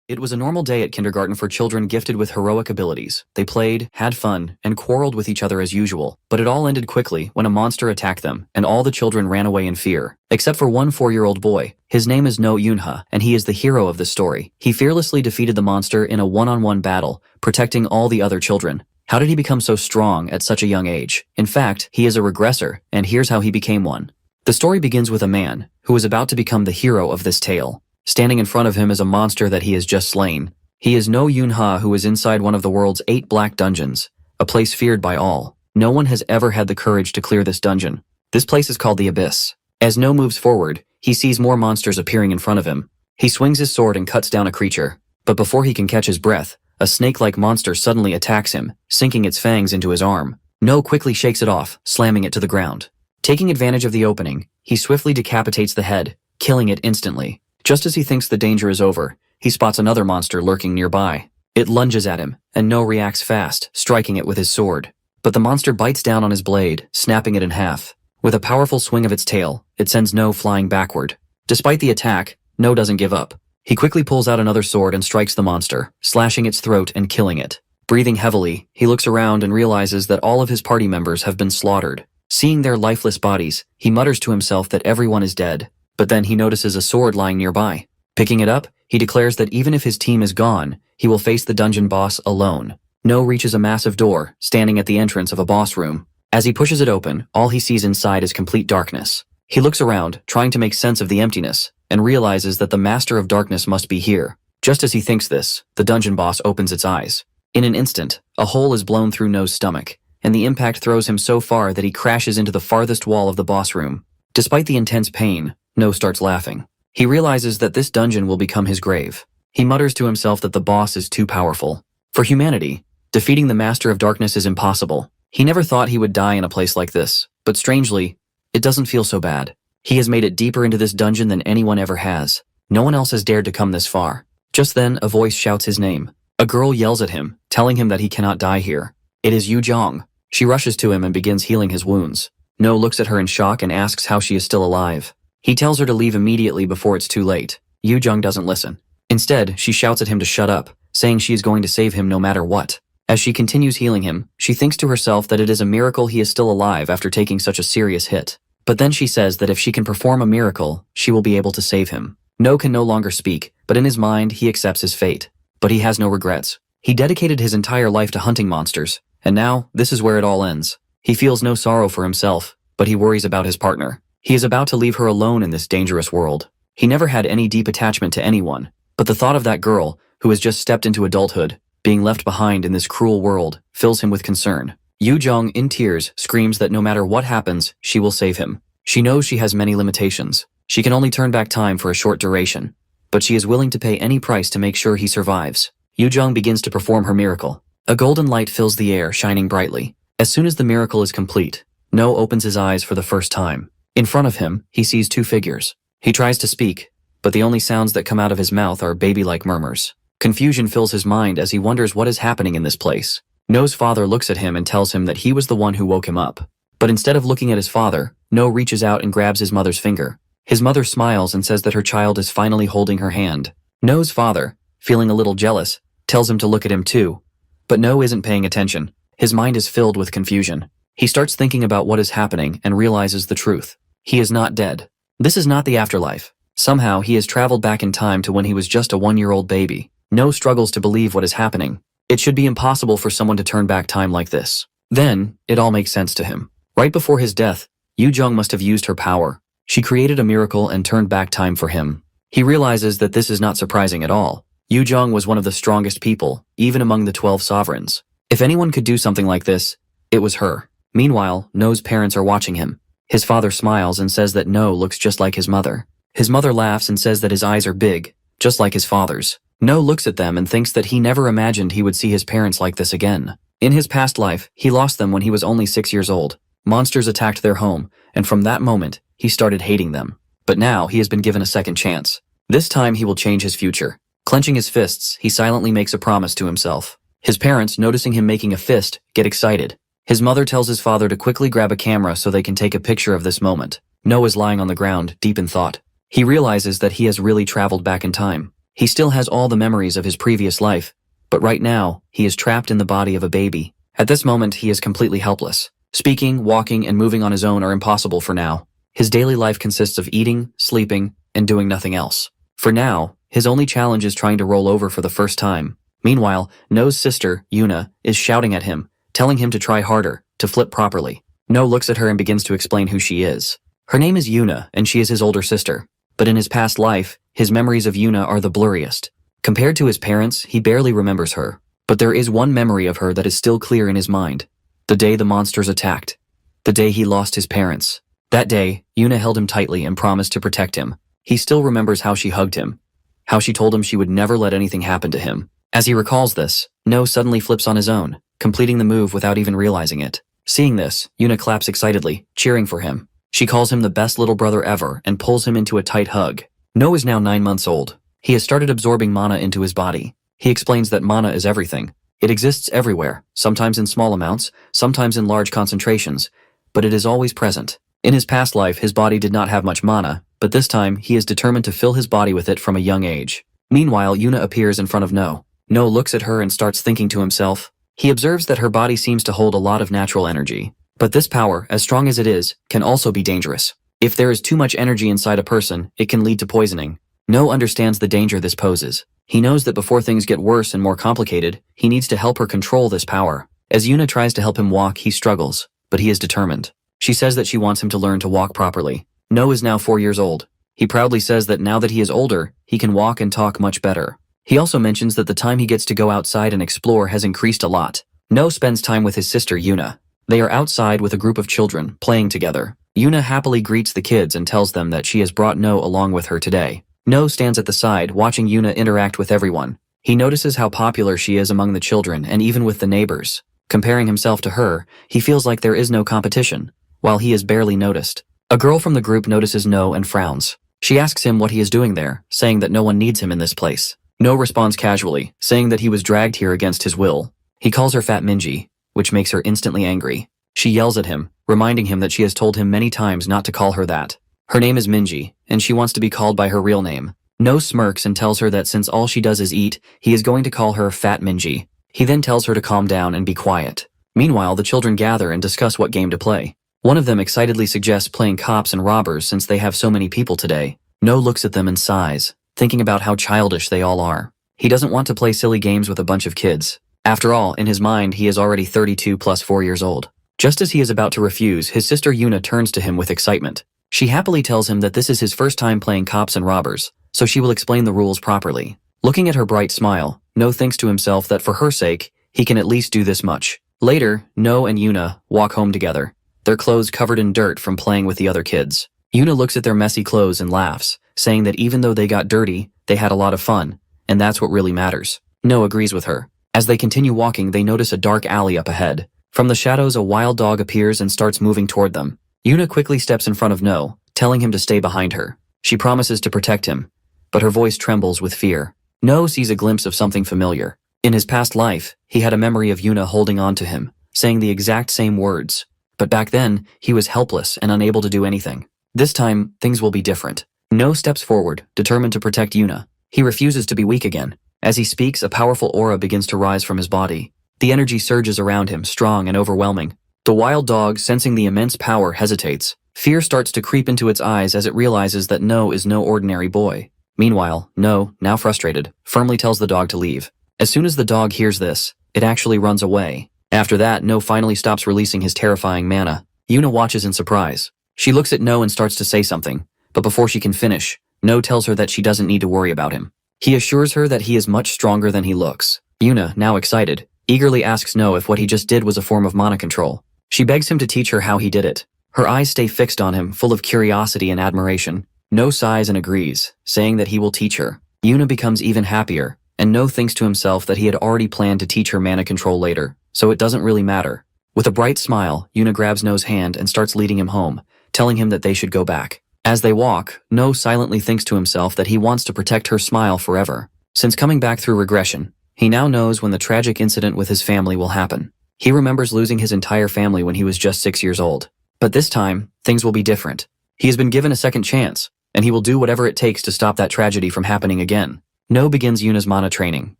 It was a normal day at kindergarten for children gifted with heroic abilities. They played, had fun, and quarreled with each other as usual. But it all ended quickly when a monster attacked them, and all the children ran away in fear. Except for one 4-year-old boy. His name is No Yunha, and he is the hero of the story. He fearlessly defeated the monster in a one-on-one battle, protecting all the other children. How did he become so strong at such a young age? In fact, he is a regressor, and here's how he became one. The story begins with a man, who is about to become the hero of this tale. Standing in front of him is a monster that he has just slain. He is No Yunha, who is inside one of the world's 8 black dungeons, a place feared by all. No one has ever had the courage to clear this dungeon. This place is called the Abyss. As No moves forward, he sees more monsters appearing in front of him. He swings his sword and cuts down a creature. But before he can catch his breath, a snake-like monster suddenly attacks him, sinking its fangs into his arm. No quickly shakes it off, slamming it to the ground. Taking advantage of the opening, he swiftly decapitates the head, killing it instantly. Just as he thinks the danger is over, he spots another monster lurking nearby. It lunges at him, and No reacts fast, striking it with his sword. But the monster bites down on his blade, snapping it in half. With a powerful swing of its tail, it sends No flying backward. Despite the attack, No doesn't give up. He quickly pulls out another sword and strikes the monster, slashing its throat and killing it. Breathing heavily, he looks around and realizes that all of his party members have been slaughtered. Seeing their lifeless bodies, he mutters to himself that everyone is dead. But then he notices a sword lying nearby. Picking it up, he declares that even if his team is gone, he will face the dungeon boss alone. No reaches a massive door, standing at the entrance of a boss room. As he pushes it open, all he sees inside is complete darkness. He looks around, trying to make sense of the emptiness, and realizes that the Master of Darkness must be here. Just as he thinks this, the dungeon boss opens its eyes. In an instant, a hole is blown through No's stomach, and the impact throws him so far that he crashes into the farthest wall of the boss room. Despite the intense pain, No starts laughing. He realizes that this dungeon will become his grave. He mutters to himself that the boss is too powerful. For humanity, defeating the Master of Darkness is impossible. He never thought he would die in a place like this, but strangely, it doesn't feel so bad. He has made it deeper into this dungeon than anyone ever has. No one else has dared to come this far. Just then, a voice shouts his name. A girl yells at him, telling him that he cannot die here. It is Yu Jong. She rushes to him and begins healing his wounds. No looks at her in shock and asks how she is still alive. He tells her to leave immediately before it's too late. Yu Jung doesn't listen. Instead, she shouts at him to shut up, saying she is going to save him no matter what. As she continues healing him, she thinks to herself that it is a miracle he is still alive after taking such a serious hit. But then she says that if she can perform a miracle, she will be able to save him. No can no longer speak, but in his mind, he accepts his fate. But he has no regrets. He dedicated his entire life to hunting monsters, and now, this is where it all ends. He feels no sorrow for himself, but he worries about his partner. He is about to leave her alone in this dangerous world. He never had any deep attachment to anyone, but the thought of that girl, who has just stepped into adulthood, being left behind in this cruel world, fills him with concern. Yu Jong, in tears, screams that no matter what happens, she will save him. She knows she has many limitations. She can only turn back time for a short duration, but she is willing to pay any price to make sure he survives. Yu Jong begins to perform her miracle. A golden light fills the air, shining brightly. As soon as the miracle is complete, No opens his eyes for the first time. In front of him, he sees 2 figures. He tries to speak, but the only sounds that come out of his mouth are baby-like murmurs. Confusion fills his mind as he wonders what is happening in this place. No's father looks at him and tells him that he was the one who woke him up. But instead of looking at his father, No reaches out and grabs his mother's finger. His mother smiles and says that her child is finally holding her hand. No's father, feeling a little jealous, tells him to look at him too. But No isn't paying attention. His mind is filled with confusion. He starts thinking about what is happening and realizes the truth. He is not dead. This is not the afterlife. Somehow, he has traveled back in time to when he was just a 1-year-old baby. No struggles to believe what is happening. It should be impossible for someone to turn back time like this. Then, it all makes sense to him. Right before his death, Yu Jung must have used her power. She created a miracle and turned back time for him. He realizes that this is not surprising at all. Yu Jung was one of the strongest people, even among the 12 sovereigns. If anyone could do something like this, it was her. Meanwhile, No's parents are watching him. His father smiles and says that No looks just like his mother. His mother laughs and says that his eyes are big, just like his father's. No looks at them and thinks that he never imagined he would see his parents like this again. In his past life, he lost them when he was only 6 years old. Monsters attacked their home, and from that moment, he started hating them. But now, he has been given a second chance. This time, he will change his future. Clenching his fists, he silently makes a promise to himself. His parents, noticing him making a fist, get excited. His mother tells his father to quickly grab a camera so they can take a picture of this moment. No is lying on the ground, deep in thought. He realizes that he has really traveled back in time. He still has all the memories of his previous life, but right now, he is trapped in the body of a baby. At this moment, he is completely helpless. Speaking, walking, and moving on his own are impossible for now. His daily life consists of eating, sleeping, and doing nothing else. For now, his only challenge is trying to roll over for the first time. Meanwhile, No's sister, Yuna, is shouting at him, telling him to try harder, to flip properly. No looks at her and begins to explain who she is. Her name is Yuna, and she is his older sister. But in his past life, his memories of Yuna are the blurriest. Compared to his parents, he barely remembers her. But there is one memory of her that is still clear in his mind. The day the monsters attacked. The day he lost his parents. That day, Yuna held him tightly and promised to protect him. He still remembers how she hugged him. How she told him she would never let anything happen to him. As he recalls this, No suddenly flips on his own, completing the move without even realizing it. Seeing this, Yuna claps excitedly, cheering for him. She calls him the best little brother ever and pulls him into a tight hug. No is now 9 months old. He has started absorbing mana into his body. He explains that mana is everything. It exists everywhere, sometimes in small amounts, sometimes in large concentrations, but it is always present. In his past life, his body did not have much mana, but this time, he is determined to fill his body with it from a young age. Meanwhile, Yuna appears in front of No. No looks at her and starts thinking to himself. He observes that her body seems to hold a lot of natural energy. But this power, as strong as it is, can also be dangerous. If there is too much energy inside a person, it can lead to poisoning. No understands the danger this poses. He knows that before things get worse and more complicated, he needs to help her control this power. As Yuna tries to help him walk, he struggles, but he is determined. She says that she wants him to learn to walk properly. No is now 4 years old. He proudly says that now that he is older, he can walk and talk much better. He also mentions that the time he gets to go outside and explore has increased a lot. No spends time with his sister Yuna. They are outside with a group of children, playing together. Yuna happily greets the kids and tells them that she has brought No along with her today. No stands at the side, watching Yuna interact with everyone. He notices how popular she is among the children and even with the neighbors. Comparing himself to her, he feels like there is no competition, while he is barely noticed. A girl from the group notices No and frowns. She asks him what he is doing there, saying that no one needs him in this place. No responds casually, saying that he was dragged here against his will. He calls her Fat Minji, which makes her instantly angry. She yells at him, reminding him that she has told him many times not to call her that. Her name is Minji, and she wants to be called by her real name. No smirks and tells her that since all she does is eat, he is going to call her Fat Minji. He then tells her to calm down and be quiet. Meanwhile, the children gather and discuss what game to play. One of them excitedly suggests playing cops and robbers since they have so many people today. No looks at them and sighs, thinking about how childish they all are. He doesn't want to play silly games with a bunch of kids. After all, in his mind, he is already 32 plus 4 years old. Just as he is about to refuse, his sister Yuna turns to him with excitement. She happily tells him that this is his first time playing cops and robbers, so she will explain the rules properly. Looking at her bright smile, No thinks to himself that for her sake, he can at least do this much. Later, No and Yuna walk home together, their clothes covered in dirt from playing with the other kids. Yuna looks at their messy clothes and laughs, saying that even though they got dirty, they had a lot of fun, and that's what really matters. No agrees with her. As they continue walking, they notice a dark alley up ahead. From the shadows, a wild dog appears and starts moving toward them. Yuna quickly steps in front of No, telling him to stay behind her. She promises to protect him, but her voice trembles with fear. No sees a glimpse of something familiar. In his past life, he had a memory of Yuna holding on to him, saying the exact same words. But back then, he was helpless and unable to do anything. This time, things will be different. No steps forward, determined to protect Yuna. He refuses to be weak again. As he speaks, a powerful aura begins to rise from his body. The energy surges around him, strong and overwhelming. The wild dog, sensing the immense power, hesitates. Fear starts to creep into its eyes as it realizes that No is no ordinary boy. Meanwhile, No, now frustrated, firmly tells the dog to leave. As soon as the dog hears this, it actually runs away. After that, No finally stops releasing his terrifying mana. Yuna watches in surprise. She looks at No and starts to say something, but before she can finish, No tells her that she doesn't need to worry about him. He assures her that he is much stronger than he looks. Yuna, now excited, eagerly asks No if what he just did was a form of mana control. She begs him to teach her how he did it. Her eyes stay fixed on him, full of curiosity and admiration. No sighs and agrees, saying that he will teach her. Yuna becomes even happier, and No thinks to himself that he had already planned to teach her mana control later, so it doesn't really matter. With a bright smile, Yuna grabs No's hand and starts leading him home, telling him that they should go back. As they walk, No silently thinks to himself that he wants to protect her smile forever. Since coming back through regression, he now knows when the tragic incident with his family will happen. He remembers losing his entire family when he was just 6 years old. But this time, things will be different. He has been given a second chance, and he will do whatever it takes to stop that tragedy from happening again. No begins Yuna's mana training,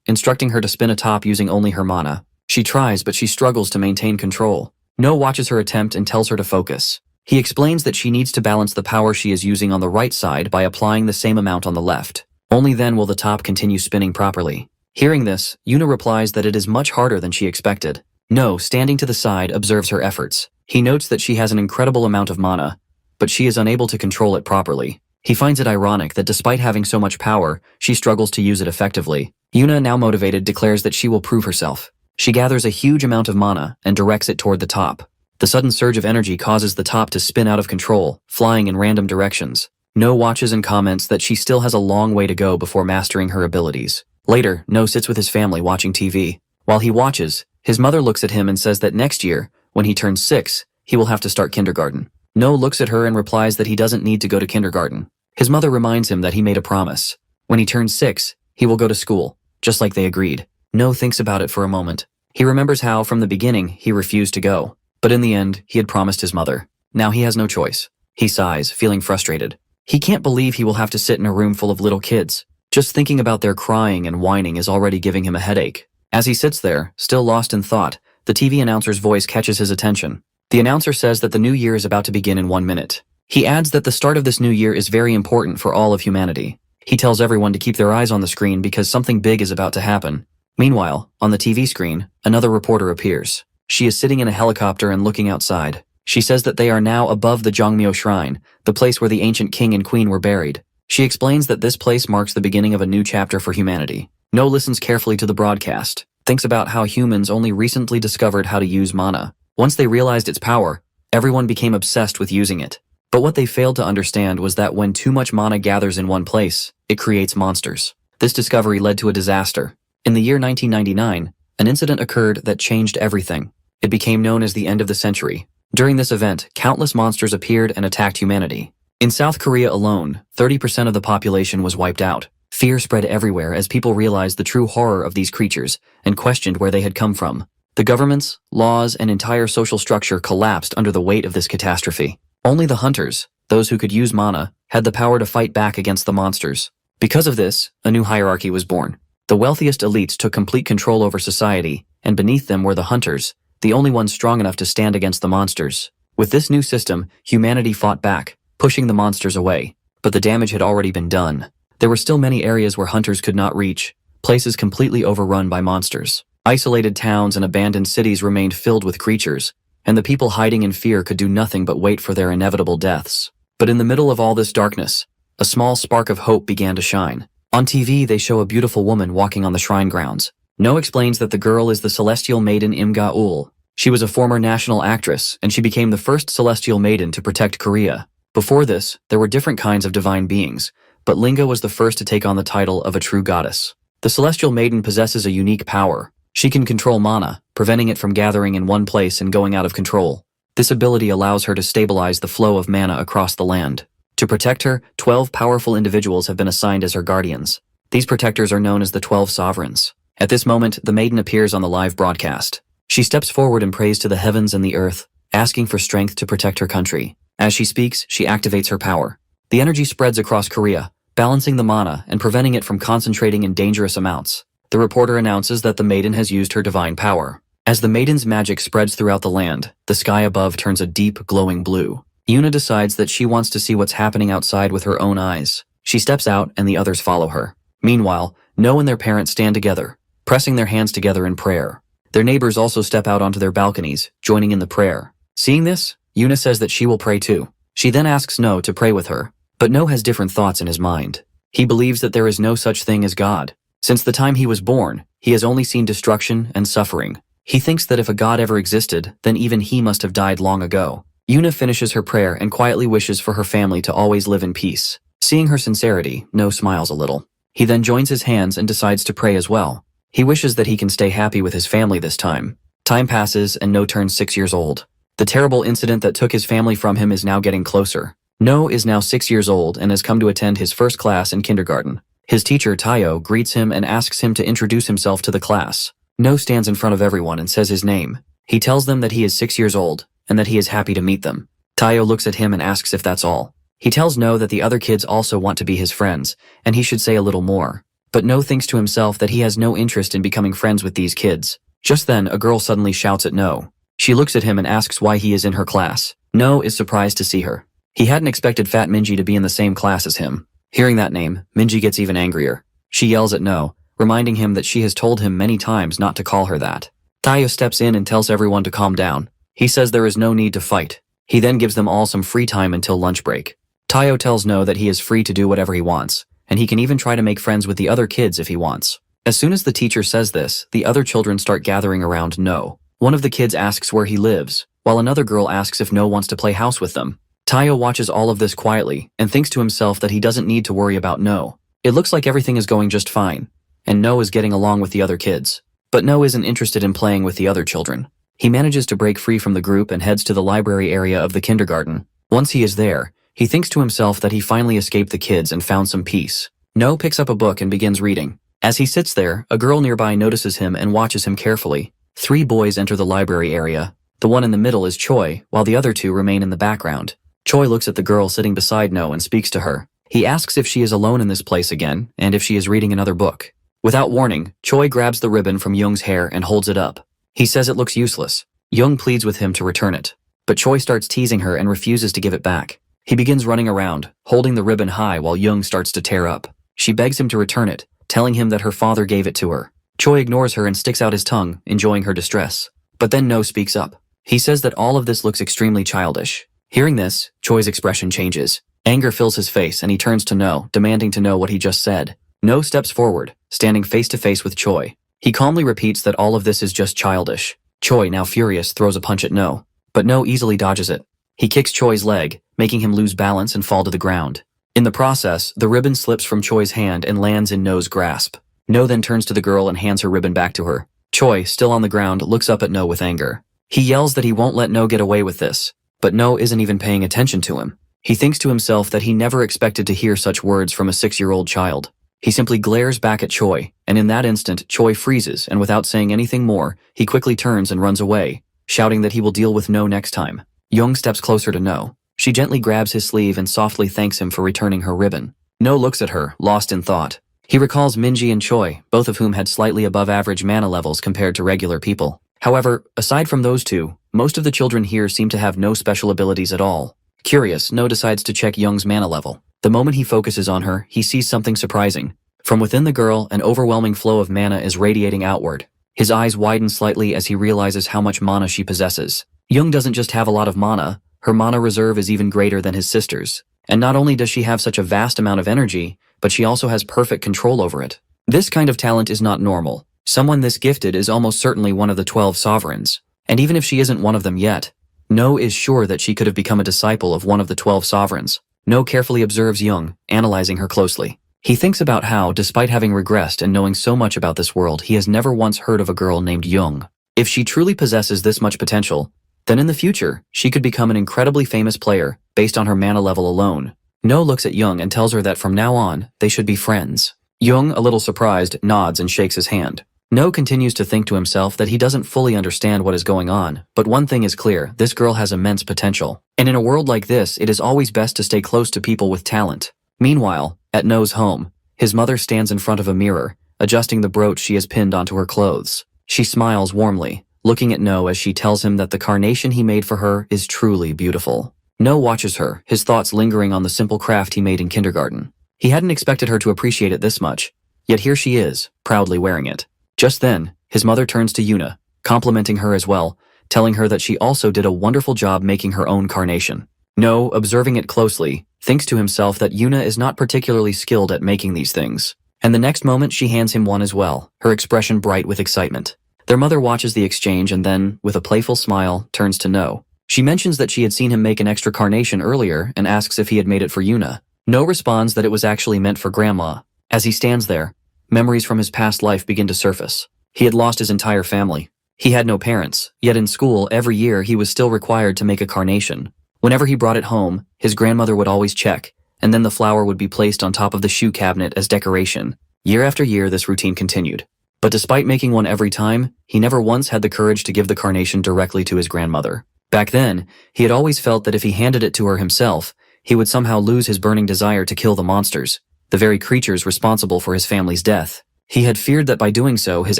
instructing her to spin a top using only her mana. She tries, but she struggles to maintain control. No watches her attempt and tells her to focus. He explains that she needs to balance the power she is using on the right side by applying the same amount on the left. Only then will the top continue spinning properly. Hearing this, Yuna replies that it is much harder than she expected. No, standing to the side, observes her efforts. He notes that she has an incredible amount of mana, but she is unable to control it properly. He finds it ironic that despite having so much power, she struggles to use it effectively. Yuna, now motivated, declares that she will prove herself. She gathers a huge amount of mana and directs it toward the top. The sudden surge of energy causes the top to spin out of control, flying in random directions. No watches and comments that she still has a long way to go before mastering her abilities. Later, No sits with his family watching TV. While he watches, his mother looks at him and says that next year, when he turns 6, he will have to start kindergarten. No looks at her and replies that he doesn't need to go to kindergarten. His mother reminds him that he made a promise. When he turns 6, he will go to school, just like they agreed. No thinks about it for a moment. He remembers how, from the beginning, he refused to go. But in the end, he had promised his mother. Now he has no choice. He sighs, feeling frustrated. He can't believe he will have to sit in a room full of little kids. Just thinking about their crying and whining is already giving him a headache. As he sits there, still lost in thought, the TV announcer's voice catches his attention. The announcer says that the new year is about to begin in 1 minute. He adds that the start of this new year is very important for all of humanity. He tells everyone to keep their eyes on the screen because something big is about to happen. Meanwhile, on the TV screen, another reporter appears. She is sitting in a helicopter and looking outside. She says that they are now above the Jongmyo Shrine, the place where the ancient king and queen were buried. She explains that this place marks the beginning of a new chapter for humanity. No listens carefully to the broadcast, thinks about how humans only recently discovered how to use mana. Once they realized its power, everyone became obsessed with using it. But what they failed to understand was that when too much mana gathers in one place, it creates monsters. This discovery led to a disaster. In the year 1999, an incident occurred that changed everything. It became known as the end of the century. During this event, countless monsters appeared and attacked humanity. In South Korea alone, 30% of the population was wiped out. Fear spread everywhere as people realized the true horror of these creatures and questioned where they had come from. The governments, laws, and entire social structure collapsed under the weight of this catastrophe. Only the hunters, those who could use mana, had the power to fight back against the monsters. Because of this, a new hierarchy was born. The wealthiest elites took complete control over society, and beneath them were the hunters, the only ones strong enough to stand against the monsters. With this new system, humanity fought back, pushing the monsters away, but the damage had already been done. There were still many areas where hunters could not reach, places completely overrun by monsters. Isolated towns and abandoned cities remained filled with creatures, and the people hiding in fear could do nothing but wait for their inevitable deaths. But in the middle of all this darkness, a small spark of hope began to shine. On TV, they show a beautiful woman walking on the shrine grounds. No explains that the girl is the celestial maiden Imga-ul. She was a former national actress, and she became the first celestial maiden to protect Korea. Before this, there were different kinds of divine beings, but Linga was the first to take on the title of a true goddess. The celestial maiden possesses a unique power. She can control mana, preventing it from gathering in one place and going out of control. This ability allows her to stabilize the flow of mana across the land. To protect her, 12 powerful individuals have been assigned as her guardians. These protectors are known as the 12 sovereigns. At this moment, the maiden appears on the live broadcast. She steps forward and prays to the heavens and the earth, asking for strength to protect her country. As she speaks, she activates her power. The energy spreads across Korea, balancing the mana and preventing it from concentrating in dangerous amounts. The reporter announces that the maiden has used her divine power. As the maiden's magic spreads throughout the land, the sky above turns a deep, glowing blue. Yuna decides that she wants to see what's happening outside with her own eyes. She steps out and the others follow her. Meanwhile, No and their parents stand together, pressing their hands together in prayer. Their neighbors also step out onto their balconies, joining in the prayer. Seeing this, Yuna says that she will pray too. She then asks No to pray with her, but No has different thoughts in his mind. He believes that there is no such thing as God. Since the time he was born, he has only seen destruction and suffering. He thinks that if a god ever existed, then even he must have died long ago. Yuna finishes her prayer and quietly wishes for her family to always live in peace. Seeing her sincerity, No smiles a little. He then joins his hands and decides to pray as well. He wishes that he can stay happy with his family this time. Time passes and No turns 6 years old. The terrible incident that took his family from him is now getting closer. No is now 6 years old and has come to attend his first class in kindergarten. His teacher, Tayo, greets him and asks him to introduce himself to the class. No stands in front of everyone and says his name. He tells them that he is 6 years old and that he is happy to meet them. Tayo looks at him and asks if that's all. He tells No that the other kids also want to be his friends and he should say a little more. But No thinks to himself that he has no interest in becoming friends with these kids. Just then, a girl suddenly shouts at No. She looks at him and asks why he is in her class. No is surprised to see her. He hadn't expected Fat Minji to be in the same class as him. Hearing that name, Minji gets even angrier. She yells at No, reminding him that she has told him many times not to call her that. Tayo steps in and tells everyone to calm down. He says there is no need to fight. He then gives them all some free time until lunch break. Tayo tells No that he is free to do whatever he wants, and he can even try to make friends with the other kids if he wants. As soon as the teacher says this, the other children start gathering around No. One of the kids asks where he lives, while another girl asks if No wants to play house with them. Tayo watches all of this quietly and thinks to himself that he doesn't need to worry about No. It looks like everything is going just fine, and No is getting along with the other kids. But No isn't interested in playing with the other children. He manages to break free from the group and heads to the library area of the kindergarten. Once he is there, he thinks to himself that he finally escaped the kids and found some peace. No picks up a book and begins reading. As he sits there, a girl nearby notices him and watches him carefully. 3 boys enter the library area. The one in the middle is Choi, while the other 2 remain in the background. Choi looks at the girl sitting beside No and speaks to her. He asks if she is alone in this place again, and if she is reading another book. Without warning, Choi grabs the ribbon from Young's hair and holds it up. He says it looks useless. Young pleads with him to return it. But Choi starts teasing her and refuses to give it back. He begins running around, holding the ribbon high while Young starts to tear up. She begs him to return it, telling him that her father gave it to her. Choi ignores her and sticks out his tongue, enjoying her distress. But then No speaks up. He says that all of this looks extremely childish. Hearing this, Choi's expression changes. Anger fills his face and he turns to No, demanding to know what he just said. No steps forward, standing face to face with Choi. He calmly repeats that all of this is just childish. Choi, now furious, throws a punch at No, but No easily dodges it. He kicks Choi's leg, making him lose balance and fall to the ground. In the process, the ribbon slips from Choi's hand and lands in No's grasp. No then turns to the girl and hands her ribbon back to her. Choi, still on the ground, looks up at No with anger. He yells that he won't let No get away with this, but No isn't even paying attention to him. He thinks to himself that he never expected to hear such words from a 6-year-old child. He simply glares back at Choi, and in that instant, Choi freezes, and without saying anything more, he quickly turns and runs away, shouting that he will deal with No next time. Young steps closer to No. She gently grabs his sleeve and softly thanks him for returning her ribbon. No looks at her, lost in thought. He recalls Minji and Choi, both of whom had slightly above average mana levels compared to regular people. However, aside from those 2, most of the children here seem to have no special abilities at all. Curious, No decides to check Young's mana level. The moment he focuses on her, he sees something surprising. From within the girl, an overwhelming flow of mana is radiating outward. His eyes widen slightly as he realizes how much mana she possesses. Young doesn't just have a lot of mana, her mana reserve is even greater than his sister's. And not only does she have such a vast amount of energy, but she also has perfect control over it. This kind of talent is not normal. Someone this gifted is almost certainly one of the 12 sovereigns. And even if she isn't one of them yet, No is sure that she could have become a disciple of one of the 12 sovereigns. No carefully observes Young, analyzing her closely. He thinks about how, despite having regressed and knowing so much about this world, he has never once heard of a girl named Young. If she truly possesses this much potential, then in the future, she could become an incredibly famous player based on her mana level alone. No looks at Young and tells her that from now on, they should be friends. Young, a little surprised, nods and shakes his hand. No continues to think to himself that he doesn't fully understand what is going on, but one thing is clear, this girl has immense potential. And in a world like this, it is always best to stay close to people with talent. Meanwhile, at No's home, his mother stands in front of a mirror, adjusting the brooch she has pinned onto her clothes. She smiles warmly, looking at No as she tells him that the carnation he made for her is truly beautiful. No watches her, his thoughts lingering on the simple craft he made in kindergarten. He hadn't expected her to appreciate it this much, yet here she is, proudly wearing it. Just then, his mother turns to Yuna, complimenting her as well, telling her that she also did a wonderful job making her own carnation. No, observing it closely, thinks to himself that Yuna is not particularly skilled at making these things. And the next moment she hands him one as well, her expression bright with excitement. Their mother watches the exchange and then, with a playful smile, turns to No. She mentions that she had seen him make an extra carnation earlier and asks if he had made it for Yuna. No responds that it was actually meant for Grandma. As he stands there, memories from his past life begin to surface. He had lost his entire family. He had no parents, yet in school every year he was still required to make a carnation. Whenever he brought it home, his grandmother would always check, and then the flower would be placed on top of the shoe cabinet as decoration. Year after year this routine continued. But despite making one every time, he never once had the courage to give the carnation directly to his grandmother. Back then, he had always felt that if he handed it to her himself, he would somehow lose his burning desire to kill the monsters. the very creatures responsible for his family's death. He had feared that by doing so his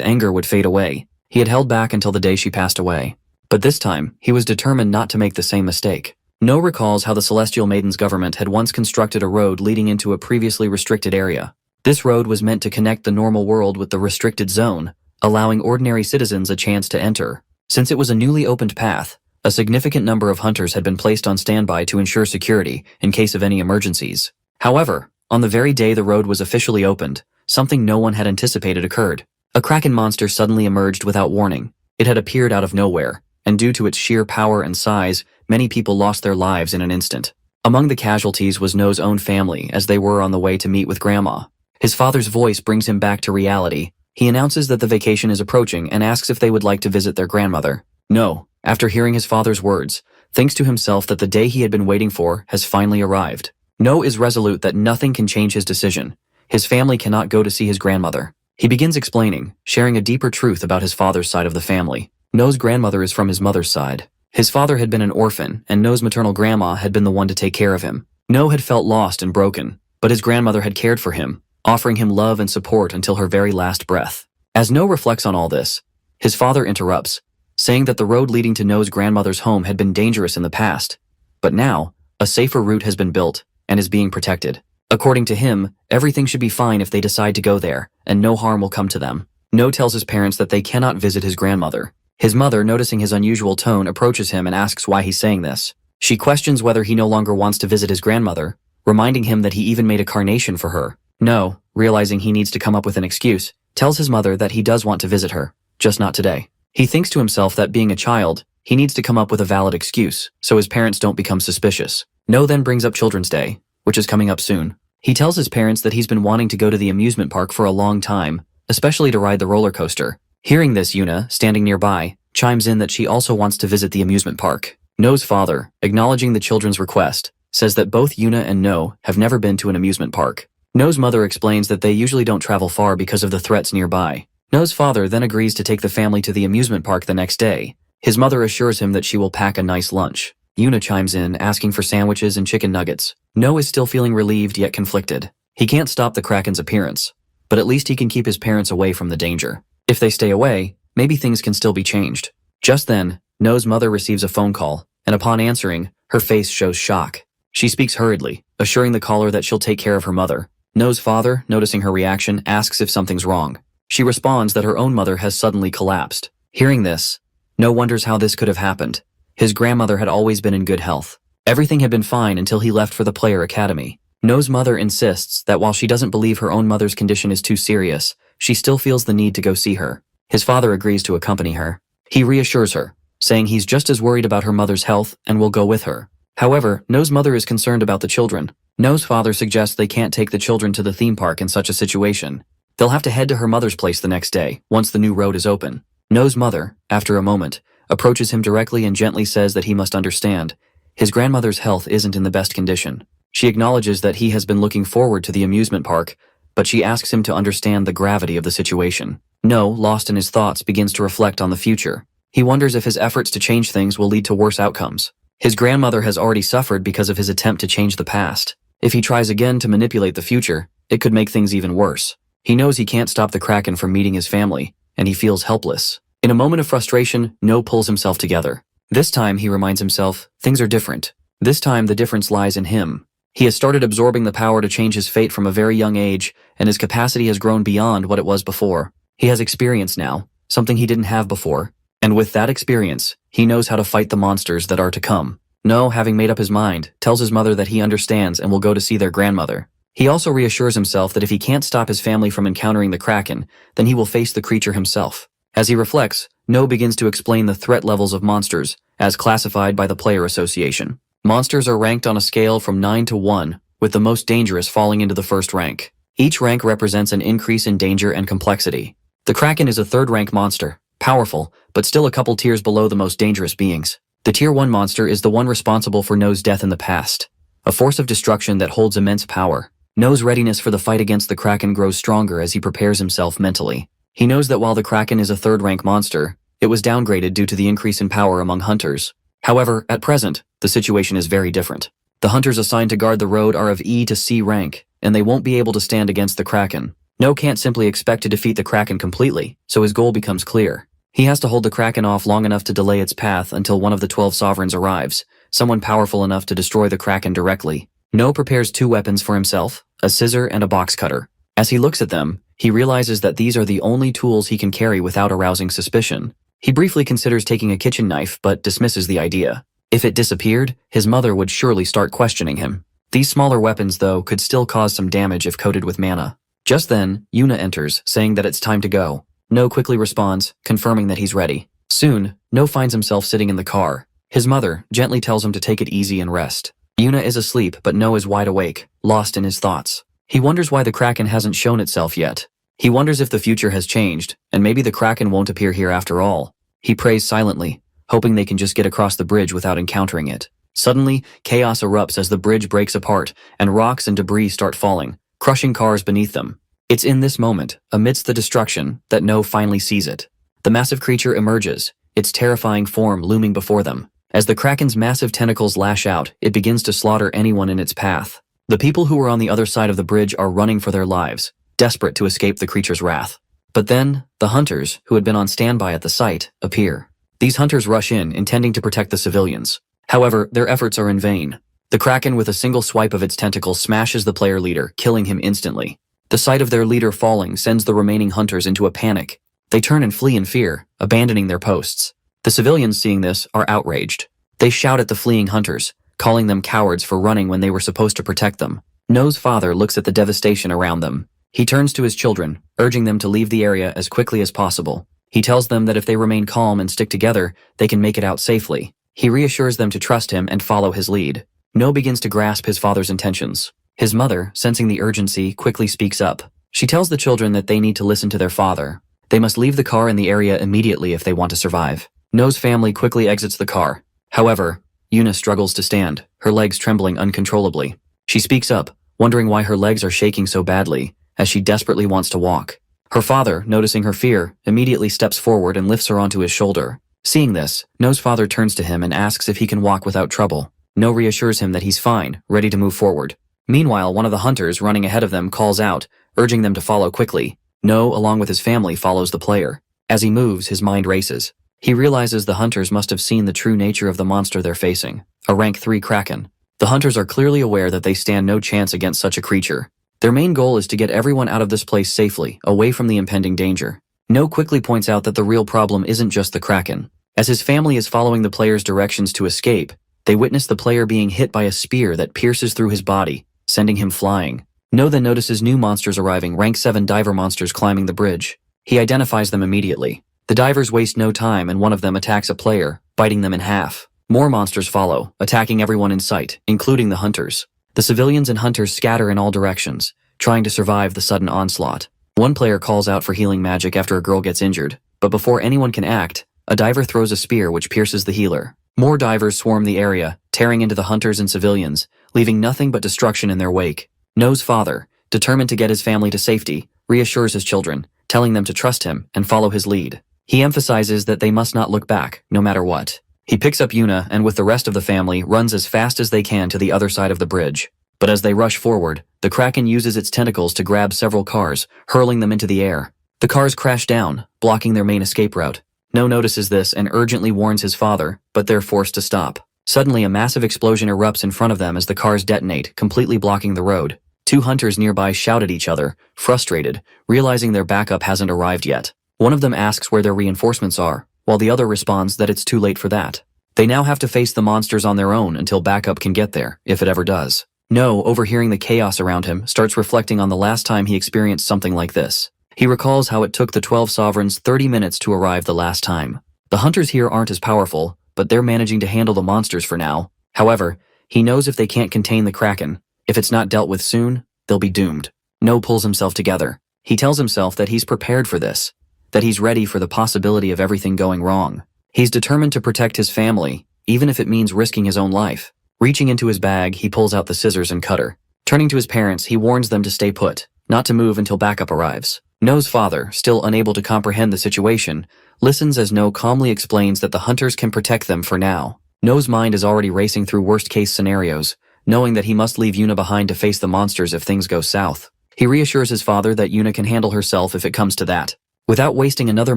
anger would fade away. He had held back until the day she passed away. But this time, he was determined not to make the same mistake. No recalls how the Celestial Maiden's government had once constructed a road leading into a previously restricted area. This road was meant to connect the normal world with the restricted zone, allowing ordinary citizens a chance to enter. Since it was a newly opened path, a significant number of hunters had been placed on standby to ensure security in case of any emergencies. However, on the very day the road was officially opened, something no one had anticipated occurred. A kraken monster suddenly emerged without warning. It had appeared out of nowhere, and due to its sheer power and size, many people lost their lives in an instant. Among the casualties was No's own family as they were on the way to meet with Grandma. His father's voice brings him back to reality. He announces that the vacation is approaching and asks if they would like to visit their grandmother. No, after hearing his father's words, thinks to himself that the day he had been waiting for has finally arrived. No is resolute that nothing can change his decision. His family cannot go to see his grandmother. He begins explaining, sharing a deeper truth about his father's side of the family. No's grandmother is from his mother's side. His father had been an orphan, and No's maternal grandma had been the one to take care of him. No had felt lost and broken, but his grandmother had cared for him, offering him love and support until her very last breath. As No reflects on all this, his father interrupts, saying that the road leading to No's grandmother's home had been dangerous in the past, but now, a safer route has been built and is being protected. According to him, everything should be fine if they decide to go there, and no harm will come to them. No tells his parents that they cannot visit his grandmother. His mother, noticing his unusual tone, approaches him and asks why he's saying this. She questions whether he no longer wants to visit his grandmother, reminding him that he even made a carnation for her. No, realizing he needs to come up with an excuse, tells his mother that he does want to visit her, just not today. He thinks to himself that being a child, he needs to come up with a valid excuse, so his parents don't become suspicious. No then brings up Children's Day, which is coming up soon. He tells his parents that he's been wanting to go to the amusement park for a long time, especially to ride the roller coaster. Hearing this, Yuna, standing nearby, chimes in that she also wants to visit the amusement park. No's father, acknowledging the children's request, says that both Yuna and No have never been to an amusement park. No's mother explains that they usually don't travel far because of the threats nearby. No's father then agrees to take the family to the amusement park the next day. His mother assures him that she will pack a nice lunch. Yuna chimes in, asking for sandwiches and chicken nuggets. No is still feeling relieved yet conflicted. He can't stop the Kraken's appearance, but at least he can keep his parents away from the danger. If they stay away, maybe things can still be changed. Just then, No's mother receives a phone call, and upon answering, her face shows shock. She speaks hurriedly, assuring the caller that she'll take care of her mother. No's father, noticing her reaction, asks if something's wrong. She responds that her own mother has suddenly collapsed. Hearing this, No wonders how this could have happened. His grandmother had always been in good health. Everything had been fine until he left for the Player Academy. No's mother insists that while she doesn't believe her own mother's condition is too serious, she still feels the need to go see her. His father agrees to accompany her. He reassures her, saying he's just as worried about her mother's health and will go with her. However, No's mother is concerned about the children. No's father suggests they can't take the children to the theme park in such a situation. They'll have to head to her mother's place the next day, once the new road is open. No's mother, after a moment, approaches him directly and gently says that he must understand. His grandmother's health isn't in the best condition. She acknowledges that he has been looking forward to the amusement park, but she asks him to understand the gravity of the situation. No, lost in his thoughts, begins to reflect on the future. He wonders if his efforts to change things will lead to worse outcomes. His grandmother has already suffered because of his attempt to change the past. If he tries again to manipulate the future, it could make things even worse. He knows he can't stop the Kraken from meeting his family, and he feels helpless. In a moment of frustration, No pulls himself together. This time, he reminds himself, things are different. This time, the difference lies in him. He has started absorbing the power to change his fate from a very young age, and his capacity has grown beyond what it was before. He has experience now, something he didn't have before. And with that experience, he knows how to fight the monsters that are to come. No, having made up his mind, tells his mother that he understands and will go to see their grandmother. He also reassures himself that if he can't stop his family from encountering the Kraken, then he will face the creature himself. As he reflects, No begins to explain the threat levels of monsters, as classified by the Player Association. Monsters are ranked on a scale from 9 to 1, with the most dangerous falling into the first rank. Each rank represents an increase in danger and complexity. The Kraken is a third-rank monster, powerful, but still a couple tiers below the most dangerous beings. The Tier 1 monster is the one responsible for No's death in the past, a force of destruction that holds immense power. No's readiness for the fight against the Kraken grows stronger as he prepares himself mentally. He knows that while the Kraken is a third-rank monster, it was downgraded due to the increase in power among hunters. However, at present, the situation is very different. The hunters assigned to guard the road are of E to C rank, and they won't be able to stand against the Kraken. No can't simply expect to defeat the Kraken completely, so his goal becomes clear. He has to hold the Kraken off long enough to delay its path until one of the 12 sovereigns arrives, someone powerful enough to destroy the Kraken directly. No prepares 2 weapons for himself, a scissor and a box cutter. As he looks at them, he realizes that these are the only tools he can carry without arousing suspicion. He briefly considers taking a kitchen knife but dismisses the idea. If it disappeared, his mother would surely start questioning him. These smaller weapons, though, could still cause some damage if coated with mana. Just then, Yuna enters, saying that it's time to go. No quickly responds, confirming that he's ready. Soon, No finds himself sitting in the car. His mother gently tells him to take it easy and rest. Yuna is asleep, but No is wide awake, lost in his thoughts. He wonders why the Kraken hasn't shown itself yet. He wonders if the future has changed, and maybe the Kraken won't appear here after all. He prays silently, hoping they can just get across the bridge without encountering it. Suddenly, chaos erupts as the bridge breaks apart, and rocks and debris start falling, crushing cars beneath them. It's in this moment, amidst the destruction, that No finally sees it. The massive creature emerges, its terrifying form looming before them. As the Kraken's massive tentacles lash out, it begins to slaughter anyone in its path. The people who were on the other side of the bridge are running for their lives, desperate to escape the creature's wrath. But then, the hunters, who had been on standby at the site, appear. These hunters rush in, intending to protect the civilians. However, their efforts are in vain. The Kraken, with a single swipe of its tentacles, smashes the player leader, killing him instantly. The sight of their leader falling sends the remaining hunters into a panic. They turn and flee in fear, abandoning their posts. The civilians, seeing this, are outraged. They shout at the fleeing hunters, calling them cowards for running when they were supposed to protect them. No's father looks at the devastation around them. He turns to his children, urging them to leave the area as quickly as possible. He tells them that if they remain calm and stick together, they can make it out safely. He reassures them to trust him and follow his lead. No begins to grasp his father's intentions. His mother, sensing the urgency, quickly speaks up. She tells the children that they need to listen to their father. They must leave the car in the area immediately if they want to survive. No's family quickly exits the car. However, Yuna struggles to stand, her legs trembling uncontrollably. She speaks up, wondering why her legs are shaking so badly, as she desperately wants to walk. Her father, noticing her fear, immediately steps forward and lifts her onto his shoulder. Seeing this, No's father turns to him and asks if he can walk without trouble. No reassures him that he's fine, ready to move forward. Meanwhile, one of the hunters running ahead of them calls out, urging them to follow quickly. No, along with his family, follows the player. As he moves, his mind races. He realizes the hunters must have seen the true nature of the monster they're facing, a rank 3 Kraken. The hunters are clearly aware that they stand no chance against such a creature. Their main goal is to get everyone out of this place safely, away from the impending danger. No quickly points out that the real problem isn't just the Kraken. As his family is following the player's directions to escape, they witness the player being hit by a spear that pierces through his body, sending him flying. No then notices new monsters arriving, rank 7 diver monsters climbing the bridge. He identifies them immediately. The divers waste no time and one of them attacks a player, biting them in half. More monsters follow, attacking everyone in sight, including the hunters. The civilians and hunters scatter in all directions, trying to survive the sudden onslaught. One player calls out for healing magic after a girl gets injured, but before anyone can act, a diver throws a spear which pierces the healer. More divers swarm the area, tearing into the hunters and civilians, leaving nothing but destruction in their wake. No's father, determined to get his family to safety, reassures his children, telling them to trust him and follow his lead. He emphasizes that they must not look back, no matter what. He picks up Yuna and with the rest of the family runs as fast as they can to the other side of the bridge. But as they rush forward, the Kraken uses its tentacles to grab several cars, hurling them into the air. The cars crash down, blocking their main escape route. No notices this and urgently warns his father, but they're forced to stop. Suddenly, a massive explosion erupts in front of them as the cars detonate, completely blocking the road. Two hunters nearby shout at each other, frustrated, realizing their backup hasn't arrived yet. One of them asks where their reinforcements are, while the other responds that it's too late for that. They now have to face the monsters on their own until backup can get there, if it ever does. No, overhearing the chaos around him, starts reflecting on the last time he experienced something like this. He recalls how it took the 12 sovereigns 30 minutes to arrive the last time. The hunters here aren't as powerful, but they're managing to handle the monsters for now. However, he knows if they can't contain the Kraken, if it's not dealt with soon, they'll be doomed. No pulls himself together. He tells himself that he's prepared for this, that he's ready for the possibility of everything going wrong. He's determined to protect his family, even if it means risking his own life. Reaching into his bag, he pulls out the scissors and cutter. Turning to his parents, he warns them to stay put, not to move until backup arrives. No's father, still unable to comprehend the situation, listens as No calmly explains that the hunters can protect them for now. No's mind is already racing through worst-case scenarios, knowing that he must leave Yuna behind to face the monsters if things go south. He reassures his father that Yuna can handle herself if it comes to that. Without wasting another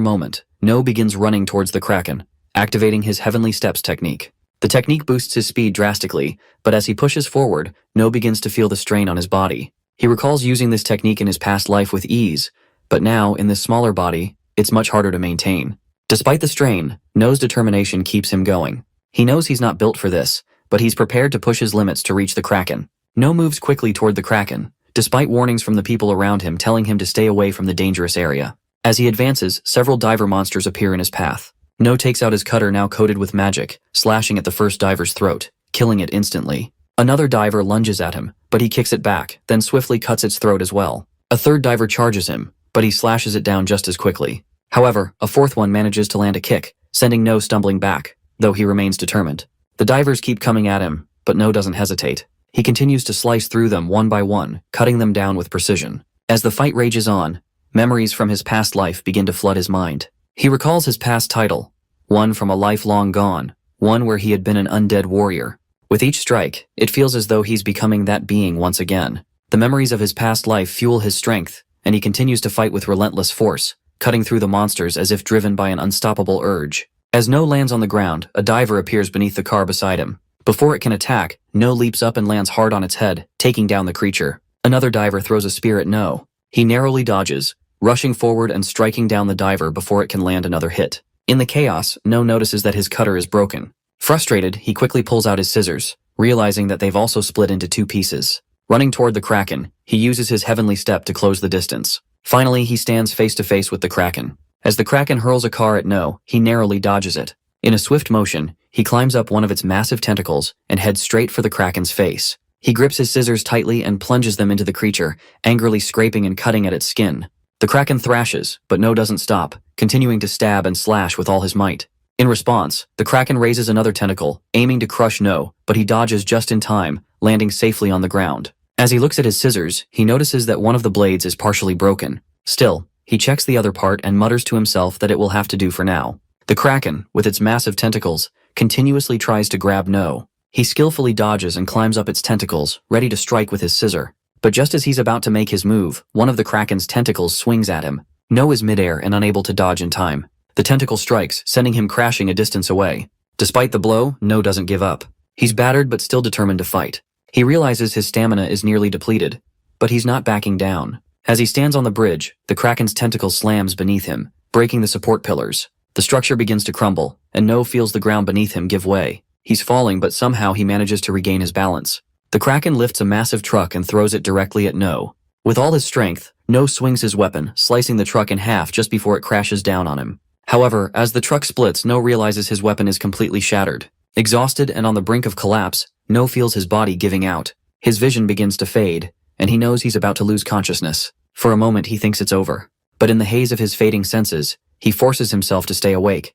moment, No begins running towards the Kraken, activating his Heavenly Steps technique. The technique boosts his speed drastically, but as he pushes forward, No begins to feel the strain on his body. He recalls using this technique in his past life with ease, but now, in this smaller body, it's much harder to maintain. Despite the strain, No's determination keeps him going. He knows he's not built for this, but he's prepared to push his limits to reach the Kraken. No moves quickly toward the Kraken, despite warnings from the people around him telling him to stay away from the dangerous area. As he advances, several diver monsters appear in his path. No takes out his cutter now coated with magic, slashing at the first diver's throat, killing it instantly. Another diver lunges at him, but he kicks it back, then swiftly cuts its throat as well. A third diver charges him, but he slashes it down just as quickly. However, a fourth one manages to land a kick, sending No stumbling back, though he remains determined. The divers keep coming at him, but No doesn't hesitate. He continues to slice through them one by one, cutting them down with precision. As the fight rages on, memories from his past life begin to flood his mind. He recalls his past title, one from a life long gone, one where he had been an undead warrior. With each strike, it feels as though he's becoming that being once again. The memories of his past life fuel his strength, and he continues to fight with relentless force, cutting through the monsters as if driven by an unstoppable urge. As No lands on the ground, a diver appears beneath the car beside him. Before it can attack, No leaps up and lands hard on its head, taking down the creature. Another diver throws a spear at No. He narrowly dodges, rushing forward and striking down the diver before it can land another hit. In the chaos, No notices that his cutter is broken. Frustrated, he quickly pulls out his scissors, realizing that they've also split into two pieces. Running toward the Kraken, he uses his Heavenly Step to close the distance. Finally, he stands face to face with the Kraken. As the Kraken hurls a car at No, he narrowly dodges it. In a swift motion, he climbs up one of its massive tentacles and heads straight for the Kraken's face. He grips his scissors tightly and plunges them into the creature, angrily scraping and cutting at its skin. The Kraken thrashes, but No doesn't stop, continuing to stab and slash with all his might. In response, the Kraken raises another tentacle, aiming to crush No, but he dodges just in time, landing safely on the ground. As he looks at his scissors, he notices that one of the blades is partially broken. Still, he checks the other part and mutters to himself that it will have to do for now. The Kraken, with its massive tentacles, continuously tries to grab No. He skillfully dodges and climbs up its tentacles, ready to strike with his scissor. But just as he's about to make his move, one of the Kraken's tentacles swings at him. No is midair and unable to dodge in time. The tentacle strikes, sending him crashing a distance away. Despite the blow, No doesn't give up. He's battered but still determined to fight. He realizes his stamina is nearly depleted, but he's not backing down. As he stands on the bridge, the Kraken's tentacle slams beneath him, breaking the support pillars. The structure begins to crumble, and No feels the ground beneath him give way. He's falling, but somehow he manages to regain his balance. The Kraken lifts a massive truck and throws it directly at No. With all his strength, No swings his weapon, slicing the truck in half just before it crashes down on him. However, as the truck splits, No realizes his weapon is completely shattered. Exhausted and on the brink of collapse, No feels his body giving out. His vision begins to fade, and he knows he's about to lose consciousness. For a moment, he thinks it's over. But in the haze of his fading senses, he forces himself to stay awake,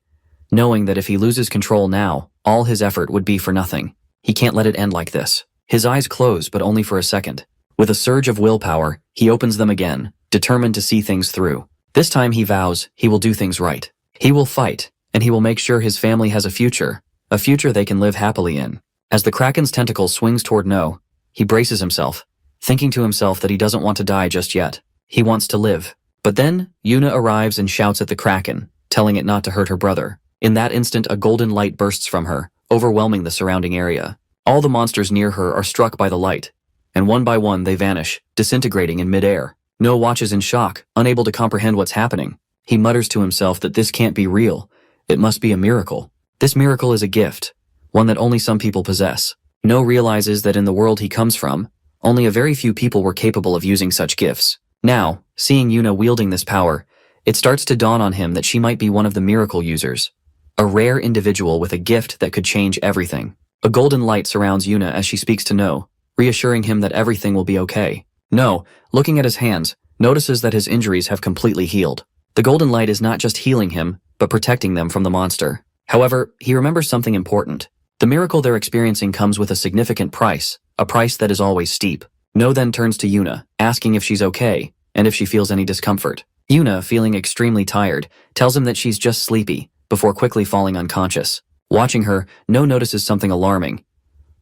knowing that if he loses control now, all his effort would be for nothing. He can't let it end like this. His eyes close, but only for a second. With a surge of willpower, he opens them again, determined to see things through. This time he vows he will do things right. He will fight, and he will make sure his family has a future they can live happily in. As the Kraken's tentacle swings toward No, he braces himself, thinking to himself that he doesn't want to die just yet. He wants to live. But then, Yuna arrives and shouts at the Kraken, telling it not to hurt her brother. In that instant, a golden light bursts from her, overwhelming the surrounding area. All the monsters near her are struck by the light, and one by one they vanish, disintegrating in midair. No watches in shock, unable to comprehend what's happening. He mutters to himself that this can't be real. It must be a miracle. This miracle is a gift, one that only some people possess. No realizes that in the world he comes from, only a very few people were capable of using such gifts. Now, seeing Yuna wielding this power, it starts to dawn on him that she might be one of the miracle users, a rare individual with a gift that could change everything. A golden light surrounds Yuna as she speaks to No, reassuring him that everything will be okay. No, looking at his hands, notices that his injuries have completely healed. The golden light is not just healing him, but protecting them from the monster. However, he remembers something important. The miracle they're experiencing comes with a significant price, a price that is always steep. No then turns to Yuna, asking if she's okay, and if she feels any discomfort. Yuna, feeling extremely tired, tells him that she's just sleepy, before quickly falling unconscious. Watching her, No notices something alarming.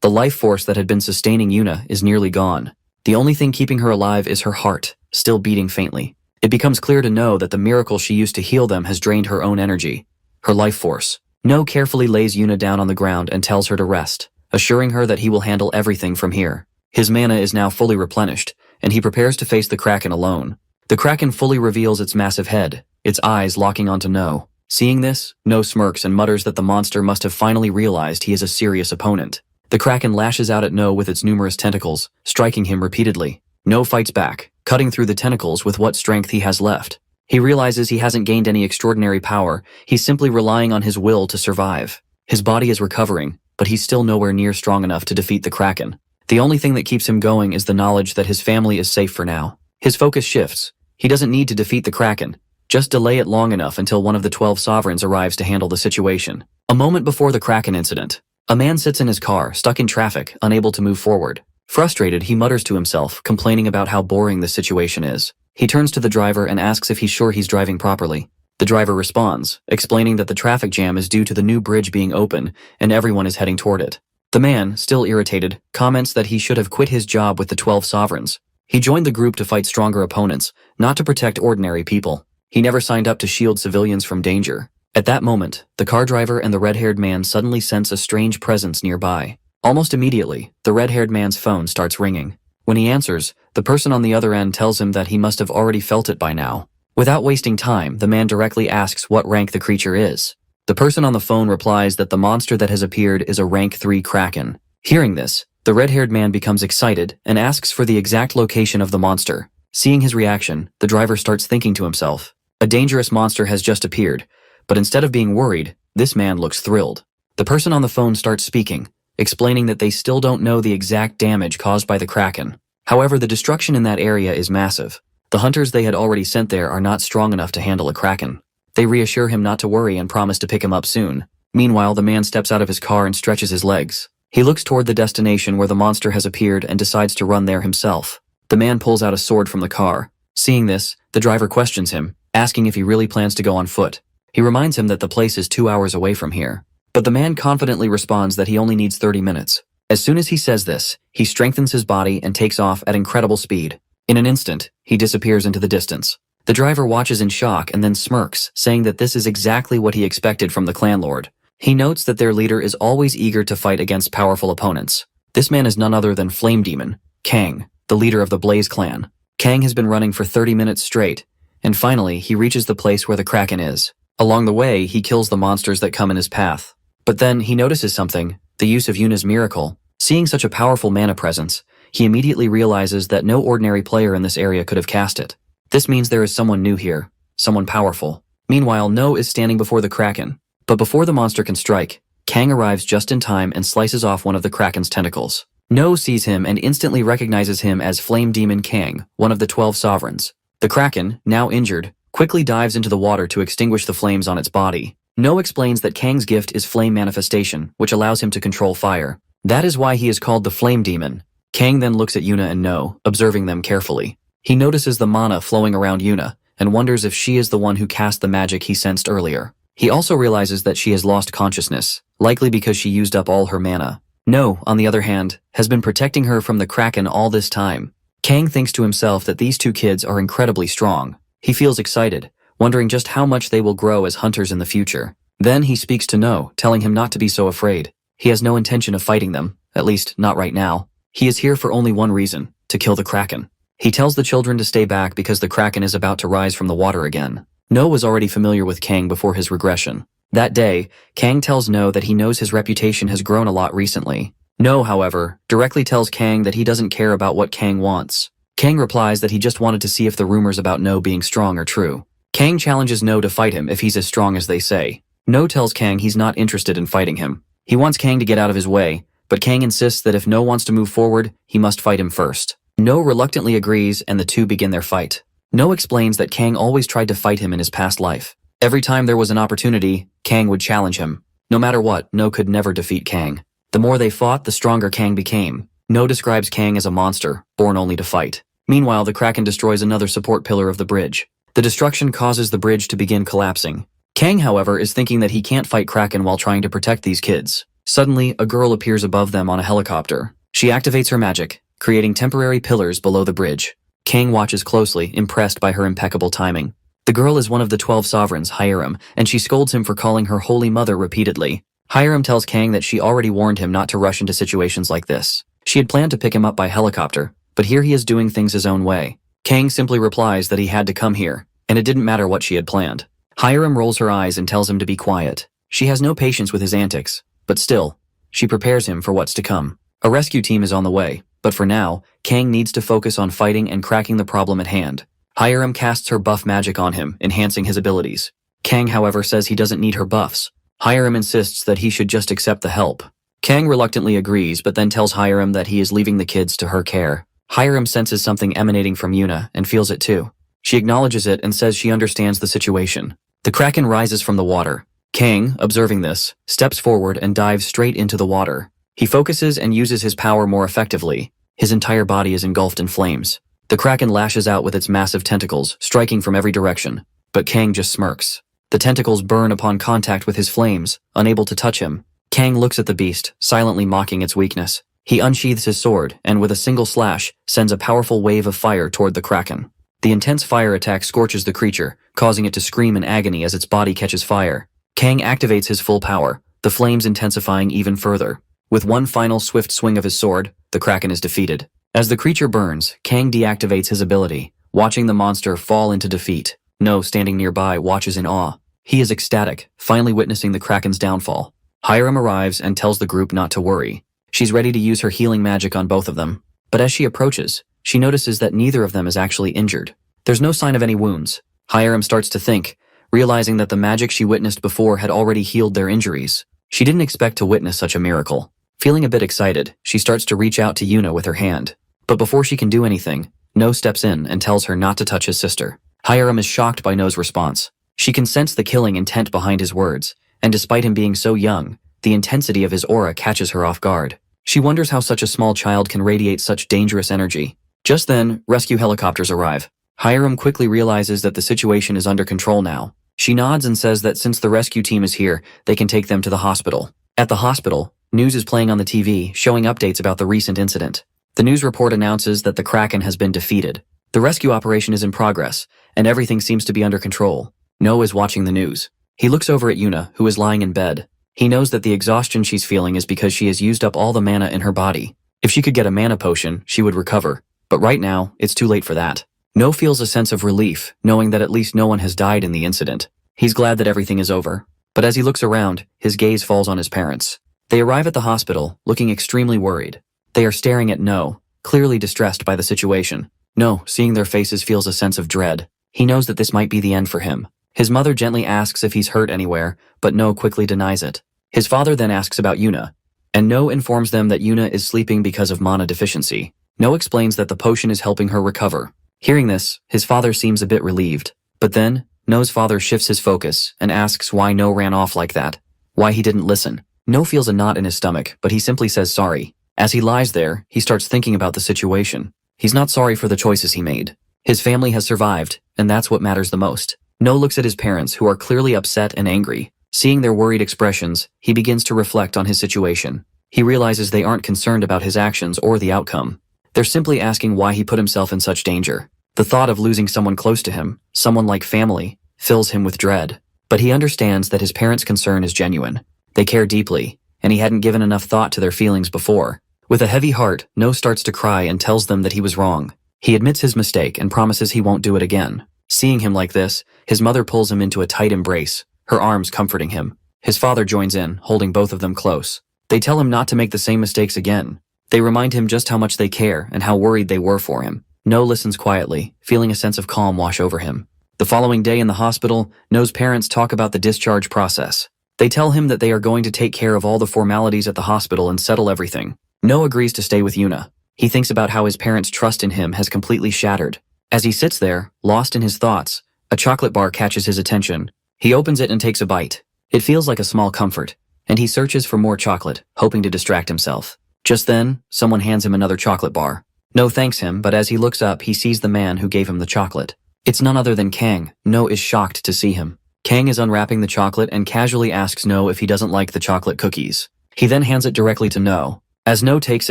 The life force that had been sustaining Yuna is nearly gone. The only thing keeping her alive is her heart, still beating faintly. It becomes clear to No that the miracle she used to heal them has drained her own energy, her life force. No carefully lays Yuna down on the ground and tells her to rest, assuring her that he will handle everything from here. His mana is now fully replenished, and he prepares to face the Kraken alone. The Kraken fully reveals its massive head, its eyes locking onto No. Seeing this, No smirks and mutters that the monster must have finally realized he is a serious opponent. The Kraken lashes out at No with its numerous tentacles, striking him repeatedly. No fights back, cutting through the tentacles with what strength he has left. He realizes he hasn't gained any extraordinary power, he's simply relying on his will to survive. His body is recovering, but he's still nowhere near strong enough to defeat the Kraken. The only thing that keeps him going is the knowledge that his family is safe for now. His focus shifts. He doesn't need to defeat the Kraken. Just delay it long enough until one of the 12 sovereigns arrives to handle the situation. A moment before the Kraken incident, a man sits in his car, stuck in traffic, unable to move forward. Frustrated, he mutters to himself, complaining about how boring the situation is. He turns to the driver and asks if he's sure he's driving properly. The driver responds, explaining that the traffic jam is due to the new bridge being open and everyone is heading toward it. The man, still irritated, comments that he should have quit his job with the 12 sovereigns. He joined the group to fight stronger opponents, not to protect ordinary people. He never signed up to shield civilians from danger. At that moment, the car driver and the red-haired man suddenly sense a strange presence nearby. Almost immediately, the red-haired man's phone starts ringing. When he answers, the person on the other end tells him that he must have already felt it by now. Without wasting time, the man directly asks what rank the creature is. The person on the phone replies that the monster that has appeared is a rank 3 Kraken. Hearing this, the red-haired man becomes excited and asks for the exact location of the monster. Seeing his reaction, the driver starts thinking to himself, a dangerous monster has just appeared, but instead of being worried, this man looks thrilled. The person on the phone starts speaking, explaining that they still don't know the exact damage caused by the Kraken. However, the destruction in that area is massive. The hunters they had already sent there are not strong enough to handle a Kraken. They reassure him not to worry and promise to pick him up soon. Meanwhile, the man steps out of his car and stretches his legs. He looks toward the destination where the monster has appeared and decides to run there himself. The man pulls out a sword from the car. Seeing this, the driver questions him, asking if he really plans to go on foot. He reminds him that the place is 2 hours away from here. But the man confidently responds that he only needs 30 minutes. As soon as he says this, he strengthens his body and takes off at incredible speed. In an instant, he disappears into the distance. The driver watches in shock and then smirks, saying that this is exactly what he expected from the clan lord. He notes that their leader is always eager to fight against powerful opponents. This man is none other than Flame Demon, Kang, the leader of the Blaze clan. Kang has been running for 30 minutes straight, and finally he reaches the place where the Kraken is. Along the way, he kills the monsters that come in his path. But then he notices something, the use of Yuna's miracle. Seeing such a powerful mana presence, he immediately realizes that no ordinary player in this area could have cast it. This means there is someone new here, someone powerful. Meanwhile, No is standing before the Kraken. But before the monster can strike, Kang arrives just in time and slices off one of the Kraken's tentacles. No sees him and instantly recognizes him as Flame Demon Kang, one of the 12 sovereigns. The Kraken, now injured, quickly dives into the water to extinguish the flames on its body. No explains that Kang's gift is flame manifestation, which allows him to control fire. That is why he is called the Flame Demon. Kang then looks at Yuna and No, observing them carefully. He notices the mana flowing around Yuna, and wonders if she is the one who cast the magic he sensed earlier. He also realizes that she has lost consciousness, likely because she used up all her mana. No, on the other hand, has been protecting her from the Kraken all this time. Kang thinks to himself that these two kids are incredibly strong. He feels excited, wondering just how much they will grow as hunters in the future. Then he speaks to No, telling him not to be so afraid. He has no intention of fighting them, at least not right now. He is here for only one reason, to kill the Kraken. He tells the children to stay back because the Kraken is about to rise from the water again. No was already familiar with Kang before his regression. That day, Kang tells No that he knows his reputation has grown a lot recently. No, however, directly tells Kang that he doesn't care about what Kang wants. Kang replies that he just wanted to see if the rumors about No being strong are true. Kang challenges No to fight him if he's as strong as they say. No tells Kang he's not interested in fighting him. He wants Kang to get out of his way, but Kang insists that if No wants to move forward, he must fight him first. No reluctantly agrees and the two begin their fight. No explains that Kang always tried to fight him in his past life. Every time there was an opportunity, Kang would challenge him. No matter what, No could never defeat Kang. The more they fought, the stronger Kang became. No describes Kang as a monster, born only to fight. Meanwhile, the Kraken destroys another support pillar of the bridge. The destruction causes the bridge to begin collapsing. Kang, however, is thinking that he can't fight Kraken while trying to protect these kids. Suddenly, a girl appears above them on a helicopter. She activates her magic, creating temporary pillars below the bridge. Kang watches closely, impressed by her impeccable timing. The girl is one of the 12 sovereigns, Hiram, and she scolds him for calling her Holy Mother repeatedly. Hiram tells Kang that she already warned him not to rush into situations like this. She had planned to pick him up by helicopter, but here he is doing things his own way. Kang simply replies that he had to come here, and it didn't matter what she had planned. Hiram rolls her eyes and tells him to be quiet. She has no patience with his antics, but still, she prepares him for what's to come. A rescue team is on the way, but for now, Kang needs to focus on fighting and cracking the problem at hand. Hiram casts her buff magic on him, enhancing his abilities. Kang, however, says he doesn't need her buffs. Hiram insists that he should just accept the help. Kang reluctantly agrees, but then tells Hiram that he is leaving the kids to her care. Hiram senses something emanating from Yuna and feels it too. She acknowledges it and says she understands the situation. The Kraken rises from the water. Kang, observing this, steps forward and dives straight into the water. He focuses and uses his power more effectively. His entire body is engulfed in flames. The Kraken lashes out with its massive tentacles, striking from every direction. But Kang just smirks. The tentacles burn upon contact with his flames, unable to touch him. Kang looks at the beast, silently mocking its weakness. He unsheathes his sword, and with a single slash, sends a powerful wave of fire toward the Kraken. The intense fire attack scorches the creature, causing it to scream in agony as its body catches fire. Kang activates his full power, the flames intensifying even further. With one final swift swing of his sword, the Kraken is defeated. As the creature burns, Kang deactivates his ability, watching the monster fall into defeat. No, standing nearby, watches in awe. He is ecstatic, finally witnessing the Kraken's downfall. Hiram arrives and tells the group not to worry. She's ready to use her healing magic on both of them. But as she approaches, she notices that neither of them is actually injured. There's no sign of any wounds. Hiram starts to think, realizing that the magic she witnessed before had already healed their injuries. She didn't expect to witness such a miracle. Feeling a bit excited, she starts to reach out to Yuna with her hand. But before she can do anything, No steps in and tells her not to touch his sister. Hiram is shocked by No's response. She can sense the killing intent behind his words, and despite him being so young, the intensity of his aura catches her off guard. She wonders how such a small child can radiate such dangerous energy. Just then, rescue helicopters arrive. Hiram quickly realizes that the situation is under control now. She nods and says that since the rescue team is here, they can take them to the hospital. At the hospital, news is playing on the TV, showing updates about the recent incident. The news report announces that the Kraken has been defeated. The rescue operation is in progress, and everything seems to be under control. No is watching the news. He looks over at Yuna, who is lying in bed. He knows that the exhaustion she's feeling is because she has used up all the mana in her body. If she could get a mana potion, she would recover. But right now, it's too late for that. No feels a sense of relief, knowing that at least no one has died in the incident. He's glad that everything is over. But as he looks around, his gaze falls on his parents. They arrive at the hospital, looking extremely worried. They are staring at No, clearly distressed by the situation. No, seeing their faces, feels a sense of dread. He knows that this might be the end for him. His mother gently asks if he's hurt anywhere, but No quickly denies it. His father then asks about Yuna, and No informs them that Yuna is sleeping because of mana deficiency. No explains that the potion is helping her recover. Hearing this, his father seems a bit relieved. But then, No's father shifts his focus and asks why No ran off like that. Why he didn't listen. No feels a knot in his stomach, but he simply says sorry. As he lies there, he starts thinking about the situation. He's not sorry for the choices he made. His family has survived, and that's what matters the most. No looks at his parents, who are clearly upset and angry. Seeing their worried expressions, he begins to reflect on his situation. He realizes they aren't concerned about his actions or the outcome. They're simply asking why he put himself in such danger. The thought of losing someone close to him, someone like family, fills him with dread. But he understands that his parents' concern is genuine. They care deeply, and he hadn't given enough thought to their feelings before. With a heavy heart, No starts to cry and tells them that he was wrong. He admits his mistake and promises he won't do it again. Seeing him like this, his mother pulls him into a tight embrace, her arms comforting him. His father joins in, holding both of them close. They tell him not to make the same mistakes again. They remind him just how much they care and how worried they were for him. No listens quietly, feeling a sense of calm wash over him. The following day in the hospital, No's parents talk about the discharge process. They tell him that they are going to take care of all the formalities at the hospital and settle everything. No agrees to stay with Yuna. He thinks about how his parents' trust in him has completely shattered. As he sits there, lost in his thoughts, a chocolate bar catches his attention. He opens it and takes a bite. It feels like a small comfort, and he searches for more chocolate, hoping to distract himself. Just then, someone hands him another chocolate bar. No thanks him, but as he looks up, he sees the man who gave him the chocolate. It's none other than Kang. No is shocked to see him. Kang is unwrapping the chocolate and casually asks No if he doesn't like the chocolate cookies. He then hands it directly to No. As No takes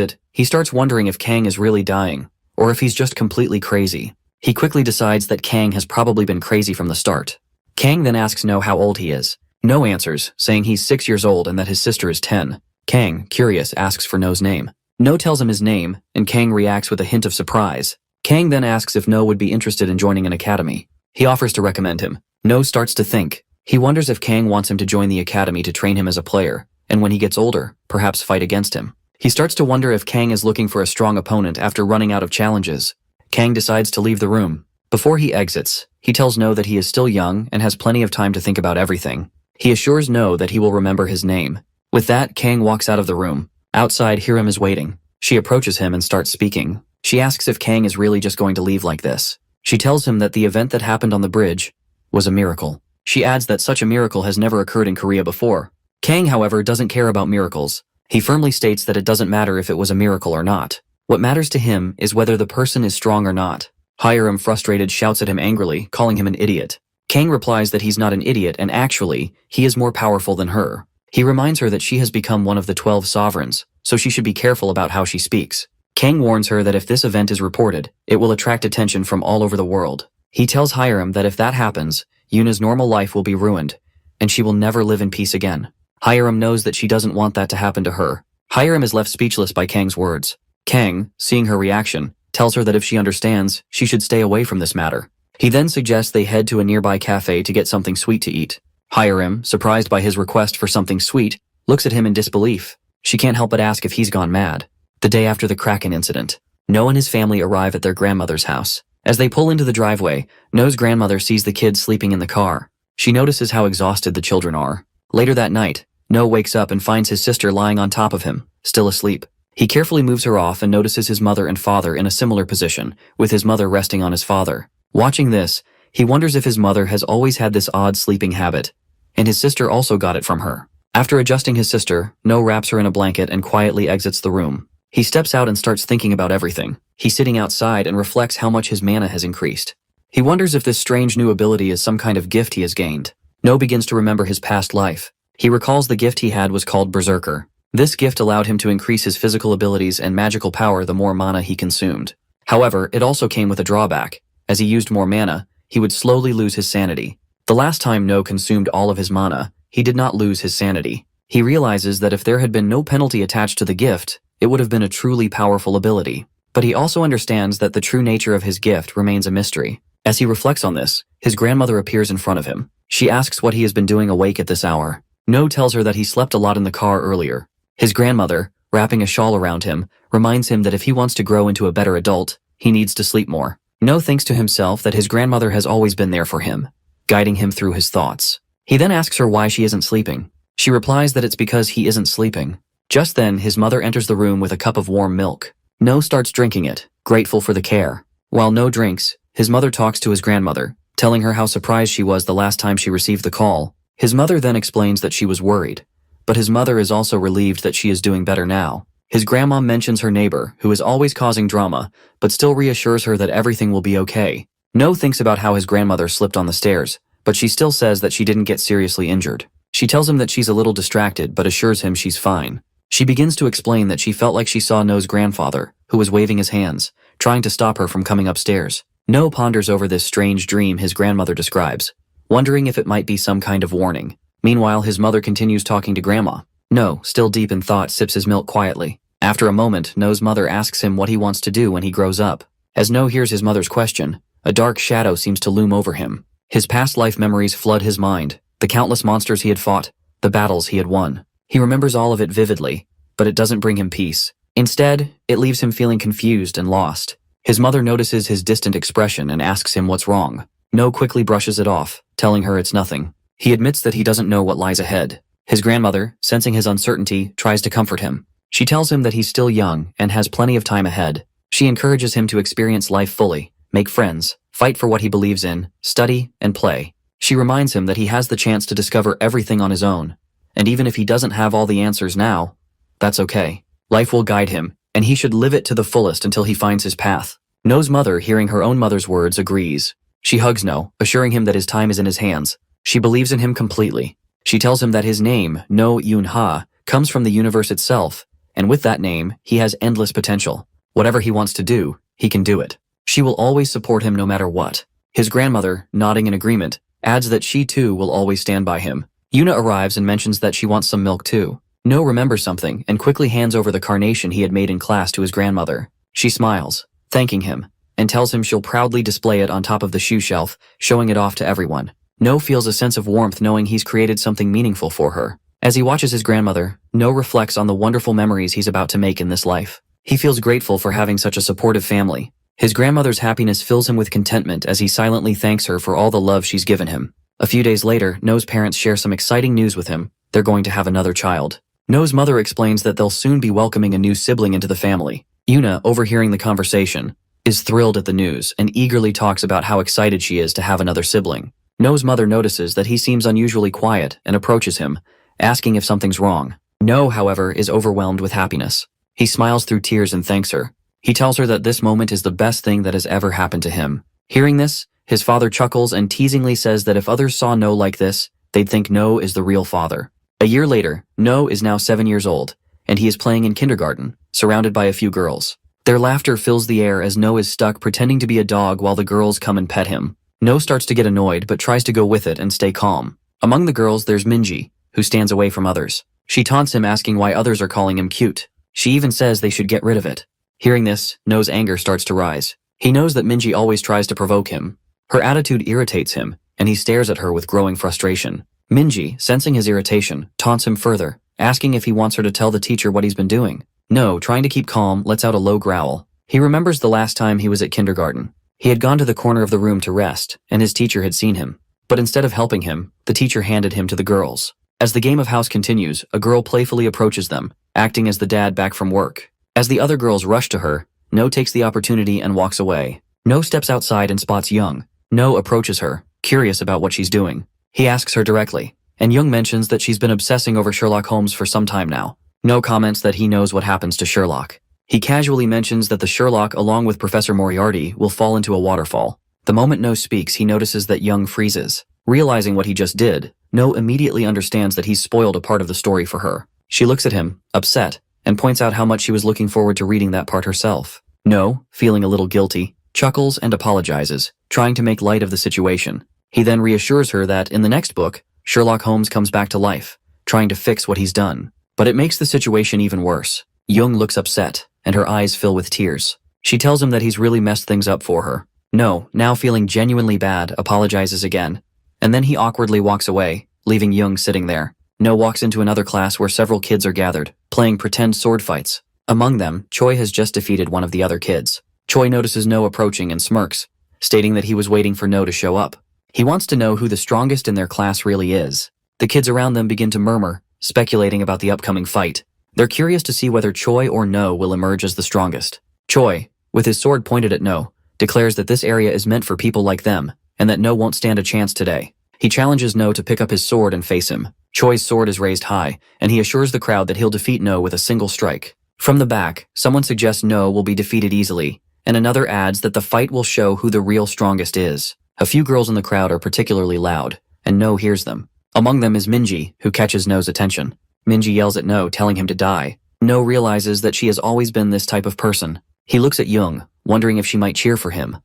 it, he starts wondering if Kang is really dying, or if he's just completely crazy. He quickly decides that Kang has probably been crazy from the start. Kang then asks No how old he is. No answers, saying he's 6 years old and that his sister is 10. Kang, curious, asks for No's name. No tells him his name, and Kang reacts with a hint of surprise. Kang then asks if No would be interested in joining an academy. He offers to recommend him. No starts to think. He wonders if Kang wants him to join the academy to train him as a player, and when he gets older, perhaps fight against him. He starts to wonder if Kang is looking for a strong opponent after running out of challenges. Kang decides to leave the room. Before he exits, he tells No that he is still young and has plenty of time to think about everything. He assures No that he will remember his name. With that, Kang walks out of the room. Outside, Hiram is waiting. She approaches him and starts speaking. She asks if Kang is really just going to leave like this. She tells him that the event that happened on the bridge was a miracle. She adds that such a miracle has never occurred in Korea before. Kang, however, doesn't care about miracles. He firmly states that it doesn't matter if it was a miracle or not. What matters to him is whether the person is strong or not. Hiram, frustrated, shouts at him angrily, calling him an idiot. Kang replies that he's not an idiot and actually, he is more powerful than her. He reminds her that she has become one of the 12 sovereigns, so she should be careful about how she speaks. Kang warns her that if this event is reported, it will attract attention from all over the world. He tells Hiram that if that happens, Yuna's normal life will be ruined, and she will never live in peace again. Hiram knows that she doesn't want that to happen to her. Hiram is left speechless by Kang's words. Kang, seeing her reaction, tells her that if she understands, she should stay away from this matter. He then suggests they head to a nearby cafe to get something sweet to eat. Hiram, surprised by his request for something sweet, looks at him in disbelief. She can't help but ask if he's gone mad. The day after the Kraken incident, No and his family arrive at their grandmother's house. As they pull into the driveway, No's grandmother sees the kids sleeping in the car. She notices how exhausted the children are. Later that night, No wakes up and finds his sister lying on top of him, still asleep. He carefully moves her off and notices his mother and father in a similar position, with his mother resting on his father. Watching this, he wonders if his mother has always had this odd sleeping habit, and his sister also got it from her. After adjusting his sister, No wraps her in a blanket and quietly exits the room. He steps out and starts thinking about everything. He's sitting outside and reflects how much his mana has increased. He wonders if this strange new ability is some kind of gift he has gained. No begins to remember his past life. He recalls the gift he had was called Berserker. This gift allowed him to increase his physical abilities and magical power the more mana he consumed. However, it also came with a drawback. As he used more mana, he would slowly lose his sanity. The last time No consumed all of his mana, he did not lose his sanity. He realizes that if there had been no penalty attached to the gift, it would have been a truly powerful ability. But he also understands that the true nature of his gift remains a mystery. As he reflects on this, his grandmother appears in front of him. She asks what he has been doing awake at this hour. No tells her that he slept a lot in the car earlier. His grandmother, wrapping a shawl around him, reminds him that if he wants to grow into a better adult, he needs to sleep more. No thinks to himself that his grandmother has always been there for him, guiding him through his thoughts. He then asks her why she isn't sleeping. She replies that it's because he isn't sleeping. Just then, his mother enters the room with a cup of warm milk. No starts drinking it, grateful for the care. While No drinks, his mother talks to his grandmother, telling her how surprised she was the last time she received the call. His mother then explains that she was worried, but his mother is also relieved that she is doing better now. His grandma mentions her neighbor, who is always causing drama, but still reassures her that everything will be okay. No thinks about how his grandmother slipped on the stairs, but she still says that she didn't get seriously injured. She tells him that she's a little distracted, but assures him she's fine. She begins to explain that she felt like she saw No's grandfather, who was waving his hands, trying to stop her from coming upstairs. No ponders over this strange dream his grandmother describes, wondering if it might be some kind of warning. Meanwhile, his mother continues talking to Grandma. No, still deep in thought, sips his milk quietly. After a moment, No's mother asks him what he wants to do when he grows up. As No hears his mother's question, a dark shadow seems to loom over him. His past life memories flood his mind, the countless monsters he had fought, the battles he had won. He remembers all of it vividly, but it doesn't bring him peace. Instead, it leaves him feeling confused and lost. His mother notices his distant expression and asks him what's wrong. No quickly brushes it off, telling her it's nothing. He admits that he doesn't know what lies ahead. His grandmother, sensing his uncertainty, tries to comfort him. She tells him that he's still young and has plenty of time ahead. She encourages him to experience life fully, make friends, fight for what he believes in, study, and play. She reminds him that he has the chance to discover everything on his own, and even if he doesn't have all the answers now, that's okay. Life will guide him, and he should live it to the fullest until he finds his path. No's mother, hearing her own mother's words, agrees. She hugs No, assuring him that his time is in his hands. She believes in him completely. She tells him that his name, No Yoon-ha, comes from the universe itself, and with that name, he has endless potential. Whatever he wants to do, he can do it. She will always support him no matter what. His grandmother, nodding in agreement, adds that she too will always stand by him. Yuna arrives and mentions that she wants some milk too. No remembers something and quickly hands over the carnation he had made in class to his grandmother. She smiles, thanking him, and tells him she'll proudly display it on top of the shoe shelf, showing it off to everyone. No feels a sense of warmth knowing he's created something meaningful for her. As he watches his grandmother, No reflects on the wonderful memories he's about to make in this life. He feels grateful for having such a supportive family. His grandmother's happiness fills him with contentment as he silently thanks her for all the love she's given him. A few days later, No's parents share some exciting news with him. They're going to have another child. No's mother explains that they'll soon be welcoming a new sibling into the family. Yuna, overhearing the conversation, is thrilled at the news and eagerly talks about how excited she is to have another sibling. No's mother notices that he seems unusually quiet and approaches him, asking if something's wrong. No, however, is overwhelmed with happiness. He smiles through tears and thanks her. He tells her that this moment is the best thing that has ever happened to him. Hearing this, his father chuckles and teasingly says that if others saw No like this, they'd think No is the real father. A year later, No is now 7 years old, and he is playing in kindergarten, surrounded by a few girls. Their laughter fills the air as No is stuck pretending to be a dog while the girls come and pet him. No starts to get annoyed but tries to go with it and stay calm. Among the girls, there's Minji, who stands away from others. She taunts him asking why others are calling him cute. She even says they should get rid of it. Hearing this, No's anger starts to rise. He knows that Minji always tries to provoke him. Her attitude irritates him, and he stares at her with growing frustration. Minji, sensing his irritation, taunts him further, asking if he wants her to tell the teacher what he's been doing. No, trying to keep calm, lets out a low growl. He remembers the last time he was at kindergarten. He had gone to the corner of the room to rest, and his teacher had seen him. But instead of helping him, the teacher handed him to the girls. As the game of house continues, a girl playfully approaches them, acting as the dad back from work. As the other girls rush to her, No takes the opportunity and walks away. No steps outside and spots Young. No approaches her, curious about what she's doing. He asks her directly, and Young mentions that she's been obsessing over Sherlock Holmes for some time now. No comments that he knows what happens to Sherlock. He casually mentions that the Sherlock, along with Professor Moriarty, will fall into a waterfall. The moment No speaks, he notices that Young freezes. Realizing what he just did, No immediately understands that he's spoiled a part of the story for her. She looks at him, upset, and points out how much she was looking forward to reading that part herself. No, feeling a little guilty, chuckles and apologizes, trying to make light of the situation. He then reassures her that, in the next book, Sherlock Holmes comes back to life, trying to fix what he's done. But it makes the situation even worse. Young looks upset, and her eyes fill with tears. She tells him that he's really messed things up for her. No, now feeling genuinely bad, apologizes again. And then he awkwardly walks away, leaving Young sitting there. No walks into another class where several kids are gathered, playing pretend sword fights. Among them, Choi has just defeated one of the other kids. Choi notices No approaching and smirks, stating that he was waiting for No to show up. He wants to know who the strongest in their class really is. The kids around them begin to murmur, speculating about the upcoming fight. They're curious to see whether Choi or No will emerge as the strongest. Choi, with his sword pointed at No, declares that this area is meant for people like them, and that No won't stand a chance today. He challenges No to pick up his sword and face him. Choi's sword is raised high, and he assures the crowd that he'll defeat No with a single strike. From the back, someone suggests No will be defeated easily, and another adds that the fight will show who the real strongest is. A few girls in the crowd are particularly loud, and No hears them. Among them is Minji, who catches No's attention. Minji yells at No, telling him to die. No realizes that she has always been this type of person. He looks at Young, wondering if she might cheer for him.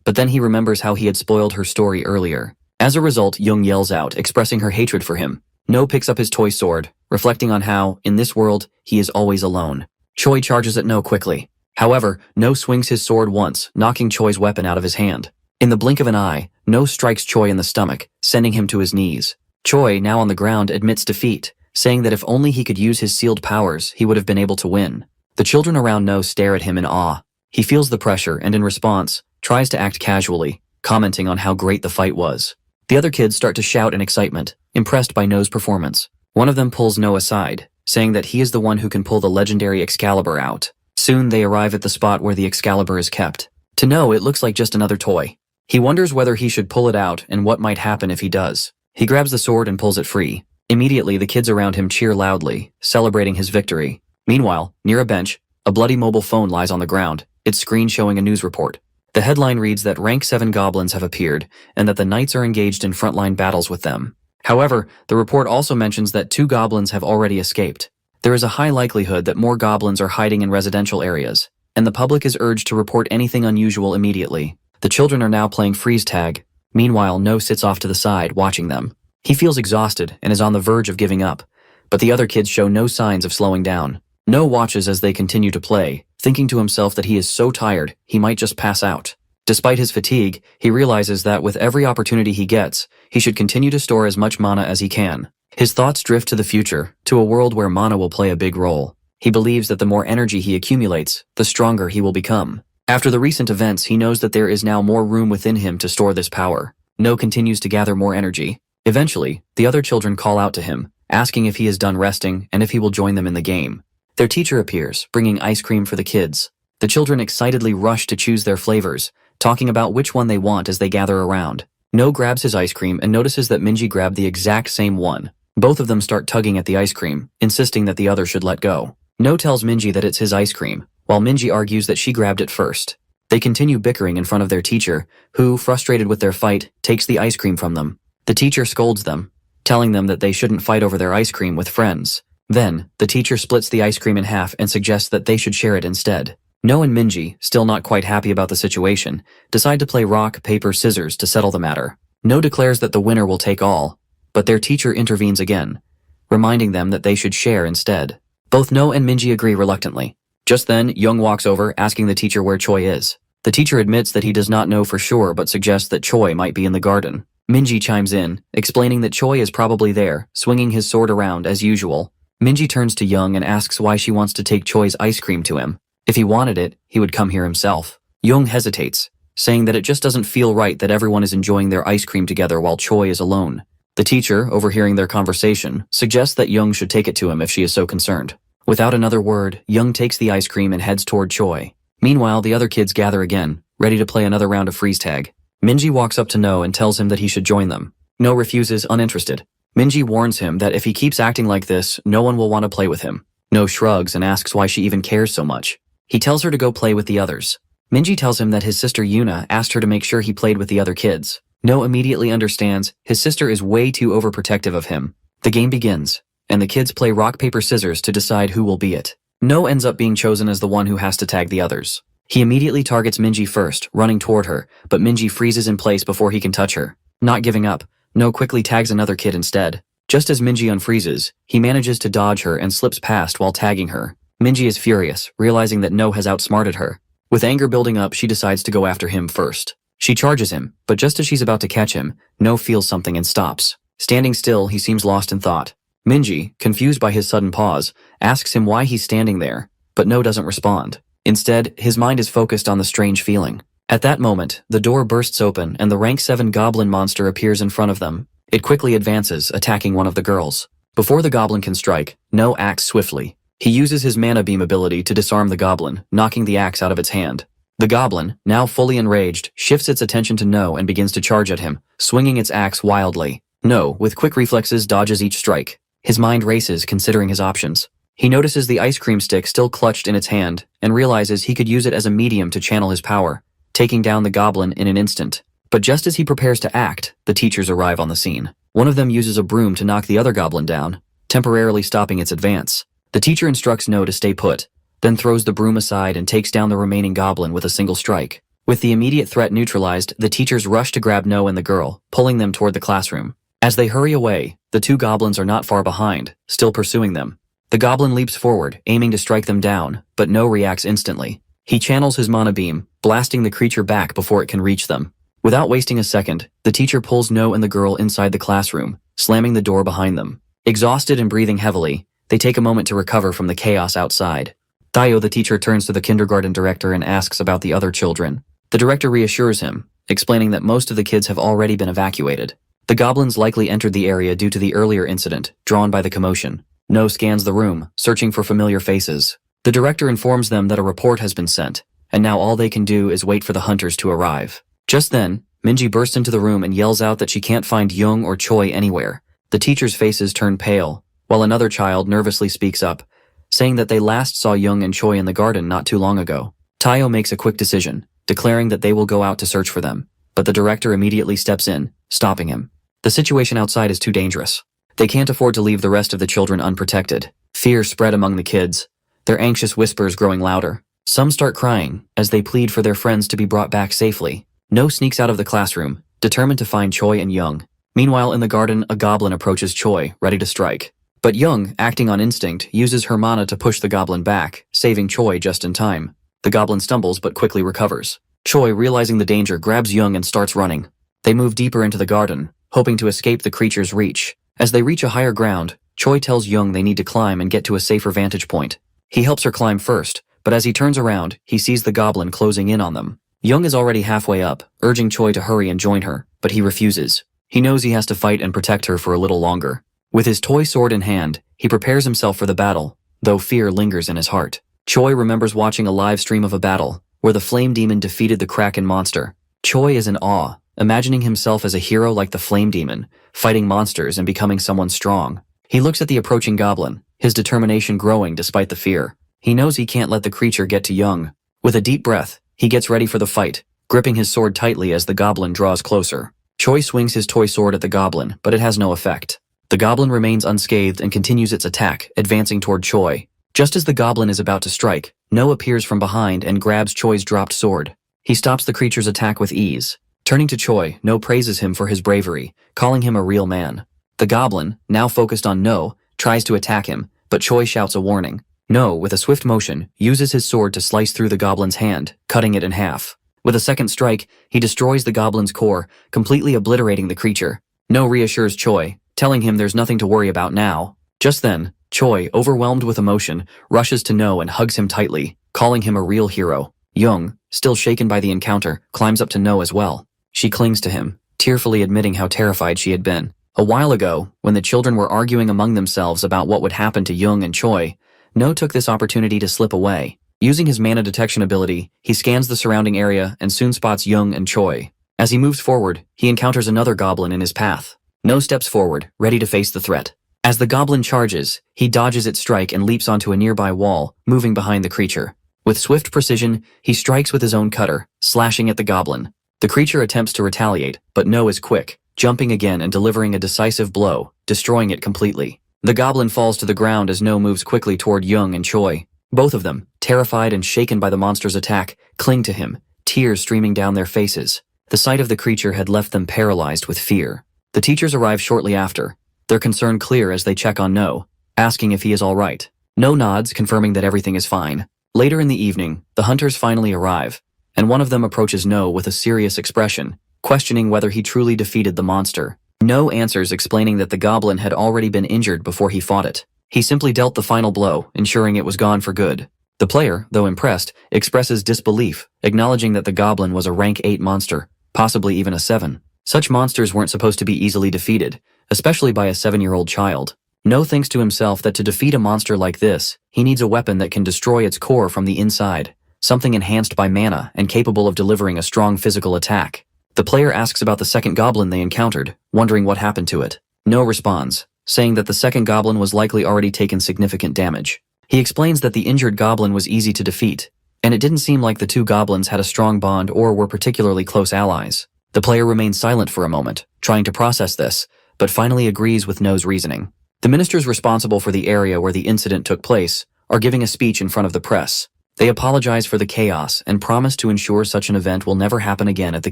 But then he remembers how he had spoiled her story earlier. As a result, Young yells out, expressing her hatred for him. No picks up his toy sword, reflecting on how, in this world, he is always alone. Choi charges at No quickly. However, No swings his sword once, knocking Choi's weapon out of his hand. In the blink of an eye, No strikes Choi in the stomach, sending him to his knees. Choi, now on the ground, admits defeat, saying that if only he could use his sealed powers, he would have been able to win. The children around No stare at him in awe. He feels the pressure and, in response, tries to act casually, commenting on how great the fight was. The other kids start to shout in excitement, impressed by No's performance. One of them pulls No aside, saying that he is the one who can pull the legendary Excalibur out. Soon they arrive at the spot where the Excalibur is kept. To No, it looks like just another toy. He wonders whether he should pull it out and what might happen if he does. He grabs the sword and pulls it free. Immediately, the kids around him cheer loudly, celebrating his victory. Meanwhile, near a bench, a bloody mobile phone lies on the ground, its screen showing a news report. The headline reads that rank 7 goblins have appeared, and that the knights are engaged in frontline battles with them. However, the report also mentions that 2 goblins have already escaped. There is a high likelihood that more goblins are hiding in residential areas, and the public is urged to report anything unusual immediately. The children are now playing freeze tag. Meanwhile, No sits off to the side, watching them. He feels exhausted and is on the verge of giving up, but the other kids show no signs of slowing down. No watches as they continue to play, thinking to himself that he is so tired, he might just pass out. Despite his fatigue, he realizes that with every opportunity he gets, he should continue to store as much mana as he can. His thoughts drift to the future, to a world where mana will play a big role. He believes that the more energy he accumulates, the stronger he will become. After the recent events, he knows that there is now more room within him to store this power. No continues to gather more energy. Eventually, the other children call out to him, asking if he is done resting and if he will join them in the game. Their teacher appears, bringing ice cream for the kids. The children excitedly rush to choose their flavors, talking about which one they want as they gather around. No grabs his ice cream and notices that Minji grabbed the exact same one. Both of them start tugging at the ice cream, insisting that the other should let go. No tells Minji that it's his ice cream, while Minji argues that she grabbed it first. They continue bickering in front of their teacher, who, frustrated with their fight, takes the ice cream from them. The teacher scolds them, telling them that they shouldn't fight over their ice cream with friends. Then, the teacher splits the ice cream in half and suggests that they should share it instead. No and Minji, still not quite happy about the situation, decide to play rock, paper, scissors to settle the matter. No declares that the winner will take all, but their teacher intervenes again, reminding them that they should share instead. Both No and Minji agree reluctantly. Just then, Young walks over, asking the teacher where Choi is. The teacher admits that he does not know for sure but suggests that Choi might be in the garden. Minji chimes in, explaining that Choi is probably there, swinging his sword around as usual. Minji turns to Young and asks why she wants to take Choi's ice cream to him. If he wanted it, he would come here himself. Young hesitates, saying that it just doesn't feel right that everyone is enjoying their ice cream together while Choi is alone. The teacher, overhearing their conversation, suggests that Young should take it to him if she is so concerned. Without another word, Young takes the ice cream and heads toward Choi. Meanwhile, the other kids gather again, ready to play another round of freeze tag. Minji walks up to No and tells him that he should join them. No refuses, uninterested. Minji warns him that if he keeps acting like this, no one will want to play with him. No shrugs and asks why she even cares so much. He tells her to go play with the others. Minji tells him that his sister Yuna asked her to make sure he played with the other kids. No immediately understands his sister is way too overprotective of him. The game begins, and the kids play rock, paper, scissors to decide who will be it. No ends up being chosen as the one who has to tag the others. He immediately targets Minji first, running toward her, but Minji freezes in place before he can touch her. Not giving up, No quickly tags another kid instead. Just as Minji unfreezes, he manages to dodge her and slips past while tagging her. Minji is furious, realizing that No has outsmarted her. With anger building up, she decides to go after him first. She charges him, but just as she's about to catch him, No feels something and stops. Standing still, he seems lost in thought. Minji, confused by his sudden pause, asks him why he's standing there, but No doesn't respond. Instead, his mind is focused on the strange feeling. At that moment, the door bursts open and the rank 7 goblin monster appears in front of them. It quickly advances, attacking one of the girls. Before the goblin can strike, No acts swiftly. He uses his mana beam ability to disarm the goblin, knocking the axe out of its hand. The goblin, now fully enraged, shifts its attention to No and begins to charge at him, swinging its axe wildly. No, with quick reflexes, dodges each strike. His mind races, considering his options. He notices the ice cream stick still clutched in its hand, and realizes he could use it as a medium to channel his power, taking down the goblin in an instant. But just as he prepares to act, the teachers arrive on the scene. One of them uses a broom to knock the other goblin down, temporarily stopping its advance. The teacher instructs No to stay put, then throws the broom aside and takes down the remaining goblin with a single strike. With the immediate threat neutralized, the teachers rush to grab No and the girl, pulling them toward the classroom. As they hurry away, the two goblins are not far behind, still pursuing them. The goblin leaps forward, aiming to strike them down, but No reacts instantly. He channels his mana beam, blasting the creature back before it can reach them. Without wasting a second, the teacher pulls No and the girl inside the classroom, slamming the door behind them. Exhausted and breathing heavily, they take a moment to recover from the chaos outside. Tayo, the teacher, turns to the kindergarten director and asks about the other children. The director reassures him, explaining that most of the kids have already been evacuated. The goblins likely entered the area due to the earlier incident, drawn by the commotion. No scans the room, searching for familiar faces. The director informs them that a report has been sent, and now all they can do is wait for the hunters to arrive. Just then, Minji bursts into the room and yells out that she can't find Young or Choi anywhere. The teachers' faces turn pale, while another child nervously speaks up, saying that they last saw Young and Choi in the garden not too long ago. Tayo makes a quick decision, declaring that they will go out to search for them, but the director immediately steps in, stopping him. The situation outside is too dangerous. They can't afford to leave the rest of the children unprotected. Fear spread among the kids, their anxious whispers growing louder. Some start crying as they plead for their friends to be brought back safely. No sneaks out of the classroom, determined to find Choi and Young. Meanwhile, in the garden, a goblin approaches Choi, ready to strike. But Young, acting on instinct, uses her mana to push the goblin back, saving Choi just in time. The goblin stumbles but quickly recovers. Choi, realizing the danger, grabs Young and starts running. They move deeper into the garden, hoping to escape the creature's reach. As they reach a higher ground, Choi tells Young they need to climb and get to a safer vantage point. He helps her climb first, but as he turns around, he sees the goblin closing in on them. Young is already halfway up, urging Choi to hurry and join her, but he refuses. He knows he has to fight and protect her for a little longer. With his toy sword in hand, he prepares himself for the battle, though fear lingers in his heart. Choi remembers watching a live stream of a battle, where the flame demon defeated the Kraken monster. Choi is in awe, imagining himself as a hero like the flame demon, fighting monsters and becoming someone strong. He looks at the approaching goblin, his determination growing despite the fear. He knows he can't let the creature get to Young. With a deep breath, he gets ready for the fight, gripping his sword tightly as the goblin draws closer. Choi swings his toy sword at the goblin, but it has no effect. The goblin remains unscathed and continues its attack, advancing toward Choi. Just as the goblin is about to strike, No appears from behind and grabs Choi's dropped sword. He stops the creature's attack with ease. Turning to Choi, No praises him for his bravery, calling him a real man. The goblin, now focused on No, tries to attack him, but Choi shouts a warning. No, with a swift motion, uses his sword to slice through the goblin's hand, cutting it in half. With a second strike, he destroys the goblin's core, completely obliterating the creature. No reassures Choi, telling him there's nothing to worry about now. Just then, Choi, overwhelmed with emotion, rushes to No and hugs him tightly, calling him a real hero. Young, still shaken by the encounter, climbs up to No as well. She clings to him, tearfully admitting how terrified she had been. A while ago, when the children were arguing among themselves about what would happen to Young and Choi, No took this opportunity to slip away. Using his mana detection ability, he scans the surrounding area and soon spots Young and Choi. As he moves forward, he encounters another goblin in his path. No steps forward, ready to face the threat. As the goblin charges, he dodges its strike and leaps onto a nearby wall, moving behind the creature. With swift precision, he strikes with his own cutter, slashing at the goblin. The creature attempts to retaliate, but No is quick, jumping again and delivering a decisive blow, destroying it completely. The goblin falls to the ground as No moves quickly toward Young and Choi. Both of them, terrified and shaken by the monster's attack, cling to him, tears streaming down their faces. The sight of the creature had left them paralyzed with fear. The teachers arrive shortly after, their concern clear as they check on No, asking if he is all right. No nods, confirming that everything is fine. Later in the evening, the hunters finally arrive, and one of them approaches No with a serious expression, questioning whether he truly defeated the monster. No answers, explaining that the goblin had already been injured before he fought it. He simply dealt the final blow, ensuring it was gone for good. The player, though impressed, expresses disbelief, acknowledging that the goblin was a rank 8 monster, possibly even a 7. Such monsters weren't supposed to be easily defeated, especially by a 7-year-old child. No thinks to himself that to defeat a monster like this, he needs a weapon that can destroy its core from the inside, something enhanced by mana and capable of delivering a strong physical attack. The player asks about the second goblin they encountered, wondering what happened to it. No responds, saying that the second goblin was likely already taken significant damage. He explains that the injured goblin was easy to defeat, and it didn't seem like the two goblins had a strong bond or were particularly close allies. The player remains silent for a moment, trying to process this, but finally agrees with No's reasoning. The ministers responsible for the area where the incident took place are giving a speech in front of the press. They apologize for the chaos and promise to ensure such an event will never happen again at the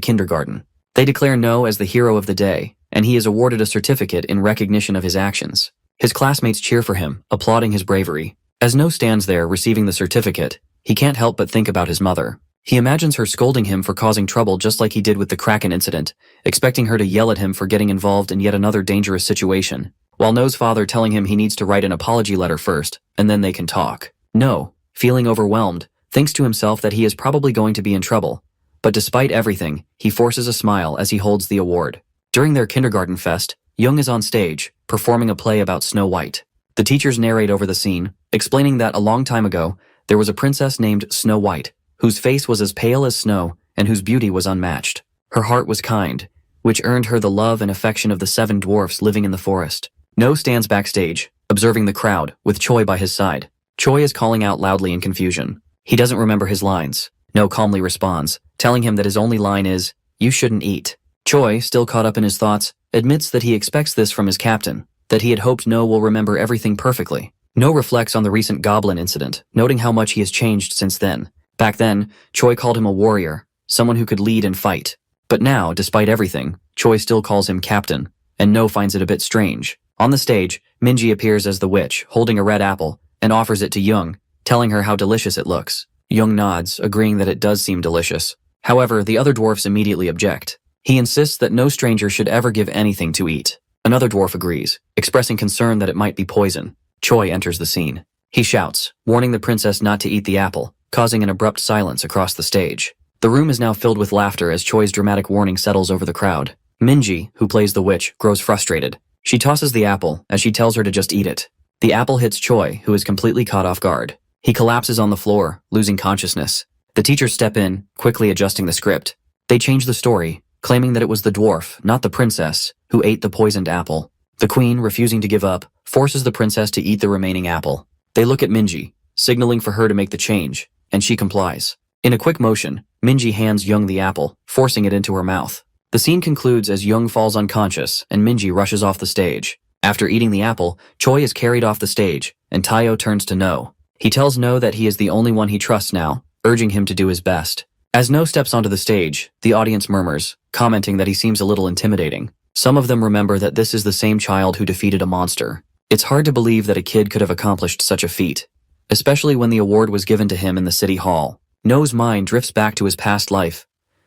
kindergarten. They declare No as the hero of the day, and he is awarded a certificate in recognition of his actions. His classmates cheer for him, applauding his bravery. As No stands there receiving the certificate, he can't help but think about his mother. He imagines her scolding him for causing trouble just like he did with the Kraken incident, expecting her to yell at him for getting involved in yet another dangerous situation, while No's father telling him he needs to write an apology letter first, and then they can talk. No, feeling overwhelmed, thinks to himself that he is probably going to be in trouble, but despite everything, he forces a smile as he holds the award. During their kindergarten fest, Young is on stage, performing a play about Snow White. The teachers narrate over the scene, explaining that a long time ago, there was a princess named Snow White, whose face was as pale as snow and whose beauty was unmatched. Her heart was kind, which earned her the love and affection of the 7 dwarfs living in the forest. No stands backstage, observing the crowd, with Choi by his side. Choi is calling out loudly in confusion. He doesn't remember his lines. No calmly responds, telling him that his only line is, "You shouldn't eat." Choi, still caught up in his thoughts, admits that he expects this from his captain, that he had hoped No will remember everything perfectly. No reflects on the recent goblin incident, noting how much he has changed since then. Back then, Choi called him a warrior, someone who could lead and fight. But now, despite everything, Choi still calls him captain, and No finds it a bit strange. On the stage, Minji appears as the witch, holding a red apple, and offers it to Young, telling her how delicious it looks. Young nods, agreeing that it does seem delicious. However, the other dwarfs immediately object. He insists that no stranger should ever give anything to eat. Another dwarf agrees, expressing concern that it might be poison. Choi enters the scene. He shouts, warning the princess not to eat the apple, causing an abrupt silence across the stage. The room is now filled with laughter as Choi's dramatic warning settles over the crowd. Minji, who plays the witch, grows frustrated. She tosses the apple as she tells her to just eat it. The apple hits Choi, who is completely caught off guard. He collapses on the floor, losing consciousness. The teachers step in, quickly adjusting the script. They change the story, claiming that it was the dwarf, not the princess, who ate the poisoned apple. The queen, refusing to give up, forces the princess to eat the remaining apple. They look at Minji, signaling for her to make the change, and she complies. In a quick motion, Minji hands Young the apple, forcing it into her mouth. The scene concludes as Young falls unconscious and Minji rushes off the stage. After eating the apple, Choi is carried off the stage, and Tayo turns to No. He tells No that he is the only one he trusts now, urging him to do his best. As No steps onto the stage, the audience murmurs, commenting that he seems a little intimidating. Some of them remember that this is the same child who defeated a monster. It's hard to believe that a kid could have accomplished such a feat, especially when the award was given to him in the city hall. No's mind drifts back to his past life,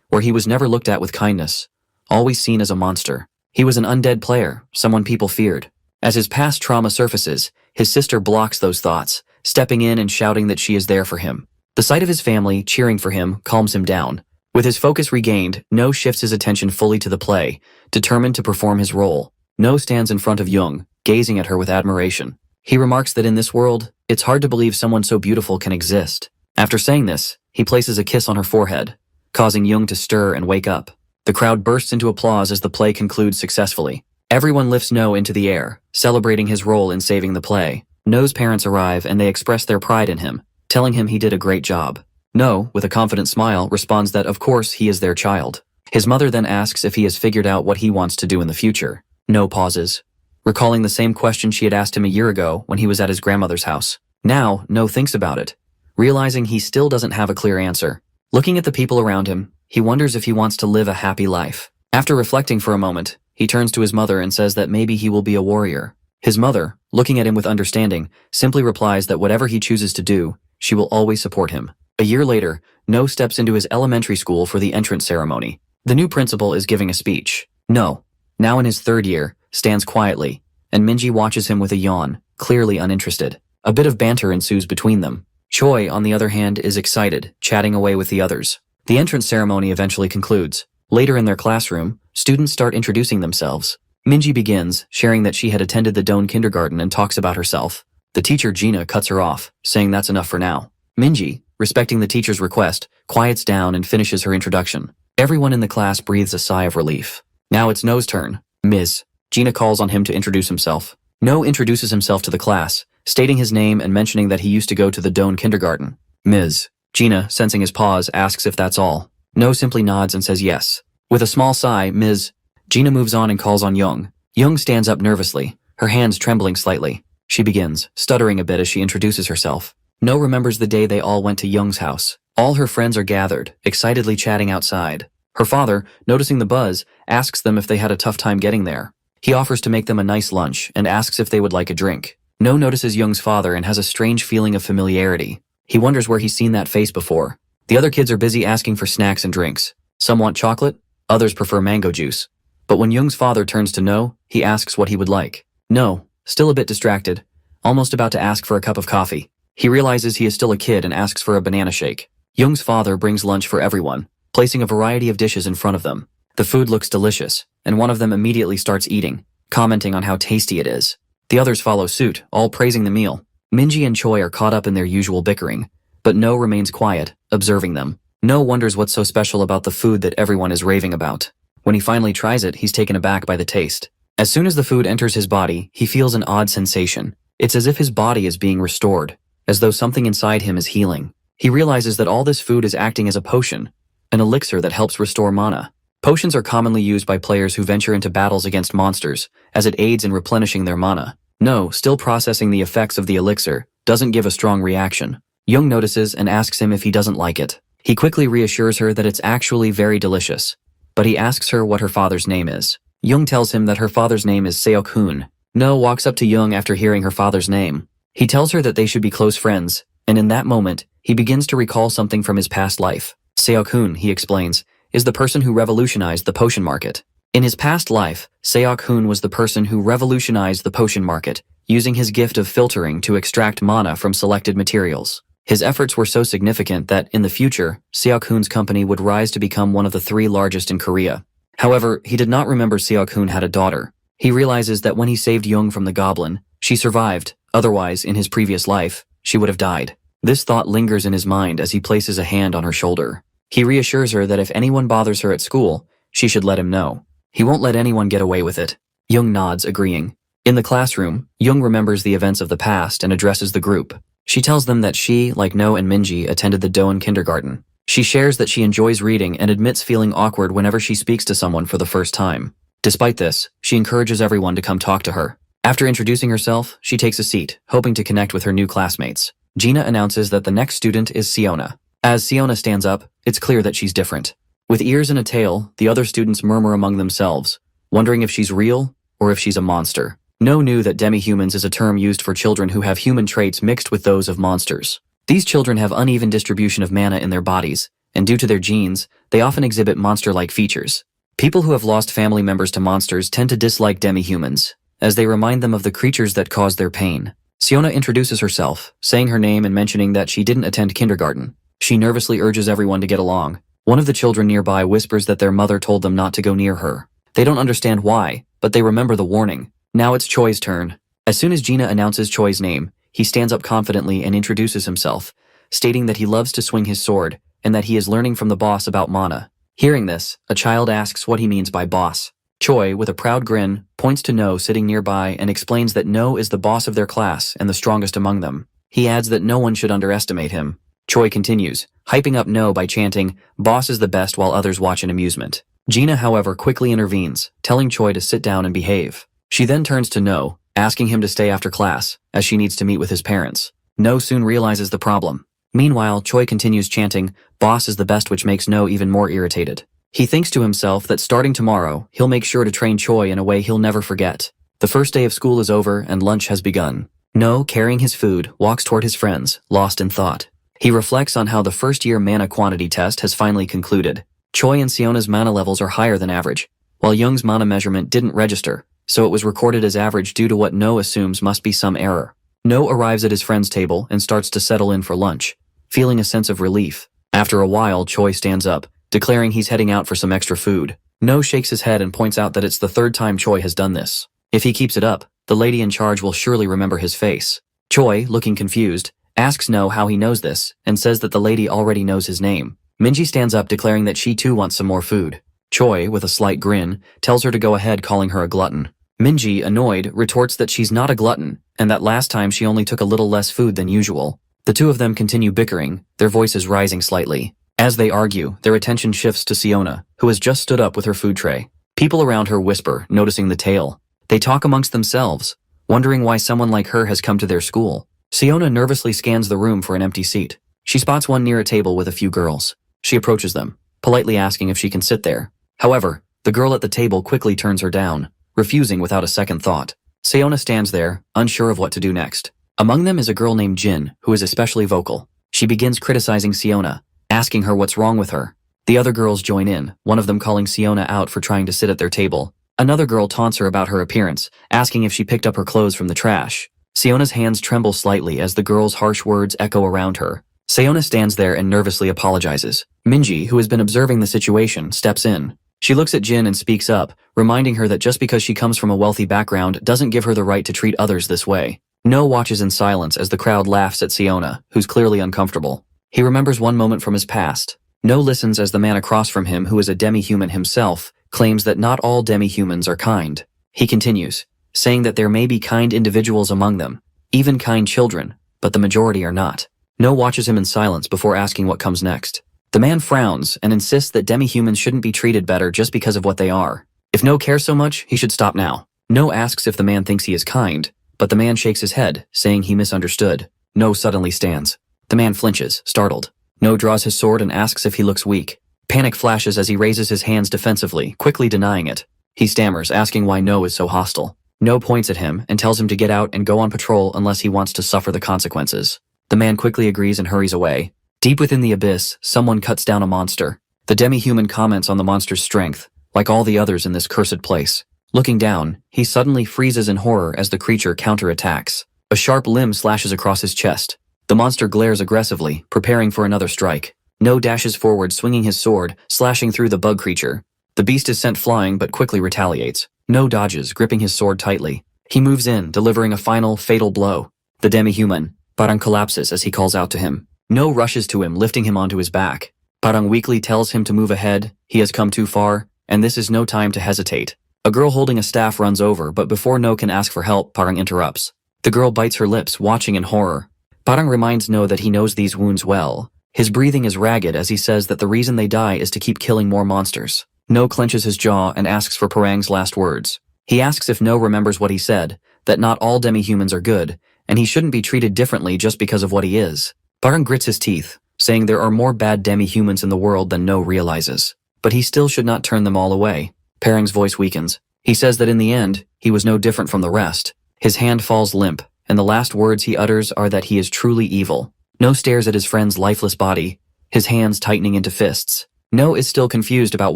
where he was never looked at with kindness, always seen as a monster. He was an undead player, someone people feared. As his past trauma surfaces, his sister blocks those thoughts, stepping in and shouting that she is there for him. The sight of his family cheering for him calms him down. With his focus regained, No shifts his attention fully to the play, determined to perform his role. No stands in front of Young, gazing at her with admiration. He remarks that in this world, it's hard to believe someone so beautiful can exist. After saying this, he places a kiss on her forehead, causing Young to stir and wake up. The crowd bursts into applause as the play concludes successfully. Everyone lifts No into the air, celebrating his role in saving the play. No's parents arrive and they express their pride in him, telling him he did a great job. No, with a confident smile, responds that of course he is their child. His mother then asks if he has figured out what he wants to do in the future. No pauses, recalling the same question she had asked him a year ago when he was at his grandmother's house. Now, No thinks about it, realizing he still doesn't have a clear answer. Looking at the people around him, he wonders if he wants to live a happy life. After reflecting for a moment, he turns to his mother and says that maybe he will be a warrior. His mother, looking at him with understanding, simply replies that whatever he chooses to do, she will always support him. A year later, No steps into his elementary school for the entrance ceremony. The new principal is giving a speech. No, now in his third year, stands quietly, and Minji watches him with a yawn, clearly uninterested. A bit of banter ensues between them. Choi, on the other hand, is excited, chatting away with the others. The entrance ceremony eventually concludes. Later in their classroom, students start introducing themselves. Minji begins, sharing that she had attended the Doan kindergarten and talks about herself. The teacher Gina cuts her off, saying that's enough for now. Minji, respecting the teacher's request, quiets down and finishes her introduction. Everyone in the class breathes a sigh of relief. Now it's No's turn. Ms. Gina calls on him to introduce himself. No introduces himself to the class, stating his name and mentioning that he used to go to the Doan kindergarten. Ms. Gina, sensing his pause, asks if that's all. No simply nods and says yes. With a small sigh, Ms. Gina moves on and calls on Young. Young stands up nervously, her hands trembling slightly. She begins, stuttering a bit as she introduces herself. No remembers the day they all went to Young's house. All her friends are gathered, excitedly chatting outside. Her father, noticing the buzz, asks them if they had a tough time getting there. He offers to make them a nice lunch and asks if they would like a drink. No notices Young's father and has a strange feeling of familiarity. He wonders where he's seen that face before. The other kids are busy asking for snacks and drinks. Some want chocolate, others prefer mango juice. But when Young's father turns to No, he asks what he would like. No, still a bit distracted, almost about to ask for a cup of coffee. He realizes he is still a kid and asks for a banana shake. Young's father brings lunch for everyone, placing a variety of dishes in front of them. The food looks delicious, and one of them immediately starts eating, commenting on how tasty it is. The others follow suit, all praising the meal. Minji and Choi are caught up in their usual bickering, but No remains quiet, observing them. No wonders what's so special about the food that everyone is raving about. When he finally tries it, he's taken aback by the taste. As soon as the food enters his body, he feels an odd sensation. It's as if his body is being restored, as though something inside him is healing. He realizes that all this food is acting as a potion, an elixir that helps restore mana. Potions are commonly used by players who venture into battles against monsters, as it aids in replenishing their mana. No, still processing the effects of the elixir, doesn't give a strong reaction. Jung notices and asks him if he doesn't like it. He quickly reassures her that it's actually very delicious, but he asks her what her father's name is. Jung tells him that her father's name is Seok-hoon. No walks up to Jung after hearing her father's name. He tells her that they should be close friends, and in that moment, he begins to recall something from his past life. Seok-hoon, he explains, is the person who revolutionized the potion market. In his past life, Seok-hoon was the person who revolutionized the potion market, using his gift of filtering to extract mana from selected materials. His efforts were so significant that, in the future, Seok-hoon's company would rise to become one of the 3 largest in Korea. However, he did not remember Seok-hoon had a daughter. He realizes that when he saved Jung from the goblin, she survived, otherwise, in his previous life, she would have died. This thought lingers in his mind as he places a hand on her shoulder. He reassures her that if anyone bothers her at school, she should let him know. He won't let anyone get away with it. Jung nods, agreeing. In the classroom, Jung remembers the events of the past and addresses the group. She tells them that she, like No and Minji, attended the Doan kindergarten. She shares that she enjoys reading and admits feeling awkward whenever she speaks to someone for the first time. Despite this, she encourages everyone to come talk to her. After introducing herself, she takes a seat, hoping to connect with her new classmates. Gina announces that the next student is Siona. As Siona stands up, it's clear that she's different. With ears and a tail, the other students murmur among themselves, wondering if she's real or if she's a monster. No knew that demi-humans is a term used for children who have human traits mixed with those of monsters. These children have uneven distribution of mana in their bodies, and due to their genes, they often exhibit monster-like features. People who have lost family members to monsters tend to dislike demi-humans, as they remind them of the creatures that cause their pain. Siona introduces herself, saying her name and mentioning that she didn't attend kindergarten. She nervously urges everyone to get along. One of the children nearby whispers that their mother told them not to go near her. They don't understand why, but they remember the warning. Now it's Choi's turn. As soon as Gina announces Choi's name, he stands up confidently and introduces himself, stating that he loves to swing his sword and that he is learning from the boss about mana. Hearing this, a child asks what he means by boss. Choi, with a proud grin, points to No sitting nearby and explains that No is the boss of their class and the strongest among them. He adds that no one should underestimate him. Choi continues, hyping up No by chanting, "Boss is the best," while others watch in amusement. Gina, however, quickly intervenes, telling Choi to sit down and behave. She then turns to No, asking him to stay after class, as she needs to meet with his parents. No soon realizes the problem. Meanwhile, Choi continues chanting, "Boss is the best," which makes No even more irritated. He thinks to himself that starting tomorrow, he'll make sure to train Choi in a way he'll never forget. The first day of school is over and lunch has begun. No, carrying his food, walks toward his friends, lost in thought. He reflects on how the first-year mana quantity test has finally concluded. Choi and Siona's mana levels are higher than average, while Young's mana measurement didn't register, so it was recorded as average due to what No assumes must be some error. No arrives at his friend's table and starts to settle in for lunch, feeling a sense of relief. After a while, Choi stands up, declaring he's heading out for some extra food. No shakes his head and points out that it's the 3rd time Choi has done this. If he keeps it up, the lady in charge will surely remember his face. Choi, looking confused, asks No how he knows this, and says that the lady already knows his name. Minji stands up, declaring that she too wants some more food. Choi, with a slight grin, tells her to go ahead, calling her a glutton. Minji, annoyed, retorts that she's not a glutton, and that last time she only took a little less food than usual. The two of them continue bickering, their voices rising slightly. As they argue, their attention shifts to Siona, who has just stood up with her food tray. People around her whisper, noticing the tale. They talk amongst themselves, wondering why someone like her has come to their school. Siona nervously scans the room for an empty seat. She spots one near a table with a few girls. She approaches them, politely asking if she can sit there. However, the girl at the table quickly turns her down, refusing without a second thought. Siona stands there, unsure of what to do next. Among them is a girl named Jin, who is especially vocal. She begins criticizing Siona, asking her what's wrong with her. The other girls join in, one of them calling Siona out for trying to sit at their table. Another girl taunts her about her appearance, asking if she picked up her clothes from the trash. Siona's hands tremble slightly as the girl's harsh words echo around her. Siona stands there and nervously apologizes. Minji, who has been observing the situation, steps in. She looks at Jin and speaks up, reminding her that just because she comes from a wealthy background doesn't give her the right to treat others this way. No watches in silence as the crowd laughs at Siona, who's clearly uncomfortable. He remembers one moment from his past. No listens as the man across from him, who is a demi-human himself, claims that not all demi-humans are kind. He continues, saying that there may be kind individuals among them, even kind children, but the majority are not. No watches him in silence before asking what comes next. The man frowns and insists that demi-humans shouldn't be treated better just because of what they are. If No cares so much, he should stop now. No asks if the man thinks he is kind, but the man shakes his head, saying he misunderstood. No suddenly stands. The man flinches, startled. No draws his sword and asks if he looks weak. Panic flashes as he raises his hands defensively, quickly denying it. He stammers, asking why No is so hostile. No points at him and tells him to get out and go on patrol unless he wants to suffer the consequences. The man quickly agrees and hurries away. Deep within the abyss, someone cuts down a monster. The demi-human comments on the monster's strength, like all the others in this cursed place. Looking down, he suddenly freezes in horror as the creature counterattacks. A sharp limb slashes across his chest. The monster glares aggressively, preparing for another strike. No dashes forward, swinging his sword, slashing through the bug creature. The beast is sent flying but quickly retaliates. No dodges, gripping his sword tightly. He moves in, delivering a final, fatal blow. The demi-human, Parang, collapses as he calls out to him. No rushes to him, lifting him onto his back. Parang weakly tells him to move ahead. He has come too far, and this is no time to hesitate. A girl holding a staff runs over, but before No can ask for help, Parang interrupts. The girl bites her lips, watching in horror. Parang reminds No that he knows these wounds well. His breathing is ragged as he says that the reason they die is to keep killing more monsters. No clenches his jaw and asks for Parang's last words. He asks if No remembers what he said, that not all demi-humans are good, and he shouldn't be treated differently just because of what he is. Parang grits his teeth, saying there are more bad demi-humans in the world than No realizes. But he still should not turn them all away. Parang's voice weakens. He says that in the end, he was no different from the rest. His hand falls limp, and the last words he utters are that he is truly evil. No stares at his friend's lifeless body, his hands tightening into fists. No is still confused about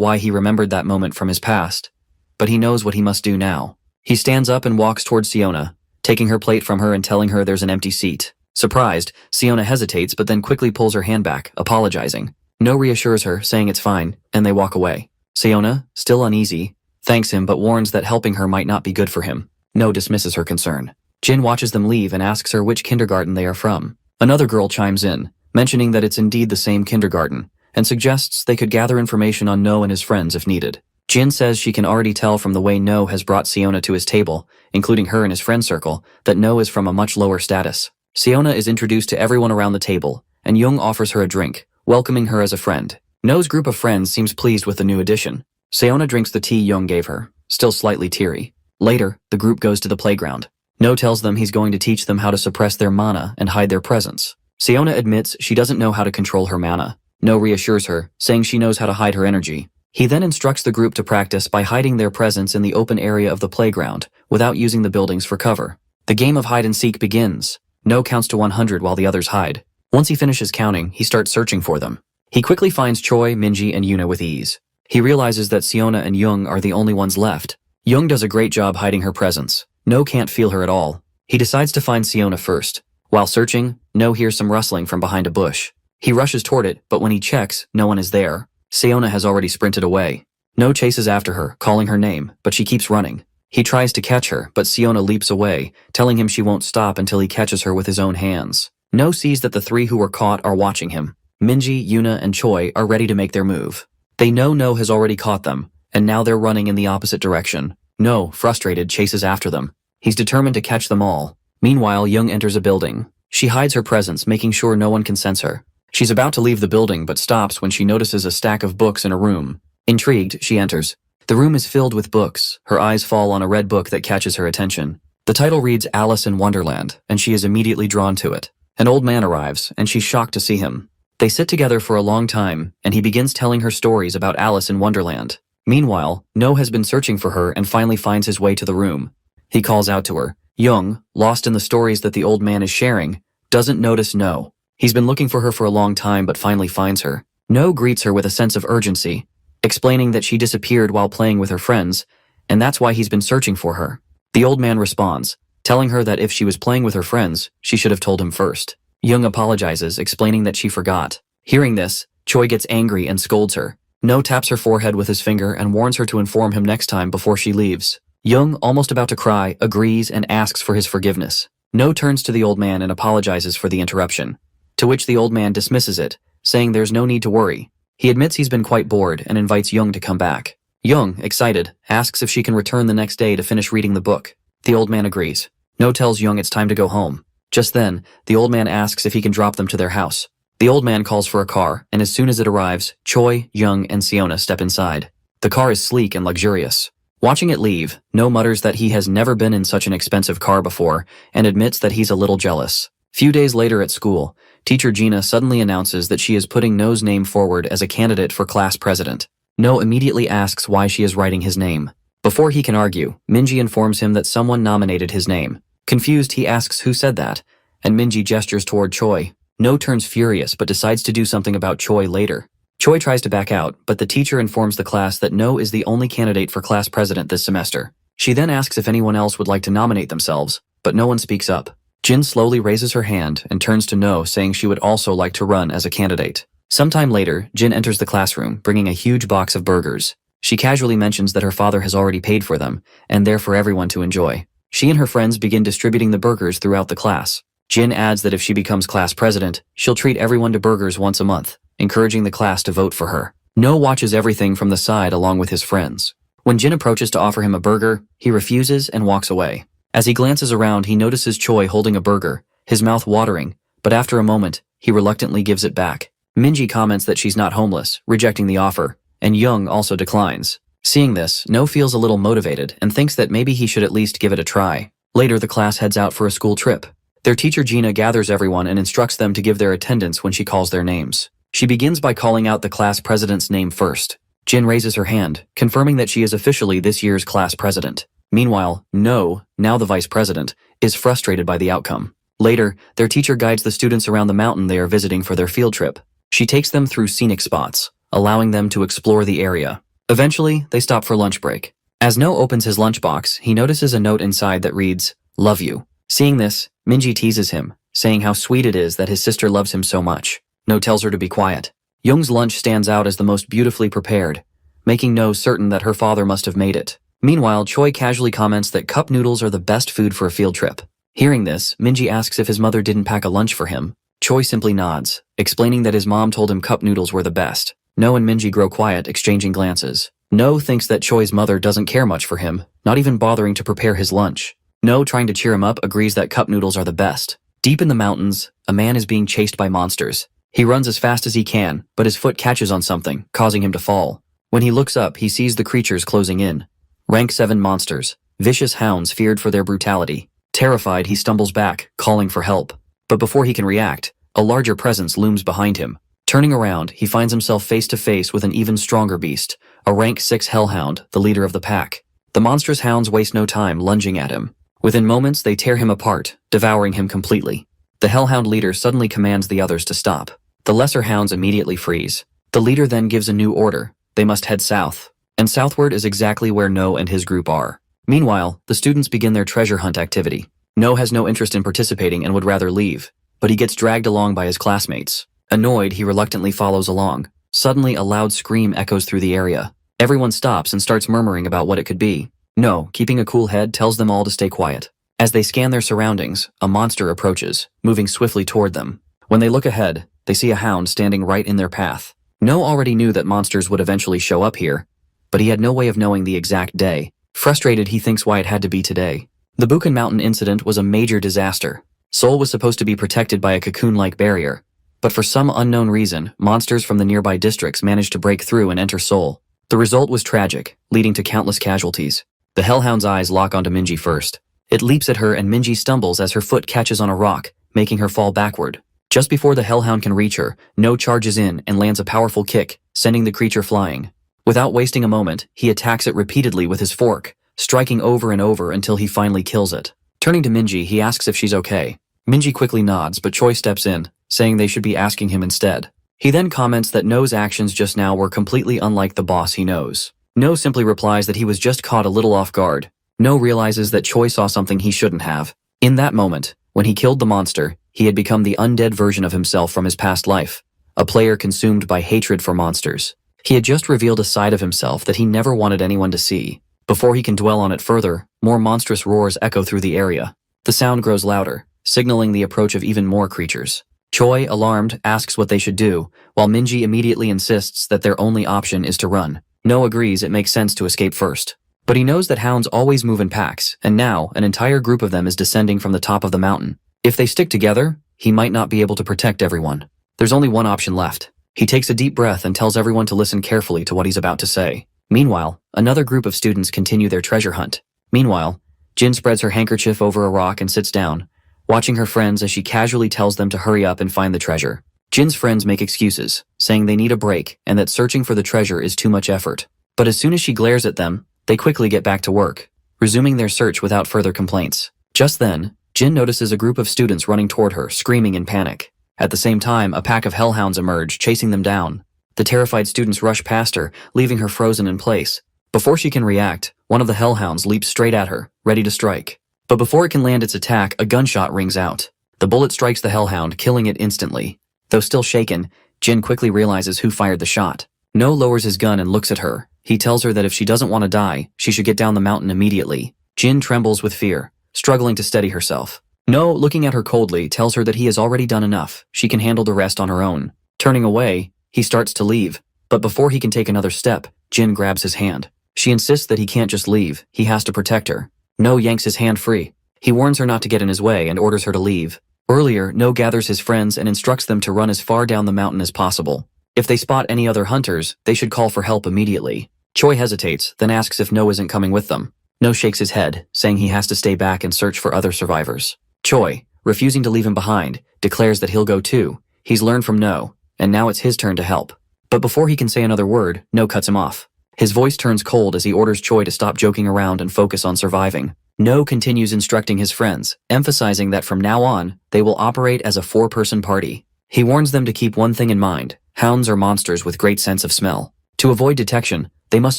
why he remembered that moment from his past, but he knows what he must do now. He stands up and walks towards Siona, taking her plate from her and telling her there's an empty seat. Surprised, Siona hesitates but then quickly pulls her hand back, apologizing. No reassures her, saying it's fine, and they walk away. Siona, still uneasy, thanks him but warns that helping her might not be good for him. No dismisses her concern. Jin watches them leave and asks her which kindergarten they are from. Another girl chimes in, mentioning that it's indeed the same kindergarten, and suggests they could gather information on No and his friends if needed. Jin says she can already tell from the way No has brought Siona to his table, including her and his friend circle, that No is from a much lower status. Siona is introduced to everyone around the table, and Jung offers her a drink, welcoming her as a friend. No's group of friends seems pleased with the new addition. Siona drinks the tea Jung gave her, still slightly teary. Later, the group goes to the playground. No tells them he's going to teach them how to suppress their mana and hide their presence. Siona admits she doesn't know how to control her mana. No reassures her, saying she knows how to hide her energy. He then instructs the group to practice by hiding their presence in the open area of the playground, without using the buildings for cover. The game of hide-and-seek begins. No counts to 100 while the others hide. Once he finishes counting, he starts searching for them. He quickly finds Choi, Minji, and Yuna with ease. He realizes that Siona and Jung are the only ones left. Jung does a great job hiding her presence. No can't feel her at all. He decides to find Siona first. While searching, No hears some rustling from behind a bush. He rushes toward it, but when he checks, no one is there. Siona has already sprinted away. No chases after her, calling her name, but she keeps running. He tries to catch her, but Siona leaps away, telling him she won't stop until he catches her with his own hands. No sees that the three who were caught are watching him. Minji, Yuna, and Choi are ready to make their move. They know No has already caught them, and now they're running in the opposite direction. No, frustrated, chases after them. He's determined to catch them all. Meanwhile, Jung enters a building. She hides her presence, making sure no one can sense her. She's about to leave the building but stops when she notices a stack of books in a room. Intrigued, she enters. The room is filled with books. Her eyes fall on a red book that catches her attention. The title reads Alice in Wonderland, and she is immediately drawn to it. An old man arrives, and she's shocked to see him. They sit together for a long time, and he begins telling her stories about Alice in Wonderland. Meanwhile, No has been searching for her and finally finds his way to the room. He calls out to her. Jung, lost in the stories that the old man is sharing, doesn't notice No. He's been looking for her for a long time but finally finds her. No greets her with a sense of urgency, explaining that she disappeared while playing with her friends, and that's why he's been searching for her. The old man responds, telling her that if she was playing with her friends, she should have told him first. Jung apologizes, explaining that she forgot. Hearing this, Choi gets angry and scolds her. No taps her forehead with his finger and warns her to inform him next time before she leaves. Jung, almost about to cry, agrees and asks for his forgiveness. No turns to the old man and apologizes for the interruption, to which the old man dismisses it, saying there's no need to worry. He admits he's been quite bored and invites Jung to come back. Jung, excited, asks if she can return the next day to finish reading the book. The old man agrees. No tells Jung it's time to go home. Just then, the old man asks if he can drop them to their house. The old man calls for a car, and as soon as it arrives, Choi, Jung, and Siona step inside. The car is sleek and luxurious. Watching it leave, No mutters that he has never been in such an expensive car before and admits that he's a little jealous. Few days later at school, teacher Gina suddenly announces that she is putting No's name forward as a candidate for class president. No immediately asks why she is writing his name. Before he can argue, Minji informs him that someone nominated his name. Confused, he asks who said that, and Minji gestures toward Choi. No turns furious but decides to do something about Choi later. Choi tries to back out, but the teacher informs the class that No is the only candidate for class president this semester. She then asks if anyone else would like to nominate themselves, but no one speaks up. Jin slowly raises her hand and turns to No, saying she would also like to run as a candidate. Sometime later, Jin enters the classroom, bringing a huge box of burgers. She casually mentions that her father has already paid for them, and they're for everyone to enjoy. She and her friends begin distributing the burgers throughout the class. Jin adds that if she becomes class president, she'll treat everyone to burgers once a month, encouraging the class to vote for her. No watches everything from the side along with his friends. When Jin approaches to offer him a burger, he refuses and walks away. As he glances around, he notices Choi holding a burger, his mouth watering, but after a moment, he reluctantly gives it back. Minji comments that she's not homeless, rejecting the offer, and Young also declines. Seeing this, No feels a little motivated and thinks that maybe he should at least give it a try. Later, the class heads out for a school trip. Their teacher Gina gathers everyone and instructs them to give their attendance when she calls their names. She begins by calling out the class president's name first. Jin raises her hand, confirming that she is officially this year's class president. Meanwhile, No, now the vice president, is frustrated by the outcome. Later, their teacher guides the students around the mountain they are visiting for their field trip. She takes them through scenic spots, allowing them to explore the area. Eventually, they stop for lunch break. As No opens his lunchbox, he notices a note inside that reads, "Love you." Seeing this, Minji teases him, saying how sweet it is that his sister loves him so much. No tells her to be quiet. Young's lunch stands out as the most beautifully prepared, making No certain that her father must have made it. Meanwhile, Choi casually comments that cup noodles are the best food for a field trip. Hearing this, Minji asks if his mother didn't pack a lunch for him. Choi simply nods, explaining that his mom told him cup noodles were the best. No and Minji grow quiet, exchanging glances. No thinks that Choi's mother doesn't care much for him, not even bothering to prepare his lunch. No, trying to cheer him up, agrees that cup noodles are the best. Deep in the mountains, a man is being chased by monsters. He runs as fast as he can, but his foot catches on something, causing him to fall. When he looks up, he sees the creatures closing in. Rank 7 monsters, vicious hounds feared for their brutality. Terrified, he stumbles back, calling for help. But before he can react, a larger presence looms behind him. Turning around, he finds himself face to face with an even stronger beast, a rank 6 hellhound, the leader of the pack. The monstrous hounds waste no time lunging at him. Within moments, they tear him apart, devouring him completely. The hellhound leader suddenly commands the others to stop. The lesser hounds immediately freeze. The leader then gives a new order. They must head south. And southward is exactly where No and his group are. Meanwhile, the students begin their treasure hunt activity. No has no interest in participating and would rather leave, but he gets dragged along by his classmates. Annoyed, he reluctantly follows along. Suddenly, a loud scream echoes through the area. Everyone stops and starts murmuring about what it could be. No, keeping a cool head, tells them all to stay quiet. As they scan their surroundings, a monster approaches, moving swiftly toward them. When they look ahead, they see a hound standing right in their path. No already knew that monsters would eventually show up here, but he had no way of knowing the exact day. Frustrated, he thinks why it had to be today. The Buchan Mountain incident was a major disaster. Seoul was supposed to be protected by a cocoon-like barrier, but for some unknown reason, monsters from the nearby districts managed to break through and enter Seoul. The result was tragic, leading to countless casualties. The hellhound's eyes lock onto Minji first. It leaps at her and Minji stumbles as her foot catches on a rock, making her fall backward. Just before the hellhound can reach her, No charges in and lands a powerful kick, sending the creature flying. Without wasting a moment, he attacks it repeatedly with his fork, striking over and over until he finally kills it. Turning to Minji, he asks if she's okay. Minji quickly nods, but Choi steps in, saying they should be asking him instead. He then comments that No's actions just now were completely unlike the boss he knows. No simply replies that he was just caught a little off guard. No realizes that Choi saw something he shouldn't have. In that moment, when he killed the monster, he had become the undead version of himself from his past life, a player consumed by hatred for monsters. He had just revealed a side of himself that he never wanted anyone to see. Before he can dwell on it further, more monstrous roars echo through the area. The sound grows louder, signaling the approach of even more creatures. Choi, alarmed, asks what they should do, while Minji immediately insists that their only option is to run. No agrees it makes sense to escape first. But he knows that hounds always move in packs, and now an entire group of them is descending from the top of the mountain. If they stick together, he might not be able to protect everyone. There's only one option left. He takes a deep breath and tells everyone to listen carefully to what he's about to say. Meanwhile, another group of students continue their treasure hunt. Meanwhile, Jin spreads her handkerchief over a rock and sits down, watching her friends as she casually tells them to hurry up and find the treasure. Jin's friends make excuses, saying they need a break and that searching for the treasure is too much effort. But as soon as she glares at them, they quickly get back to work, resuming their search without further complaints. Just then, Jin notices a group of students running toward her, screaming in panic. At the same time, a pack of hellhounds emerge, chasing them down. The terrified students rush past her, leaving her frozen in place. Before she can react, one of the hellhounds leaps straight at her, ready to strike. But before it can land its attack, a gunshot rings out. The bullet strikes the hellhound, killing it instantly. Though still shaken, Jin quickly realizes who fired the shot. No lowers his gun and looks at her. He tells her that if she doesn't want to die, she should get down the mountain immediately. Jin trembles with fear, struggling to steady herself. No, looking at her coldly, tells her that he has already done enough. She can handle the rest on her own. Turning away, he starts to leave. But before he can take another step, Jin grabs his hand. She insists that he can't just leave, he has to protect her. No yanks his hand free. He warns her not to get in his way and orders her to leave. Earlier, No gathers his friends and instructs them to run as far down the mountain as possible. If they spot any other hunters, they should call for help immediately. Choi hesitates, then asks if No isn't coming with them. No shakes his head, saying he has to stay back and search for other survivors. Choi, refusing to leave him behind, declares that he'll go too. He's learned from No, and now it's his turn to help. But before he can say another word, No cuts him off. His voice turns cold as he orders Choi to stop joking around and focus on surviving. No continues instructing his friends, emphasizing that from now on, they will operate as a 4-person party. He warns them to keep one thing in mind: hounds are monsters with great sense of smell. To avoid detection, they must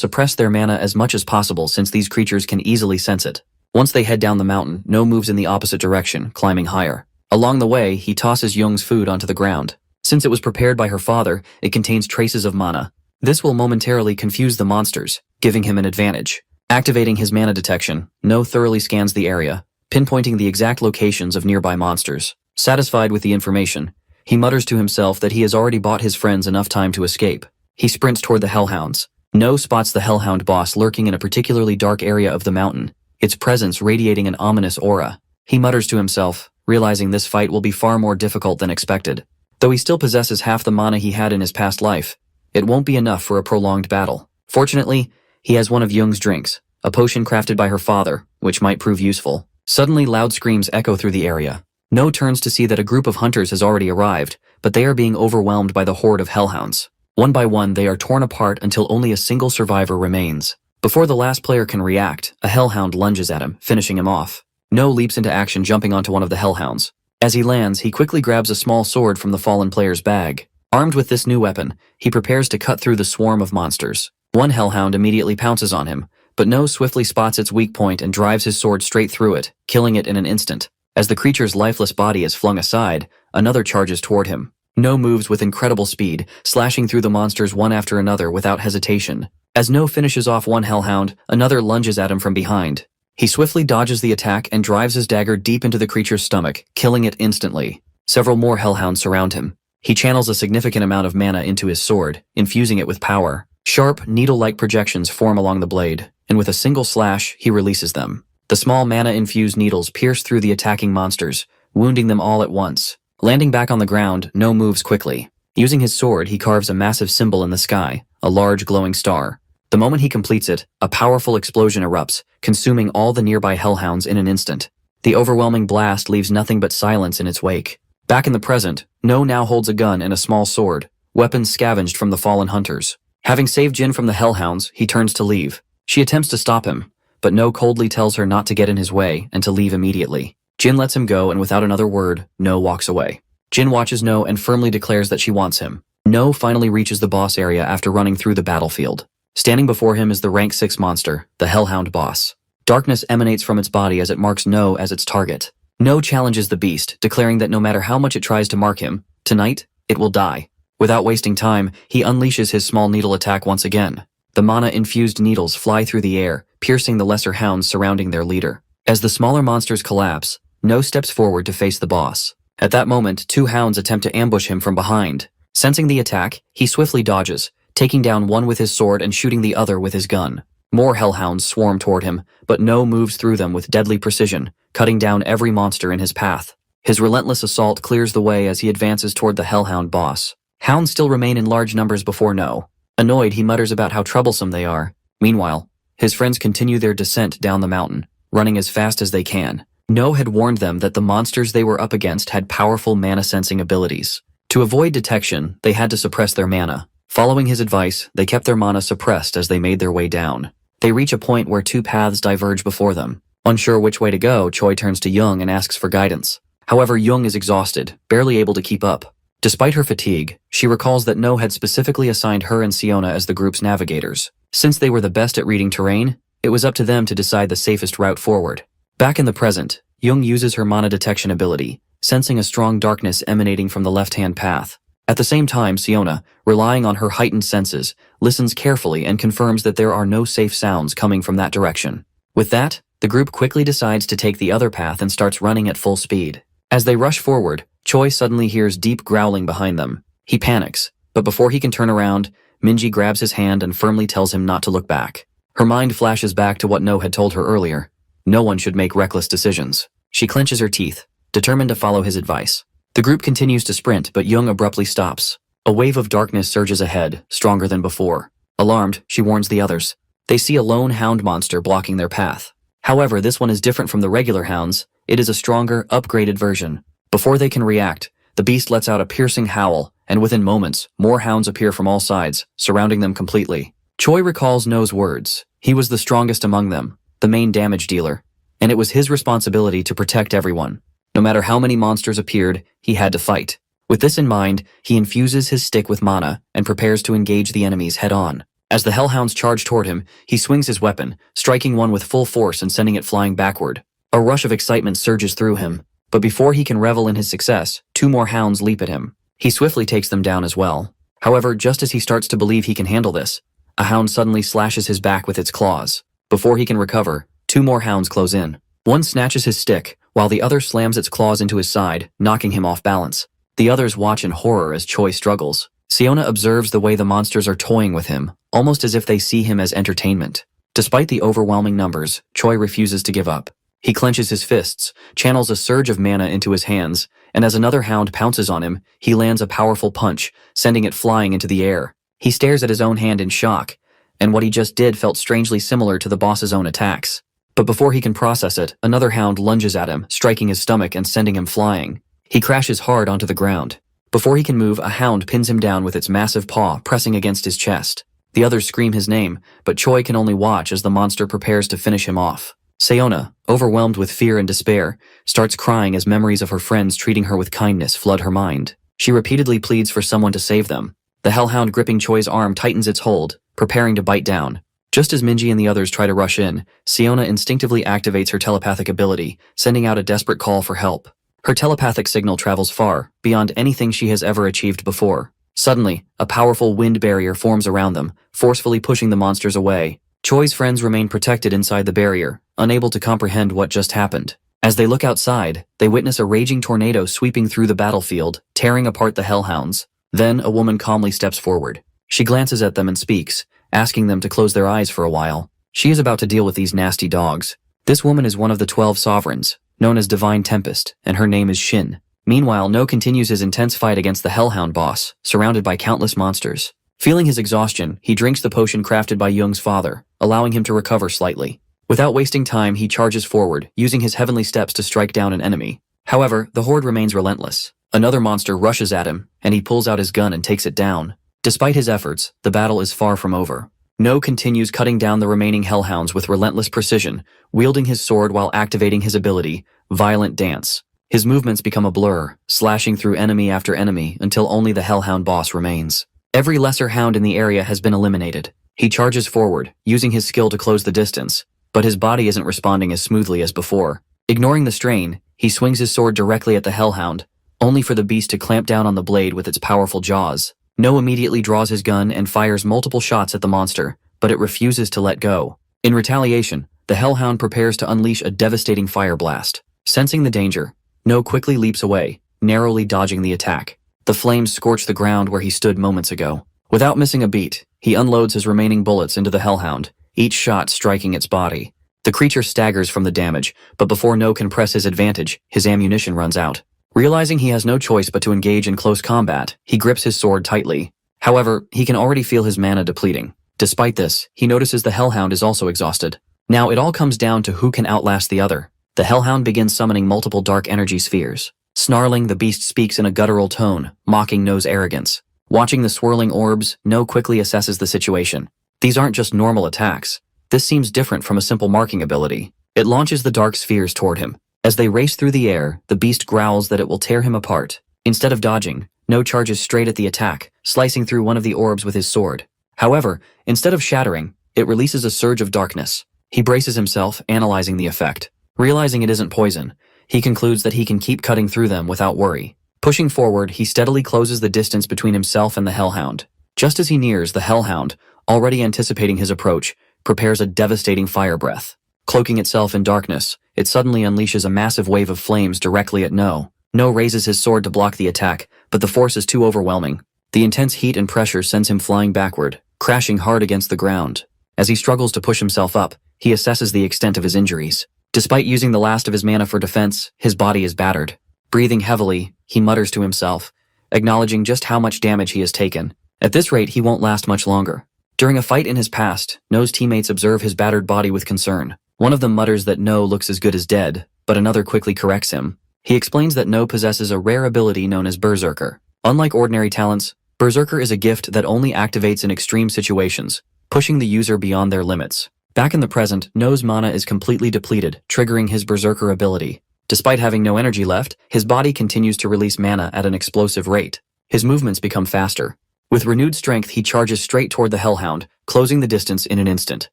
suppress their mana as much as possible since these creatures can easily sense it. Once they head down the mountain, No moves in the opposite direction, climbing higher. Along the way, he tosses Young's food onto the ground. Since it was prepared by her father, it contains traces of mana. This will momentarily confuse the monsters, giving him an advantage. Activating his mana detection, No thoroughly scans the area, pinpointing the exact locations of nearby monsters. Satisfied with the information, he mutters to himself that he has already bought his friends enough time to escape. He sprints toward the hellhounds. No spots the hellhound boss lurking in a particularly dark area of the mountain, its presence radiating an ominous aura. He mutters to himself, realizing this fight will be far more difficult than expected. Though he still possesses half the mana he had in his past life, it won't be enough for a prolonged battle. Fortunately, he has one of Young's drinks, a potion crafted by her father, which might prove useful. Suddenly, loud screams echo through the area. No turns to see that a group of hunters has already arrived, but they are being overwhelmed by the horde of hellhounds. One by one, they are torn apart until only a single survivor remains. Before the last player can react, a hellhound lunges at him, finishing him off. No leaps into action, jumping onto one of the hellhounds. As he lands, he quickly grabs a small sword from the fallen player's bag. Armed with this new weapon, he prepares to cut through the swarm of monsters. One hellhound immediately pounces on him, but No swiftly spots its weak point and drives his sword straight through it, killing it in an instant. As the creature's lifeless body is flung aside, another charges toward him. No moves with incredible speed, slashing through the monsters one after another without hesitation. As No finishes off one hellhound, another lunges at him from behind. He swiftly dodges the attack and drives his dagger deep into the creature's stomach, killing it instantly. Several more hellhounds surround him. He channels a significant amount of mana into his sword, infusing it with power. Sharp, needle-like projections form along the blade, and with a single slash, he releases them. The small mana-infused needles pierce through the attacking monsters, wounding them all at once. Landing back on the ground, No moves quickly. Using his sword, he carves a massive symbol in the sky, a large glowing star. The moment he completes it, a powerful explosion erupts, consuming all the nearby hellhounds in an instant. The overwhelming blast leaves nothing but silence in its wake. Back in the present, No now holds a gun and a small sword, weapons scavenged from the fallen hunters. Having saved Jin from the hellhounds, he turns to leave. She attempts to stop him, but No coldly tells her not to get in his way and to leave immediately. Jin lets him go, and without another word, No walks away. Jin watches No and firmly declares that she wants him. No finally reaches the boss area after running through the battlefield. Standing before him is the rank 6 monster, the Hellhound boss. Darkness emanates from its body as it marks No as its target. No challenges the beast, declaring that no matter how much it tries to mark him, tonight, it will die. Without wasting time, he unleashes his small needle attack once again. The mana-infused needles fly through the air, piercing the lesser hounds surrounding their leader. As the smaller monsters collapse, No steps forward to face the boss. At that moment, 2 hounds attempt to ambush him from behind. Sensing the attack, he swiftly dodges, taking down one with his sword and shooting the other with his gun. More hellhounds swarm toward him, but No moves through them with deadly precision, cutting down every monster in his path. His relentless assault clears the way as he advances toward the hellhound boss. Hounds still remain in large numbers before No. Annoyed, he mutters about how troublesome they are, Meanwhile, his friends continue their descent down the mountain, running as fast as they can. No had warned them that the monsters they were up against had powerful mana-sensing abilities. To avoid detection, they had to suppress their mana. Following his advice, they kept their mana suppressed as they made their way down. They reach a point where two paths diverge before them. Unsure which way to go, Choi turns to Young and asks for guidance. However, Young is exhausted, barely able to keep up. Despite her fatigue, she recalls that No had specifically assigned her and Siona as the group's navigators. Since they were the best at reading terrain, it was up to them to decide the safest route forward. Back in the present, Young uses her mana detection ability, sensing a strong darkness emanating from the left-hand path. At the same time, Siona, relying on her heightened senses, listens carefully and confirms that there are no safe sounds coming from that direction. With that, the group quickly decides to take the other path and starts running at full speed. As they rush forward, Choi suddenly hears deep growling behind them. He panics, but before he can turn around, Minji grabs his hand and firmly tells him not to look back. Her mind flashes back to what No had told her earlier. No one should make reckless decisions. She clenches her teeth, determined to follow his advice. The group continues to sprint, but Young abruptly stops. A wave of darkness surges ahead, stronger than before. Alarmed, she warns the others. They see a lone hound monster blocking their path. However, this one is different from the regular hounds. It is a stronger, upgraded version. Before they can react, the beast lets out a piercing howl, and within moments, more hounds appear from all sides, surrounding them completely. Choi recalls No's words. He was the strongest among them, the main damage dealer, and it was his responsibility to protect everyone. No matter how many monsters appeared, he had to fight. With this in mind, he infuses his stick with mana and prepares to engage the enemies head-on. As the hellhounds charge toward him, he swings his weapon, striking one with full force and sending it flying backward. A rush of excitement surges through him, but before he can revel in his success, two more hounds leap at him. He swiftly takes them down as well. However, just as he starts to believe he can handle this, a hound suddenly slashes his back with its claws. Before he can recover, two more hounds close in. One snatches his stick, while the other slams its claws into his side, knocking him off balance. The others watch in horror as Choi struggles. Siona observes the way the monsters are toying with him, almost as if they see him as entertainment. Despite the overwhelming numbers, Choi refuses to give up. He clenches his fists, channels a surge of mana into his hands, and as another hound pounces on him, he lands a powerful punch, sending it flying into the air. He stares at his own hand in shock, and what he just did felt strangely similar to the boss's own attacks. But before he can process it, another hound lunges at him, striking his stomach and sending him flying. He crashes hard onto the ground. Before he can move, a hound pins him down with its massive paw pressing against his chest. The others scream his name, but Choi can only watch as the monster prepares to finish him off. Siona, overwhelmed with fear and despair, starts crying as memories of her friends treating her with kindness flood her mind. She repeatedly pleads for someone to save them. The hellhound gripping Choi's arm tightens its hold, preparing to bite down. Just as Minji and the others try to rush in, Siona instinctively activates her telepathic ability, sending out a desperate call for help. Her telepathic signal travels far, beyond anything she has ever achieved before. Suddenly, a powerful wind barrier forms around them, forcefully pushing the monsters away. Choi's friends remain protected inside the barrier, unable to comprehend what just happened. As they look outside, they witness a raging tornado sweeping through the battlefield, tearing apart the hellhounds. Then, a woman calmly steps forward. She glances at them and speaks, asking them to close their eyes for a while. She is about to deal with these nasty dogs. This woman is one of the 12 sovereigns, known as Divine Tempest, and her name is Shin. Meanwhile, No continues his intense fight against the Hellhound boss, surrounded by countless monsters. Feeling his exhaustion, he drinks the potion crafted by Young's father, allowing him to recover slightly. Without wasting time, he charges forward, using his heavenly steps to strike down an enemy. However, the horde remains relentless. Another monster rushes at him, and he pulls out his gun and takes it down. Despite his efforts, the battle is far from over. No continues cutting down the remaining hellhounds with relentless precision, wielding his sword while activating his ability, Violent Dance. His movements become a blur, slashing through enemy after enemy until only the hellhound boss remains. Every lesser hound in the area has been eliminated. He charges forward, using his skill to close the distance, but his body isn't responding as smoothly as before. Ignoring the strain, he swings his sword directly at the hellhound, only for the beast to clamp down on the blade with its powerful jaws. No immediately draws his gun and fires multiple shots at the monster, but it refuses to let go. In retaliation, the hellhound prepares to unleash a devastating fire blast. Sensing the danger, No quickly leaps away, narrowly dodging the attack. The flames scorch the ground where he stood moments ago. Without missing a beat, he unloads his remaining bullets into the hellhound, each shot striking its body. The creature staggers from the damage, but before No can press his advantage, his ammunition runs out. Realizing he has no choice but to engage in close combat, he grips his sword tightly. However, he can already feel his mana depleting. Despite this, he notices the Hellhound is also exhausted. Now it all comes down to who can outlast the other. The Hellhound begins summoning multiple dark energy spheres. Snarling, the beast speaks in a guttural tone, mocking No's arrogance. Watching the swirling orbs, No quickly assesses the situation. These aren't just normal attacks. This seems different from a simple marking ability. It launches the dark spheres toward him. As they race through the air, the beast growls that it will tear him apart. Instead of dodging, No charges straight at the attack, slicing through one of the orbs with his sword. However, instead of shattering, it releases a surge of darkness. He braces himself, analyzing the effect. Realizing it isn't poison, he concludes that he can keep cutting through them without worry. Pushing forward, he steadily closes the distance between himself and the Hellhound. Just as he nears, the Hellhound, already anticipating his approach, prepares a devastating fire breath. Cloaking itself in darkness, it suddenly unleashes a massive wave of flames directly at No. No raises his sword to block the attack, but the force is too overwhelming. The intense heat and pressure sends him flying backward, crashing hard against the ground. As he struggles to push himself up, he assesses the extent of his injuries. Despite using the last of his mana for defense, his body is battered. Breathing heavily, he mutters to himself, acknowledging just how much damage he has taken. At this rate, he won't last much longer. During a fight in his past, No's teammates observe his battered body with concern. One of them mutters that No looks as good as dead, but another quickly corrects him. He explains that No possesses a rare ability known as Berserker. Unlike ordinary talents, Berserker is a gift that only activates in extreme situations, pushing the user beyond their limits. Back in the present, No's mana is completely depleted, triggering his Berserker ability. Despite having no energy left, his body continues to release mana at an explosive rate. His movements become faster. With renewed strength, he charges straight toward the Hellhound, closing the distance in an instant.